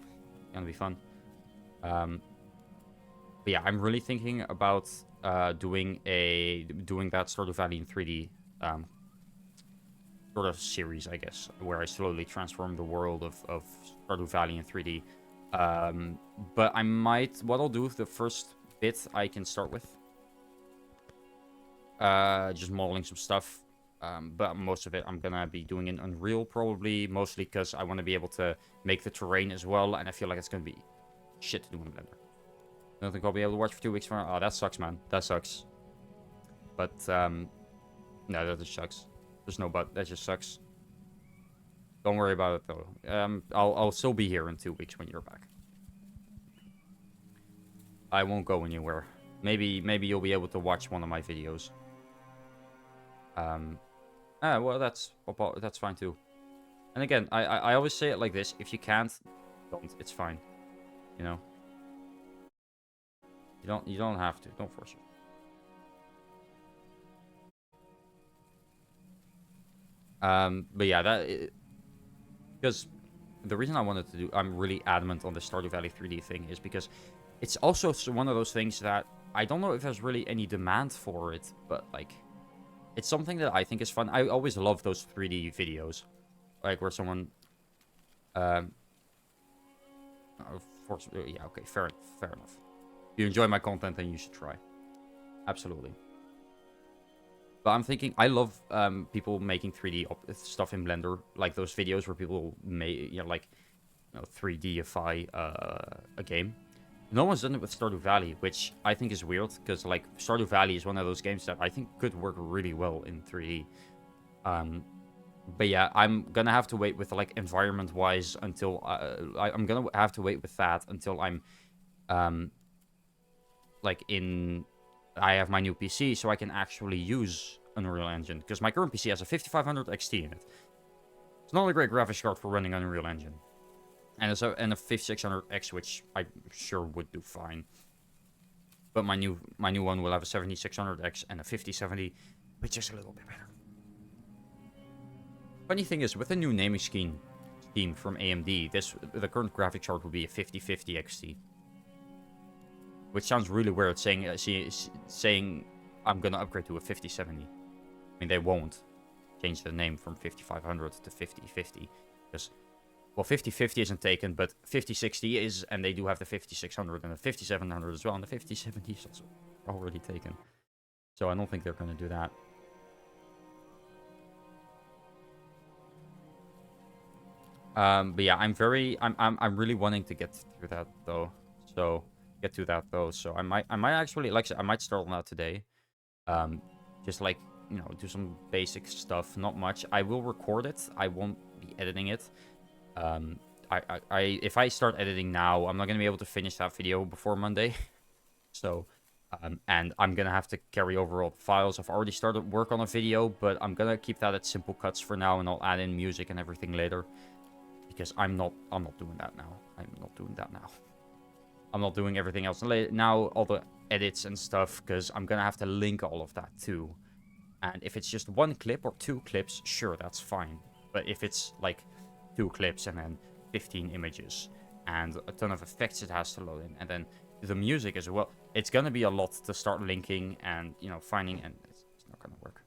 gonna be fun. But yeah, I'm really thinking about doing that Stardew Valley in 3D sort of series, I guess, where I slowly transform the world of Stardew Valley in 3D. But what I'll do, the first bit I can start with, just modeling some stuff. But most of it I'm gonna be doing in Unreal, probably, mostly because I want to be able to make the terrain as well, and I feel like it's gonna be shit to do in Blender. I don't think I'll be able to watch for 2 weeks from now. Oh, that sucks, man. That sucks. But, no, that just sucks. There's no but. That just sucks. Don't worry about it, though. I'll still be here in 2 weeks when you're back. I won't go anywhere. Maybe you'll be able to watch one of my videos. Well, that's fine too. And again, I always say it like this: if you can't, don't. It's fine. You know. You don't have to. Don't force it. But yeah, because the reason I wanted to do, I'm really adamant on the Stardew Valley 3D thing, is because it's also one of those things that I don't know if there's really any demand for it, but like, it's something that I think is fun. I always love those 3D videos, like where someone, yeah, okay, fair enough. If you enjoy my content, then you should try. Absolutely. But I'm thinking, I love people making 3D stuff in Blender, like those videos where people make, 3Dify a game. No one's done it with Stardew Valley, which I think is weird, because like Stardew Valley is one of those games that I think could work really well in 3D. But yeah, I'm gonna have to wait with like environment-wise until I'm gonna have to wait with that until I'm I have my new PC, so I can actually use Unreal Engine, because my current PC has a 5500 XT in it. It's not a great graphics card for running Unreal Engine. And a 5600X, which I'm sure would do fine. But my new one will have a 7600X and a 5070, which is a little bit better. Funny thing is, with the new naming scheme from AMD, the current graphics card will be a 5050 XT. Which sounds really weird, saying I'm gonna upgrade to a 5070. I mean, they won't change the name from 5500 to 5050, because, well, 5050 isn't taken, but 5060 is, and they do have the 5600 and the 5700 as well, and the 5070 is also already taken. So I don't think they're gonna do that. But yeah, I'm really wanting to get through that though. So I might actually, like I said, I might start on that today. Just like, do some basic stuff, not much. I will record it. I won't be editing it. If I start editing now, I'm not gonna be able to finish that video before Monday. So, and I'm gonna have to carry over all the files. I've already started work on a video, but I'm gonna keep that at simple cuts for now, and I'll add in music and everything later. Because I'm not doing that now. I'm not doing that now. I'm not doing everything else now, all the edits and stuff, because I'm gonna have to link all of that too. And if it's just one clip or 2 clips, sure, that's fine. But if it's like 2 clips and then 15 images and a ton of effects it has to load in, and then the music as well, it's gonna be a lot to start linking and, you know, finding, and it's not gonna work.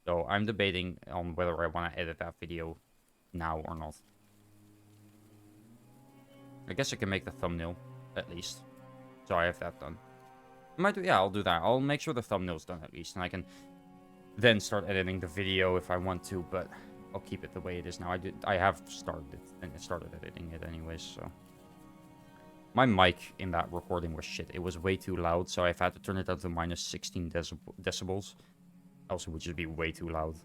So I'm debating on whether I want to edit that video now or not. I guess I can make the thumbnail, at least. So I have that done. I might do, yeah, I'll do that. I'll make sure the thumbnail's done at least, and I can then start editing the video if I want to, but I'll keep it the way it is now. I have started it, and I started editing it anyways, so. My mic in that recording was shit. It was way too loud, so I've had to turn it down to minus 16 decibels. Also, would just be way too loud.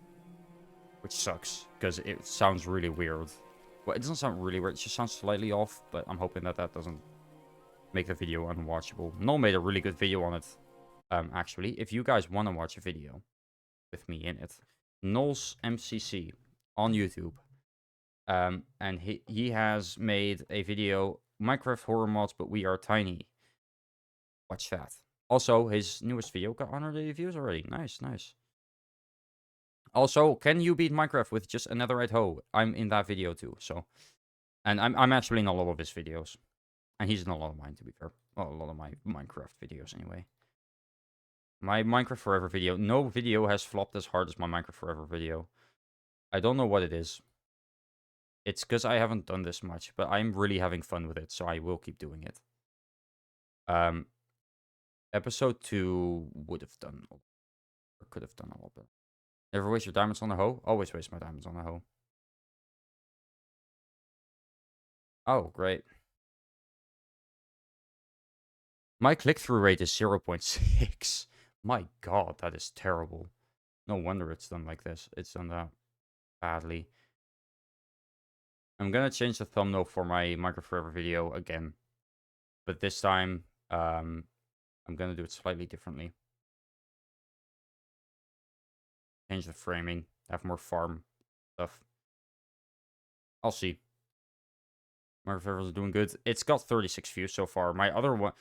Which sucks, because it sounds really weird. Well, it doesn't sound really weird, it just sounds slightly off, but I'm hoping that that doesn't make the video unwatchable. Noel made a really good video on it, actually. If you guys want to watch a video with me in it, Noel's MCC on YouTube. And he has made a video, Minecraft horror mods, but we are tiny. Watch that. Also, his newest video got 180 views already. Nice, nice. Also, can you beat Minecraft with just another red hoe? I'm in that video too, so. And I'm actually in a lot of his videos. And he's in a lot of mine, to be fair. Well, a lot of my Minecraft videos, anyway. My Minecraft Forever video. No video has flopped as hard as my Minecraft Forever video. I don't know what it is. It's because I haven't done this much, but I'm really having fun with it, so I will keep doing it. Episode 2 would have done, or could have done a lot better. Never waste your diamonds on a hoe? Always waste my diamonds on a hoe. Oh, great. My click-through rate is 0.6. My god, that is terrible. No wonder it's done like this. It's done that badly. I'm gonna change the thumbnail for my Minecraft Forever video again. But this time, I'm gonna do it slightly differently. Change the framing, have more farm stuff. I'll see. Minecraft Forever is doing good. It's got 36 views so far. My other one,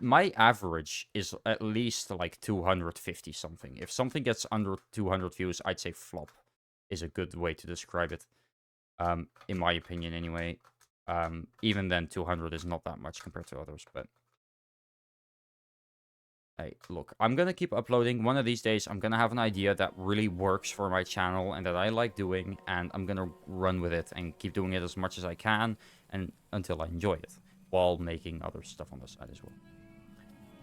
my average is at least like 250 something. If something gets under 200 views, I'd say flop is a good way to describe it. In my opinion, anyway. Even then, 200 is not that much compared to others, but. Hey, look, I'm gonna keep uploading. One of these days, I'm gonna have an idea that really works for my channel and that I like doing, and I'm gonna run with it and keep doing it as much as I can and until I enjoy it, while making other stuff on the side as well.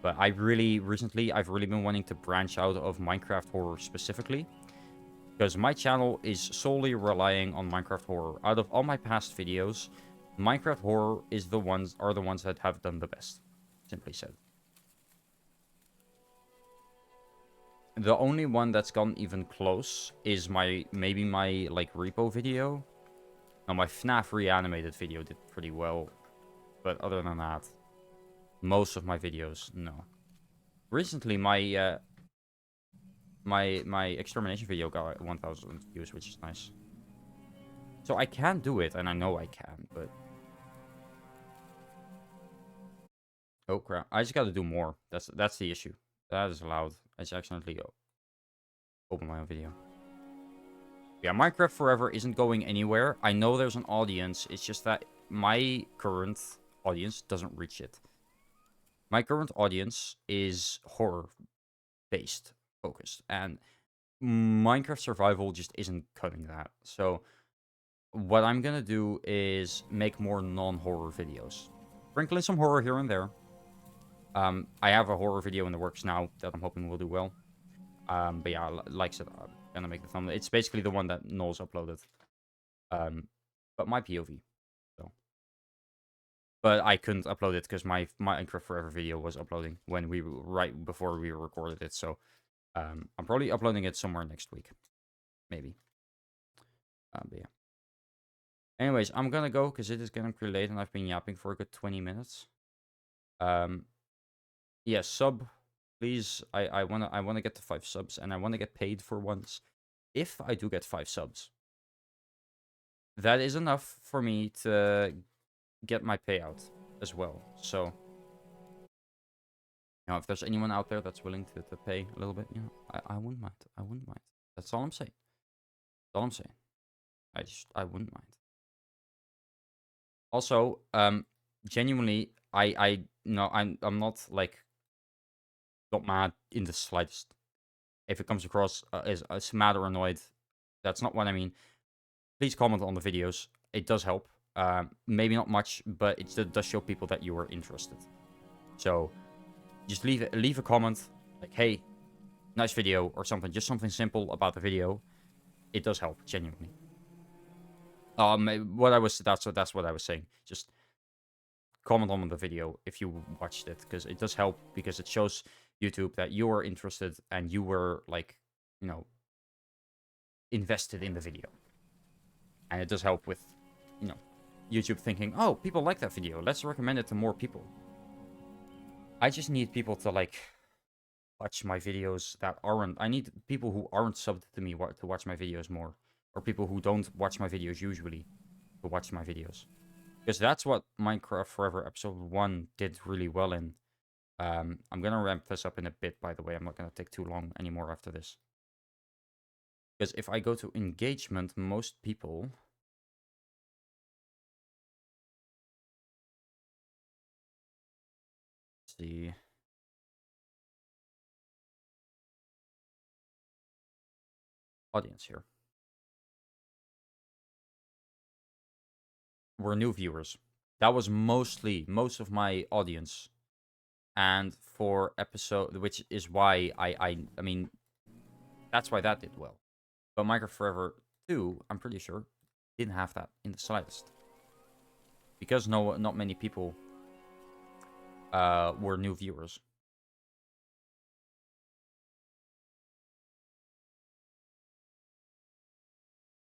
But I've really been wanting to branch out of Minecraft horror specifically, because my channel is solely relying on Minecraft horror. Out of all my past videos, Minecraft horror are the ones that have done the best, simply said. The only one that's gone even close is maybe my like repo video. Now my FNAF reanimated video did pretty well, but other than that, most of my videos, no. Recently, my my extermination video got 1,000 views, which is nice. So I can do it, and I know I can, but oh crap! I just got to do more. That's the issue. That is loud. I just accidentally open my own video. Yeah, Minecraft Forever isn't going anywhere. I know there's an audience. It's just that my current audience doesn't reach it. My current audience is horror-based, focused. And Minecraft Survival just isn't cutting that. So what I'm going to do is make more non-horror videos. Sprinkle in some horror here and there. I have a horror video in the works now that I'm hoping will do well. But yeah, like I said, I'm gonna make the thumbnail. It's basically the one that Noel's uploaded. But my POV. So. But I couldn't upload it because my Minecraft Forever video was uploading right before we recorded it. So I'm probably uploading it somewhere next week. Maybe. But yeah. Anyways, I'm gonna go because it is getting pretty late and I've been yapping for a good 20 minutes. Yeah, sub, please. I wanna get to 5 subs and I wanna get paid for once. If I do get 5 subs, that is enough for me to get my payout. as well. So, you know, if there's anyone out there that's willing to pay a little bit, you know, I wouldn't mind. I wouldn't mind. That's all I'm saying. That's all I'm saying. I wouldn't mind. Also, genuinely, I'm not like not mad in the slightest. If it comes across as mad or annoyed, that's not what I mean. Please comment on the videos. It does help. Maybe not much, but it does show people that you are interested. So just leave a comment like, "Hey, nice video," or something. Just something simple about the video. It does help, genuinely. That's what I was saying. Just comment on the video if you watched it, because it does help, because it shows YouTube that you are interested and you were, like, you know, invested in the video. And it does help with, you know, YouTube thinking, oh, people like that video, let's recommend it to more people. I just need people to, like, watch my videos that aren't... I need people who aren't subbed to me to watch my videos more. Or people who don't watch my videos usually to watch my videos. Because that's what Minecraft Forever Episode 1 did really well in. I'm going to ramp this up in a bit, by the way. I'm not going to take too long anymore after this. Because if I go to engagement, most people... Let's see... Audience here. Were new viewers. That was most of my audience. And for episode, which is why I mean, that's why that did well. But Minecraft Forever 2, I'm pretty sure, didn't have that in the slightest. Because not many people were new viewers.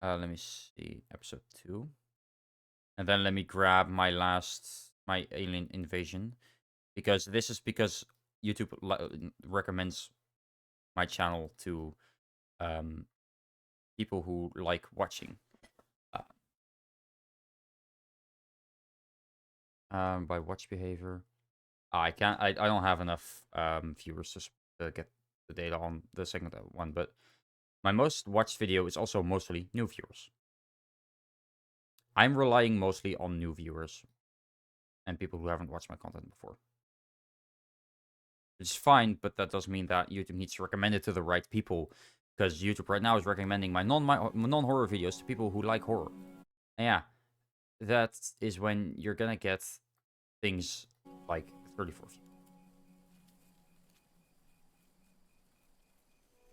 Let me see, episode 2. And then let me grab my alien invasion. Because this is because YouTube recommends my channel to people who like watching. By watch behavior. I don't have enough viewers to get the data on the second one, but my most watched video is also mostly new viewers. I'm relying mostly on new viewers and people who haven't watched my content before. Which is fine, but that does mean that YouTube needs to recommend it to the right people, because YouTube right now is recommending my non-horror videos to people who like horror. And yeah, that is when you're gonna get things like 34 views.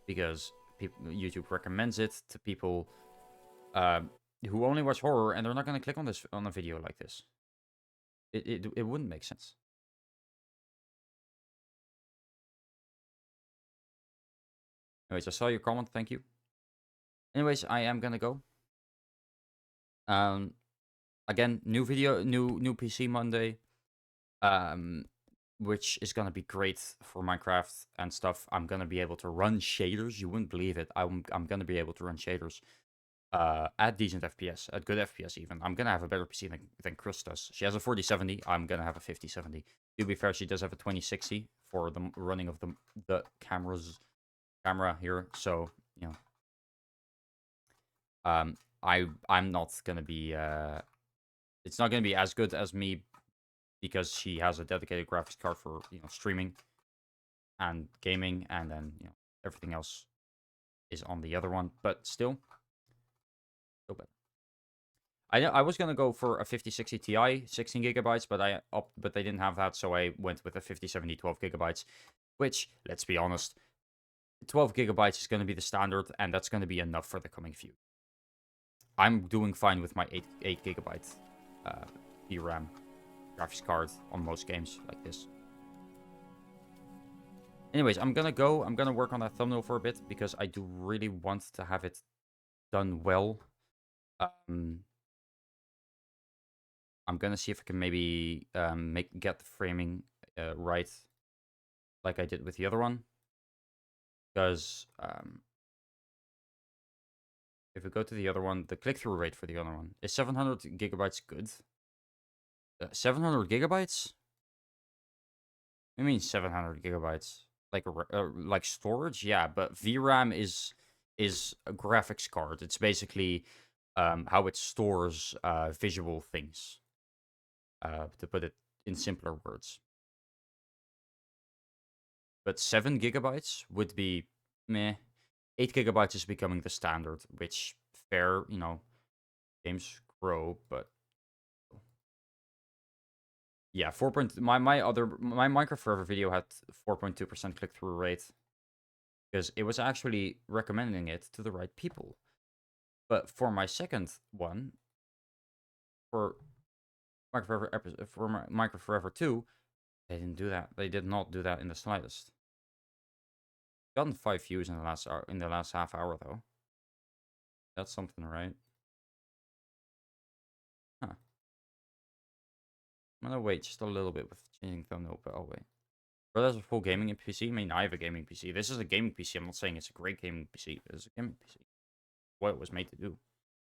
Because YouTube recommends it to people who only watch horror, and they're not gonna click on a video like this. It wouldn't make sense. Anyways, I saw your comment, thank you. Anyways, I am gonna go. Again, new video, new PC Monday. Which is gonna be great for Minecraft and stuff. I'm gonna be able to run shaders. You wouldn't believe it. I'm gonna be able to run shaders at decent FPS, at good FPS even. I'm gonna have a better PC than Chris does. She has a 4070. I'm gonna have a 5070. To be fair, she does have a 2060 for the running of the camera here. So, you know, I'm not gonna be it's not gonna be as good as me, because she has a dedicated graphics card for, you know, streaming and gaming, and then, you know, everything else is on the other one. But still better. I was gonna go for a 5060 Ti, 16 gigabytes, but they didn't have that, so I went with a 5070 12 gigabytes. Which, let's be honest, 12 gigabytes is gonna be the standard, and that's gonna be enough for the coming few. I'm doing fine with my 8 gigabyte VRAM graphics card on most games like this. Anyways, I'm gonna go. I'm gonna work on that thumbnail for a bit, because I do really want to have it done well. I'm gonna see if I can maybe get the framing right, like I did with the other one. Because if we go to the other one, the click-through rate for the other one is 700 gigabytes good. 700 gigabytes? I mean 700 gigabytes. Like storage, yeah, but VRAM is a graphics card. It's basically how it stores visual things. To put it in simpler words. But 7 gigabytes would be meh. 8 gigabytes is becoming the standard, which fair, you know, games grow, but yeah, 4. My Minecraft Forever video had 4.2% click through rate because it was actually recommending it to the right people. But for my second one, for Minecraft Forever 2, they didn't do that. They did not do that in the slightest. Gotten 5 views in the last hour, in the last half hour though. That's something, right? Huh. I'm gonna wait just a little bit with changing thumbnail, but I'll wait. But there's a full gaming PC. I mean, I have a gaming PC. This is a gaming PC. I'm not saying it's a great gaming PC, but it's a gaming PC. What it was made to do.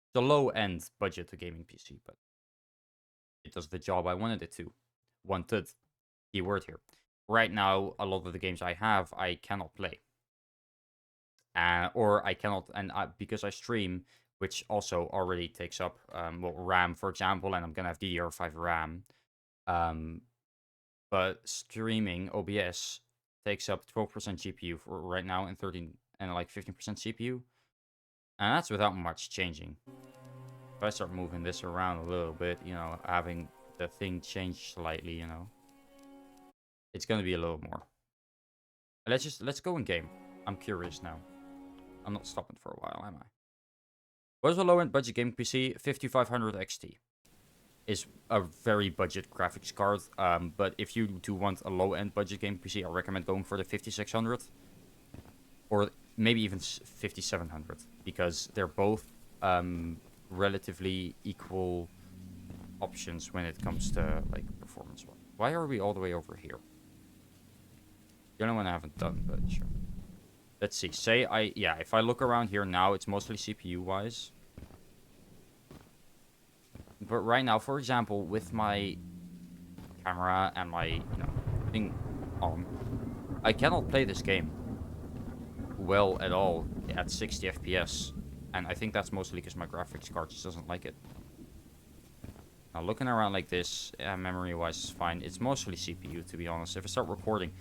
It's a low-end budget gaming PC, but it does the job I wanted it to. Wanted. Keyword here. Right now, a lot of the games I have, I cannot play. Or I cannot, and because I stream, which also already takes up well, RAM, for example, and I'm gonna have DDR5 RAM. But streaming OBS takes up 12% GPU for right now, and 13 and like 15% CPU, and that's without much changing. If I start moving this around a little bit, you know, having the thing change slightly, you know, it's gonna be a little more. Let's go in game. I'm curious now. I'm not stopping for a while, am I? What is a low-end budget gaming PC? 5500 XT is a very budget graphics card. But if you do want a low-end budget gaming PC, I recommend going for the 5600 or maybe even 5700 because they're both relatively equal options when it comes to like performance. Why are we all the way over here? The only one I haven't done, but sure. Let's see. If I look around here now, it's mostly CPU-wise. But right now, for example, with my camera and my, thing on, I cannot play this game well at all at 60 FPS. And I think that's mostly because my graphics card just doesn't like it. Now, looking around like this, memory-wise is fine. It's mostly CPU, to be honest. If I start recording...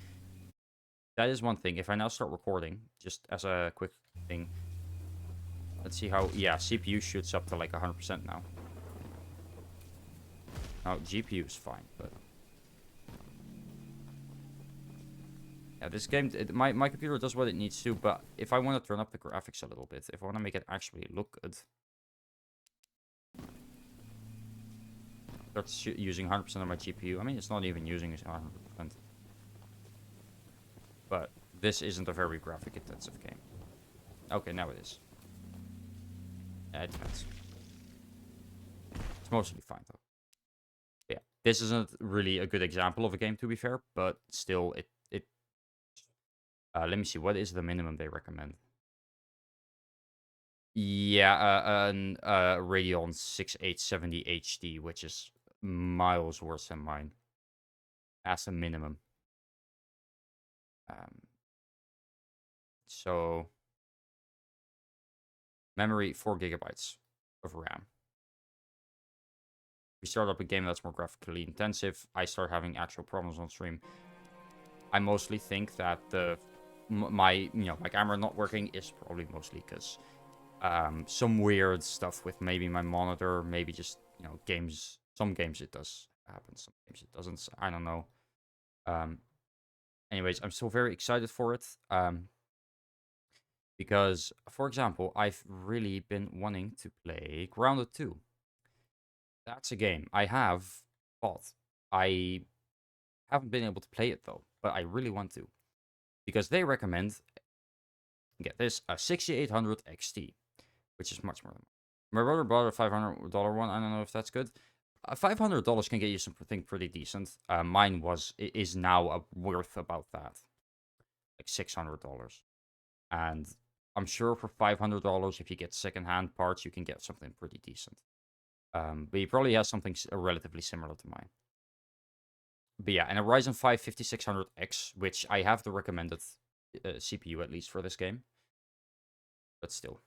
That is one thing. If I now start recording, just as a quick thing, let's see how, yeah, CPU shoots up to like 100% now. Now, GPU is fine, but... Yeah, this game, my computer does what it needs to, but if I want to turn up the graphics a little bit, if I want to make it actually look good, start using 100% of my GPU. I mean, it's not even using 100%. But this isn't a very graphic-intensive game. Okay, now it is. Yeah, it depends. It's mostly fine, though. Yeah, this isn't really a good example of a game, to be fair, but still, let me see, what is the minimum they recommend? Yeah, Radeon 6870 HD, which is miles worse than mine. As a minimum. So memory 4 gigabytes of RAM. We start up a game that's more graphically intensive. I start having actual problems on stream. I mostly think that my camera not working is probably mostly because some weird stuff with maybe my monitor, maybe just games. Some games it does happen, some games it doesn't. I don't know. Anyways, I'm still very excited for it. Because, for example, I've really been wanting to play Grounded 2. That's a game I have bought. I haven't been able to play it, though. But I really want to. Because they recommend, get this, a 6800 XT. Which is much more than my brother bought a $500 one. I don't know if that's good. $500 can get you something pretty decent. Mine is now worth about that. Like $600. And I'm sure for $500, if you get secondhand parts, you can get something pretty decent. But he probably has something relatively similar to mine. But yeah, and a Ryzen 5 5600X, which I have the recommended CPU at least for this game. But still.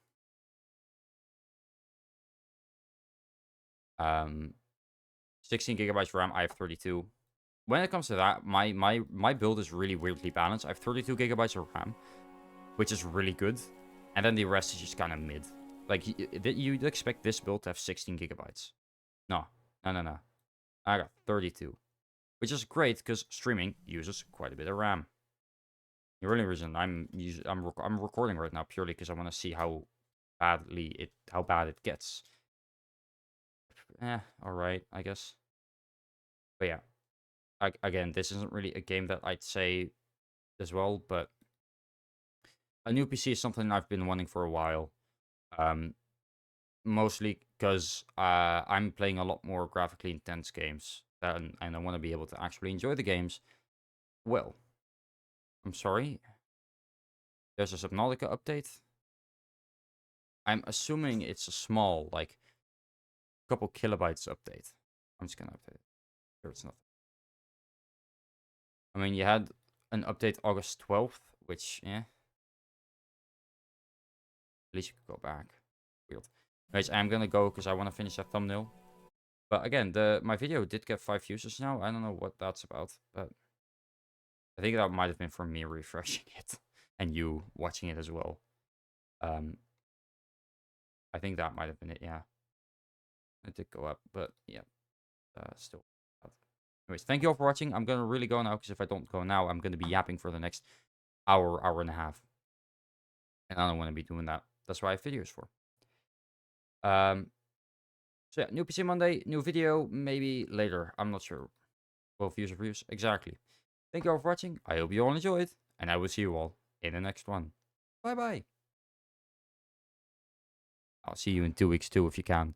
16 gigabytes RAM, I have 32. When it comes to that, my build is really weirdly balanced. I have 32 gigabytes of RAM, which is really good. And then the rest is just kind of mid. Like, you'd expect this build to have 16 gigabytes. No. No. I got 32. Which is great, because streaming uses quite a bit of RAM. The only reason I'm recording right now purely because I want to see how bad it gets. Alright, I guess. But yeah. Again, this isn't really a game that I'd say as well, but a new PC is something I've been wanting for a while. Mostly because I'm playing a lot more graphically intense games, and I want to be able to actually enjoy the games. Well, I'm sorry. There's a Subnautica update. I'm assuming it's a small, like, couple kilobytes update. I'm just gonna update it. Sure, it's nothing. I mean, you had an update August 12th, which, yeah. At least you could go back. Weird. Anyways, I'm gonna go because I want to finish that thumbnail. But again, my video did get 5 views just now. I don't know what that's about, but I think that might have been from me refreshing it and you watching it as well. I think that might have been it, yeah. It did go up, but yeah, still. Anyways, thank you all for watching. I'm gonna really go now, because if I don't go now, I'm gonna be yapping for the next hour and a half. And I don't want to be doing that. That's what I have videos for. So yeah, new PC Monday, new video, maybe later. I'm not sure. 12 views or views, exactly. Thank you all for watching. I hope you all enjoyed, and I will see you all in the next one. Bye-bye. I'll see you in 2 weeks too, if you can.